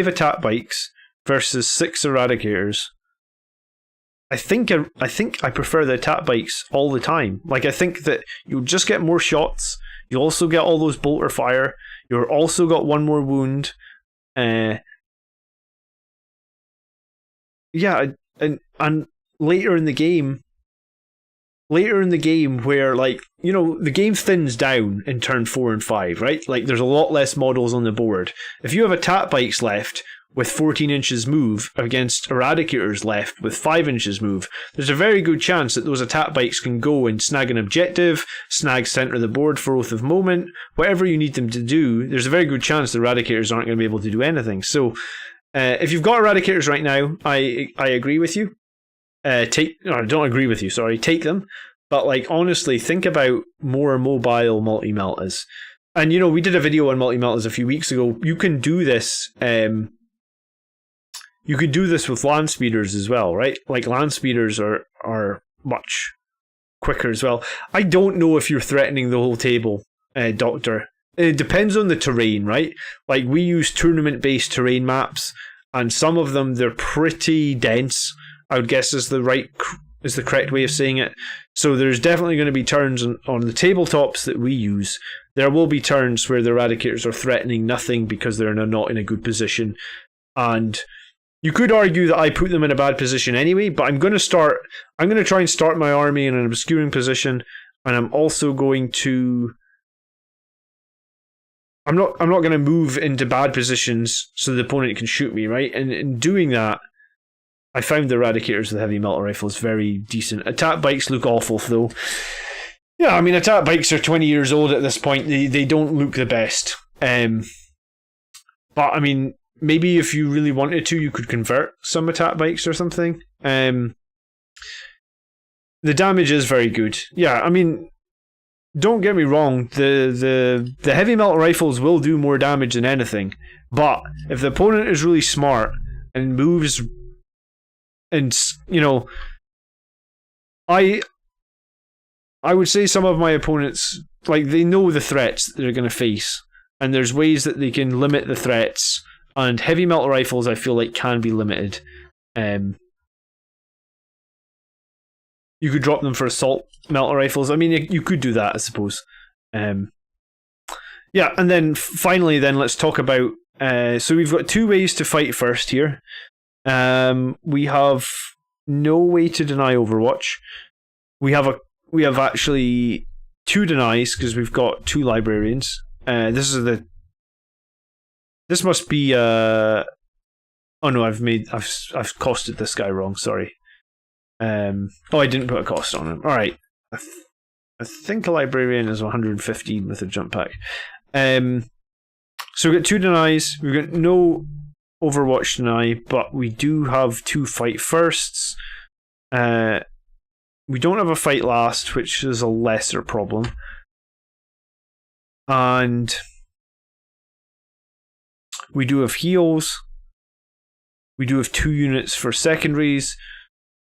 attack bikes versus 6 Eradicators, I think I prefer the attack bikes all the time. Like, I think that you'll just get more shots. You also get all those bolter fire. You've also got one more wound. And later in the game, where, like, you know, the game thins down in turn 4 and 5, right? Like, there's a lot less models on the board. If you have attack bikes left with 14 inches move against Eradicators left with 5 inches move, there's a very good chance that those attack bikes can go and snag an objective, snag center of the board for Oath of Moment, whatever you need them to do. There's a very good chance the Eradicators aren't going to be able to do anything. So if you've got Eradicators right now, I agree with you. I don't agree with you, sorry. Take them. But, like, honestly, think about more mobile multi-meltas. And, you know, we did a video on multi-meltas a few weeks ago. You can do this. You could do this with land speeders as well, right? Like, land speeders are much quicker as well. I don't know if you're threatening the whole table, Doctor. It depends on the terrain, right? Like, we use tournament-based terrain maps, and some of them, they're pretty dense, I would guess is the correct way of saying it. So there's definitely going to be turns on the tabletops that we use. There will be turns where the Eradicators are threatening nothing because they're not in a good position. And you could argue that I put them in a bad position anyway, but I'm going to try and start my army in an obscuring position, and I'm also going to... I'm not going to move into bad positions so the opponent can shoot me, right? And in doing that, I found the Eradicators with heavy metal rifles very decent. Attack bikes look awful, though. Yeah, I mean, attack bikes are 20 years old at this point. They don't look the best. But, I mean, maybe if you really wanted to, you could convert some attack bikes or something. The damage is very good. Yeah, I mean, don't get me wrong. The heavy metal rifles will do more damage than anything. But if the opponent is really smart and moves... And, you know, I would say some of my opponents, like, they know the threats that they're going to face, and there's ways that they can limit the threats, and heavy metal rifles, I feel like, can be limited. You could drop them for assault metal rifles. I mean, you could do that, I suppose. Yeah, and then finally, let's talk about... so we've got 2 ways to fight first here. We have no way to deny Overwatch. We have actually 2 denies because we've got 2 librarians. This must be oh no, I've costed this guy wrong, sorry. I didn't put a cost on him. Alright. I think a librarian is 115 with a jump pack. So we've got 2 denies, we've got no Overwatch deny, but we do have 2 fight firsts. We don't have a fight last, which is a lesser problem. And we do have heals. We do have 2 units for secondaries.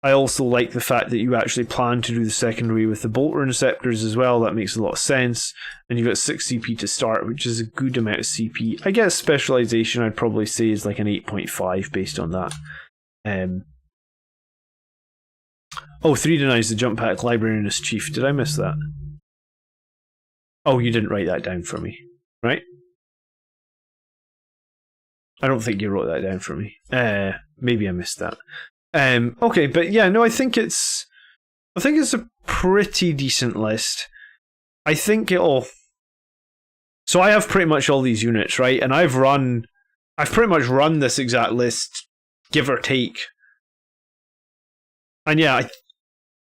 I also like the fact that you actually plan to do the secondary with the bolter inceptors as well. That makes a lot of sense. And you've got 6 CP to start, which is a good amount of CP. I guess specialization I'd probably say is like an 8.5 based on that. 3 denies the jump pack librarian as chief. Did I miss that? Oh, you didn't write that down for me, right? I don't think you wrote that down for me. Maybe I missed that. Okay, but yeah, no, I think it's a pretty decent list. I think it'll... So I have pretty much all these units, right? And I've pretty much run this exact list, give or take. And yeah,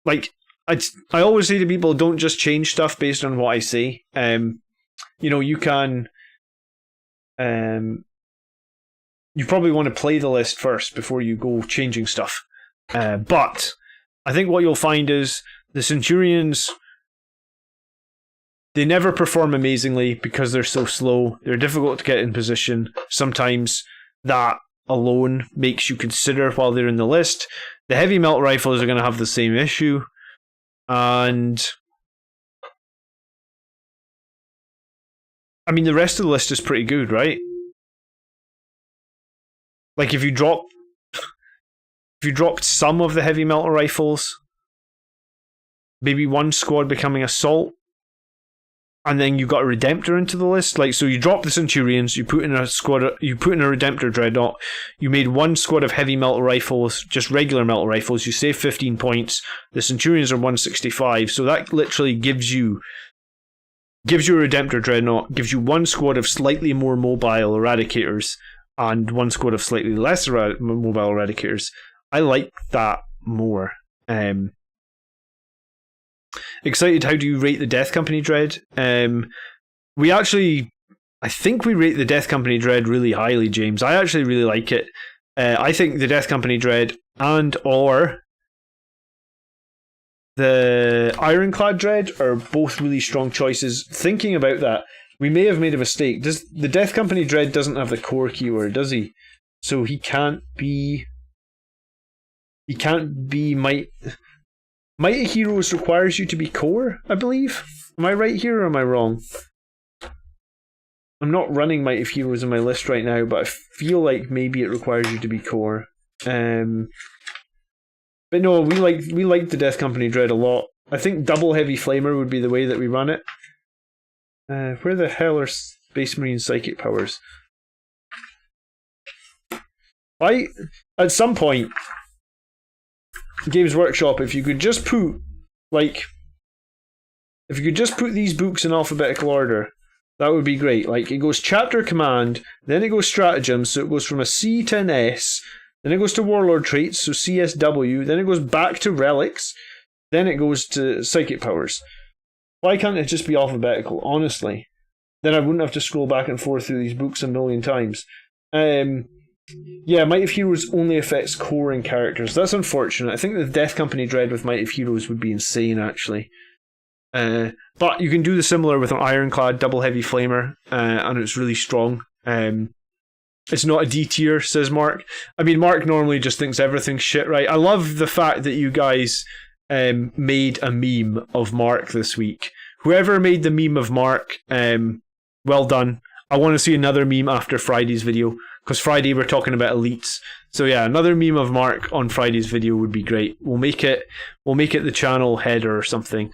I always say to people, don't just change stuff based on what I say. you can. You probably want to play the list first before you go changing stuff. But I think what you'll find is the Centurions, they never perform amazingly because they're so slow. They're difficult to get in position. Sometimes that alone makes you consider while they're in the list. The heavy melt rifles are going to have the same issue. And I mean, the rest of the list is pretty good, right? Like if you dropped some of the heavy melter rifles, maybe one squad becoming assault, and then you got a Redemptor into the list. Like, so you drop the Centurions, you put in a Redemptor Dreadnought, you made one squad of heavy melter rifles, just regular melter rifles, you save 15 points, the Centurions are 165, so that literally gives you a Redemptor Dreadnought, gives you one squad of slightly more mobile Eradicators, and one squad of slightly less mobile Eradicators. I like that more. Excited, how do you rate the Death Company Dread? I think we rate the Death Company Dread really highly, James. I actually really like it. I think the Death Company Dread and or the Ironclad Dread are both really strong choices. Thinking about that, we may have made a mistake. The Death Company Dread doesn't have the core keyword, does he? So he can't be Mighty Heroes requires you to be core, I believe. Am I right here or am I wrong? I'm not running Mighty Heroes in my list right now, but I feel like maybe it requires you to be core. But no, we like the Death Company Dread a lot. I think double heavy flamer would be the way that we run it. Where the hell are Space Marine psychic powers? At some point, Games Workshop, if you could just put these books in alphabetical order, that would be great. Like, it goes chapter command, then it goes stratagem, so it goes from a C to an S, then it goes to warlord traits, so CSW, then it goes back to relics, then it goes to psychic powers. Why can't it just be alphabetical, honestly? Then I wouldn't have to scroll back and forth through these books a million times. Yeah, Might of Heroes only affects core and characters. That's unfortunate. I think the Death Company Dread with Might of Heroes would be insane, actually. But you can do the similar with an Ironclad double heavy flamer, and it's really strong. It's not a D tier, says Mark. I mean, Mark normally just thinks everything's shit, right? I love the fact that you guys made a meme of Mark this week. Whoever made the meme of Mark, well done. I want to see another meme after Friday's video, because Friday we're talking about elites. So yeah, another meme of Mark on Friday's video would be great. We'll make it the channel header or something.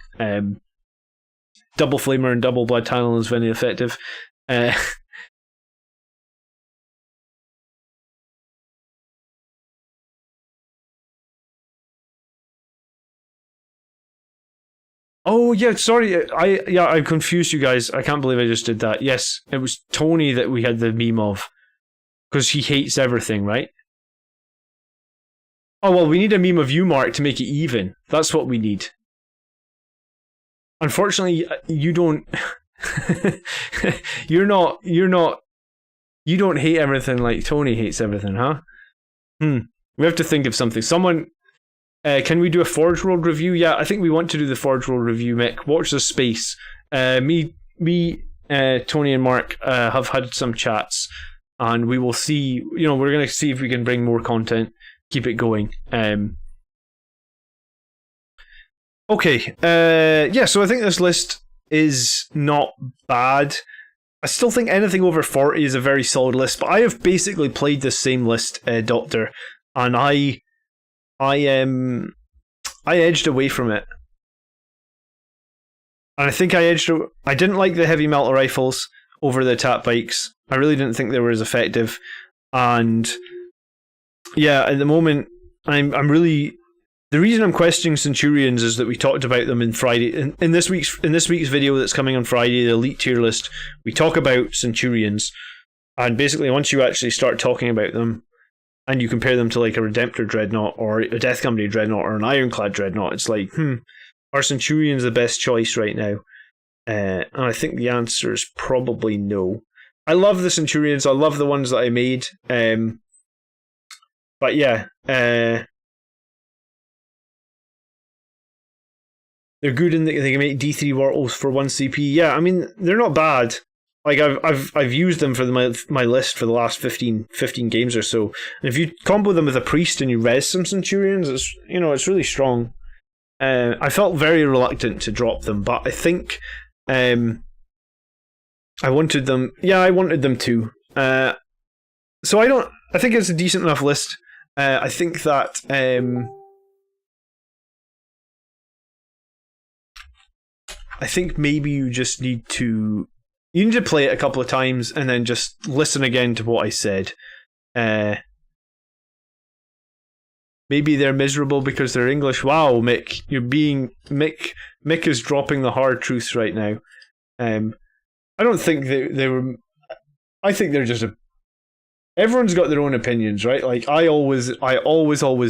Double flamer and double blood tunnel is very effective. Oh yeah, sorry. I confused you guys. I can't believe I just did that. Yes, it was Tony that we had the meme of, because he hates everything, right? Oh well, we need a meme of you, Mark, to make it even. That's what we need. Unfortunately, you don't. You don't hate everything like Tony hates everything, huh? We have to think of something. Someone. Can we do a Forge World review? Yeah, I think we want to do the Forge World review, Mick. Watch the space. Me, Tony and Mark have had some chats, and we will see. We're going to see if we can bring more content, keep it going. Okay. Yeah, so I think this list is not bad. I still think anything over 40 is a very solid list, but I have basically played this same list, Doctor, and I edged away from it. And I think I didn't like the heavy melter rifles over the attack bikes. I really didn't think they were as effective. And yeah, at the moment, I'm really. The reason I'm questioning Centurions is that we talked about them in Friday. In this week's video that's coming on Friday, the Elite tier list, we talk about Centurions. And basically, once you actually start talking about them, and you compare them to like a Redemptor Dreadnought or a Death Company Dreadnought or an Ironclad Dreadnought, it's like, are Centurions the best choice right now? And I think the answer is probably no. I love the Centurions. I love the ones that I made. But yeah, they're good and they can make D3 Wartles for 1 CP. Yeah, I mean they're not bad. Like I've used them for my list for the last 15 games or so. And if you combo them with a priest and you res some Centurions, it's really strong. I felt very reluctant to drop them, but I think I wanted them. Yeah, I wanted them too. So I think it's a decent enough list. I think that I think maybe you need to play it a couple of times and then just listen again to what I said. Maybe they're miserable because they're English. Wow, Mick, Mick is dropping the hard truths right now. I don't think they were. I think they're just everyone's got their own opinions, right? Like I always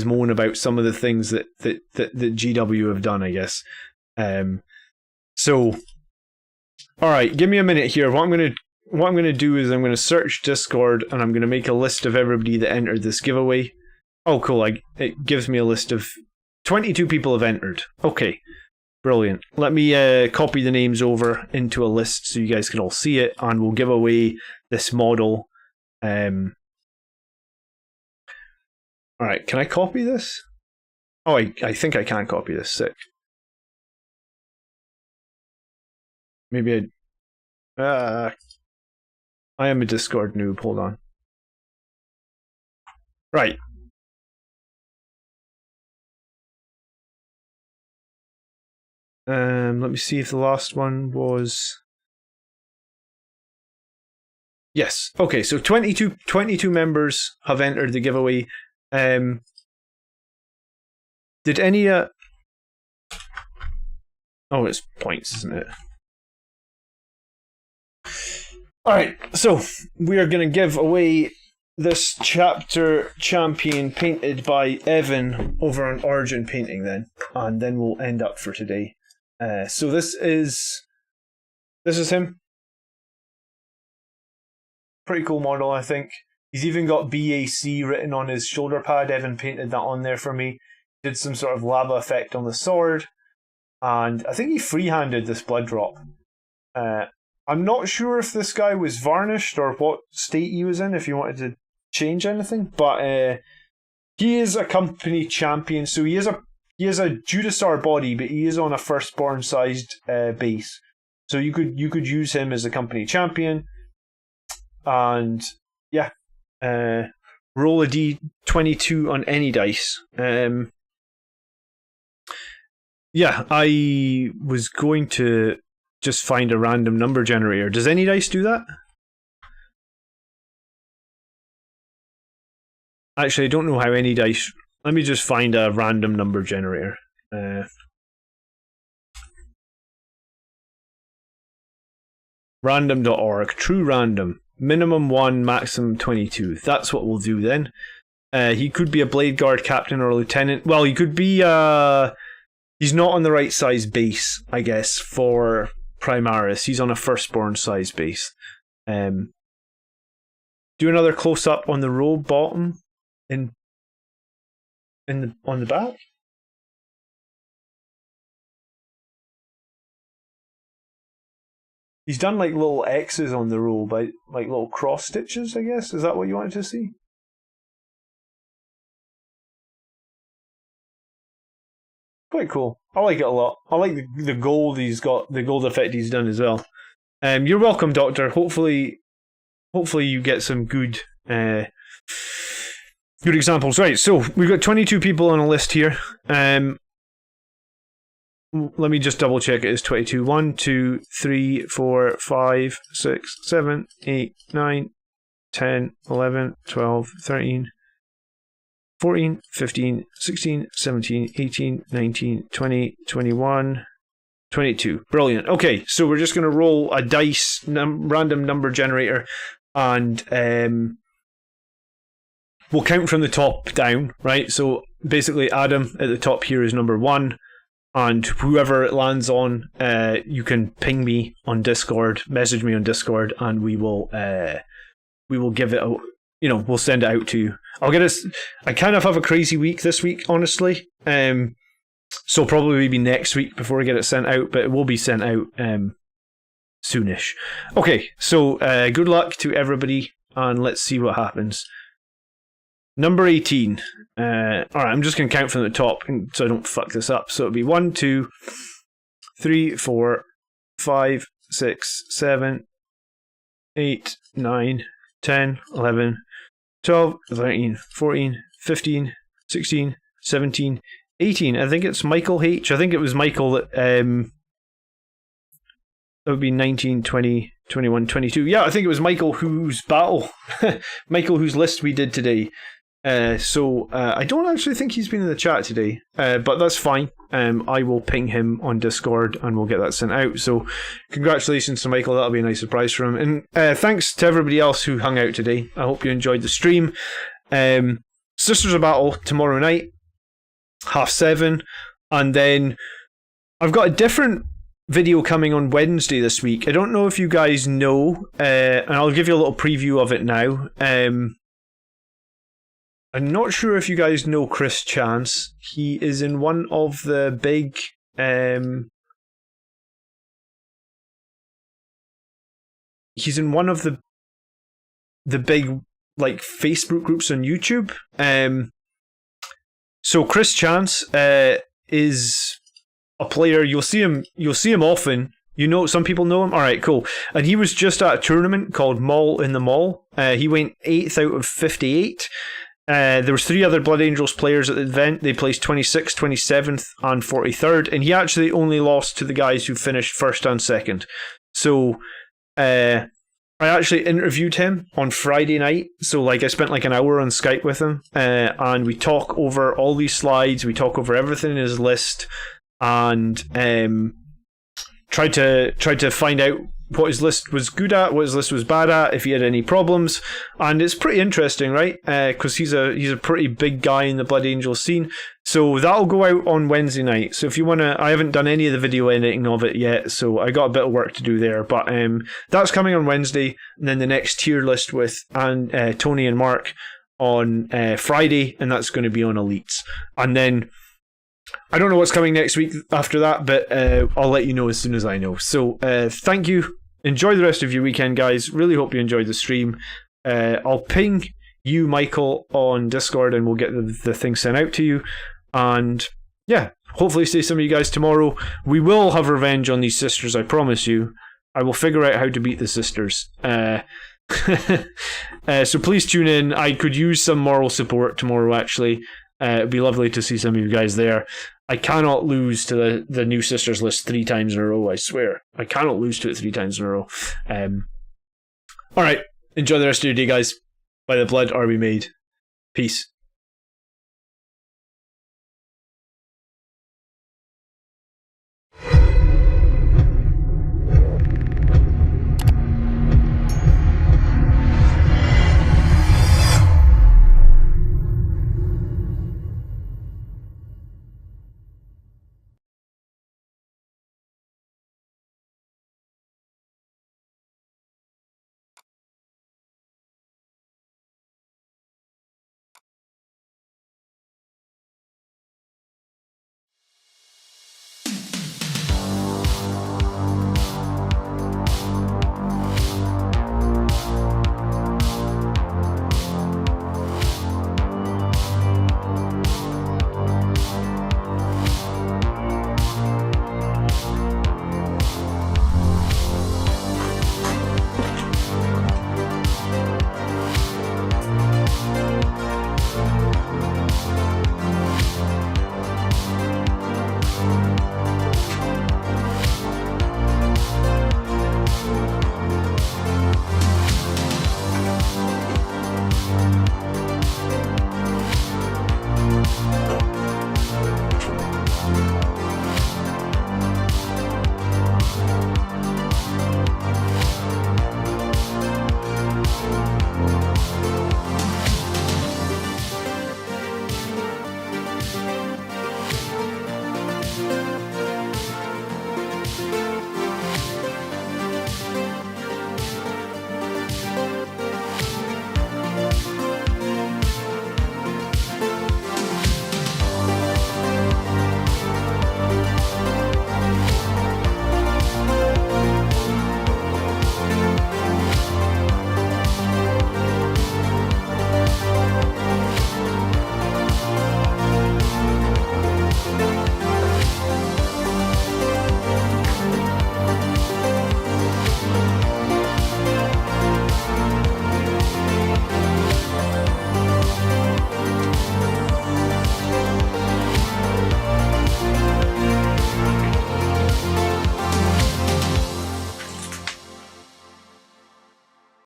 moan about some of the things that GW have done, I guess. So, all right, give me a minute here. What I'm gonna do is I'm gonna search Discord and I'm gonna make a list of everybody that entered this giveaway. Oh, cool! It gives me a list of 22 people have entered. Okay, brilliant. Let me copy the names over into a list so you guys can all see it, and we'll give away this model. All right, can I copy this? Oh, I think I can copy this. Sick. Maybe I am a Discord noob. Hold on. Right. Let me see if the last one was. Yes. Okay, so 22 members have entered the giveaway. Did any Oh, it's points, isn't it? Alright, so we are going to give away this chapter champion painted by Evan over on Origin Painting then, and then we'll end up for today. So this is him. Pretty cool model, I think. He's even got BAC written on his shoulder pad. Evan painted that on there for me. Did some sort of lava effect on the sword. And I think he freehanded this blood drop. I'm not sure if this guy was varnished or what state he was in, if you wanted to change anything. But he is a company champion, so he is a Judasar body, but he is on a firstborn sized base. So you could use him as a company champion. And yeah, roll a d22 on any dice. Yeah, I was going to just find a random number generator. Does any dice do that? Actually, I don't know how any dice. Let me just find a random number generator. Random.org. True random. Minimum 1, maximum 22. That's what we'll do then. He could be a Blade Guard captain or a lieutenant. Well, he could be. He's not on the right size base, I guess, for Primaris. He's on a firstborn size base. Do another close up on the row bottom on the back. He's done like little X's on the row by like little cross stitches, I guess. Is that what you wanted to see? Quite cool. I like it a lot. I like the gold he's got, the gold effect he's done as well. You're welcome, Doctor. Hopefully you get some good examples. Right, so we've got 22 people on a list here. Let me just double check it is 22. 1, 2, 3, 4, 5, 6, 7, 8, 9, 10, 11, 12, 13, 14, 15, 16, 17, 18, 19, 20, 21, 22. Brilliant. Okay, so we're just going to roll a dice random number generator, and we'll count from the top down, right? So basically Adam at the top here is number 1. and whoever it lands on, you can ping me on Discord, message me on Discord, and we will give it a, we'll send it out to you. I kind of have a crazy week this week, honestly. So probably be next week before I get it sent out, but it will be sent out soonish. Okay, so good luck to everybody, and let's see what happens. Number 18. Alright, I'm just going to count from the top so I don't fuck this up. So it'll be 1, 2, 3, 4, 5, 6, 7, 8, 9, 10, 11, 12, 13, 14, 15, 16, 17, 18. I think it's Michael H. I think it was Michael that would be 19, 20, 21, 22. Yeah, I think it was Michael whose whose list we did today. So I don't actually think he's been in the chat today, but that's fine. I will ping him on Discord and we'll get that sent out. So congratulations to Michael. That'll be a nice surprise for him. And thanks to everybody else who hung out today. I hope you enjoyed the stream. Sisters of Battle tomorrow night, 7:30, and then I've got a different video coming on Wednesday this week. I don't know if you guys know, and I'll give you a little preview of it now. I'm not sure if you guys know Chris Chance. He is in one of the big he's in one of the big like Facebook groups on YouTube. So Chris Chance is a player. You'll see him often. Some people know him. Alright, cool. And he was just at a tournament called Mall in the Mall. He went 8th out of 58. There was 3 other Blood Angels players at the event. They placed 26th, 27th, and 43rd, and he actually only lost to the guys who finished 1st and 2nd. So I actually interviewed him on Friday night. So I spent an hour on Skype with him, and we talk over all these slides. We talk over everything in his list, and tried to find out what his list was good at, what his list was bad at, if he had any problems. And it's pretty interesting, right? Because he's a pretty big guy in the Blood Angel scene. So that'll go out on Wednesday night. So if you want to, I haven't done any of the video editing of it yet, so I got a bit of work to do there. But that's coming on Wednesday, and then the next tier list with Tony and Mark on Friday, and that's going to be on Elites. And then I don't know what's coming next week after that, but I'll let you know as soon as I know. So thank you. Enjoy the rest of your weekend, guys. Really hope you enjoyed the stream. I'll ping you, Michael, on Discord, and we'll get the thing sent out to you. And yeah, hopefully see some of you guys tomorrow. We will have revenge on these sisters, I promise you. I will figure out how to beat the sisters. So please tune in. I could use some moral support tomorrow, actually. It'd be lovely to see some of you guys there. I cannot lose to the new sisters list 3 times in a row, I swear. I cannot lose to it 3 times in a row. Alright, enjoy the rest of your day, guys. By the blood are we made. Peace.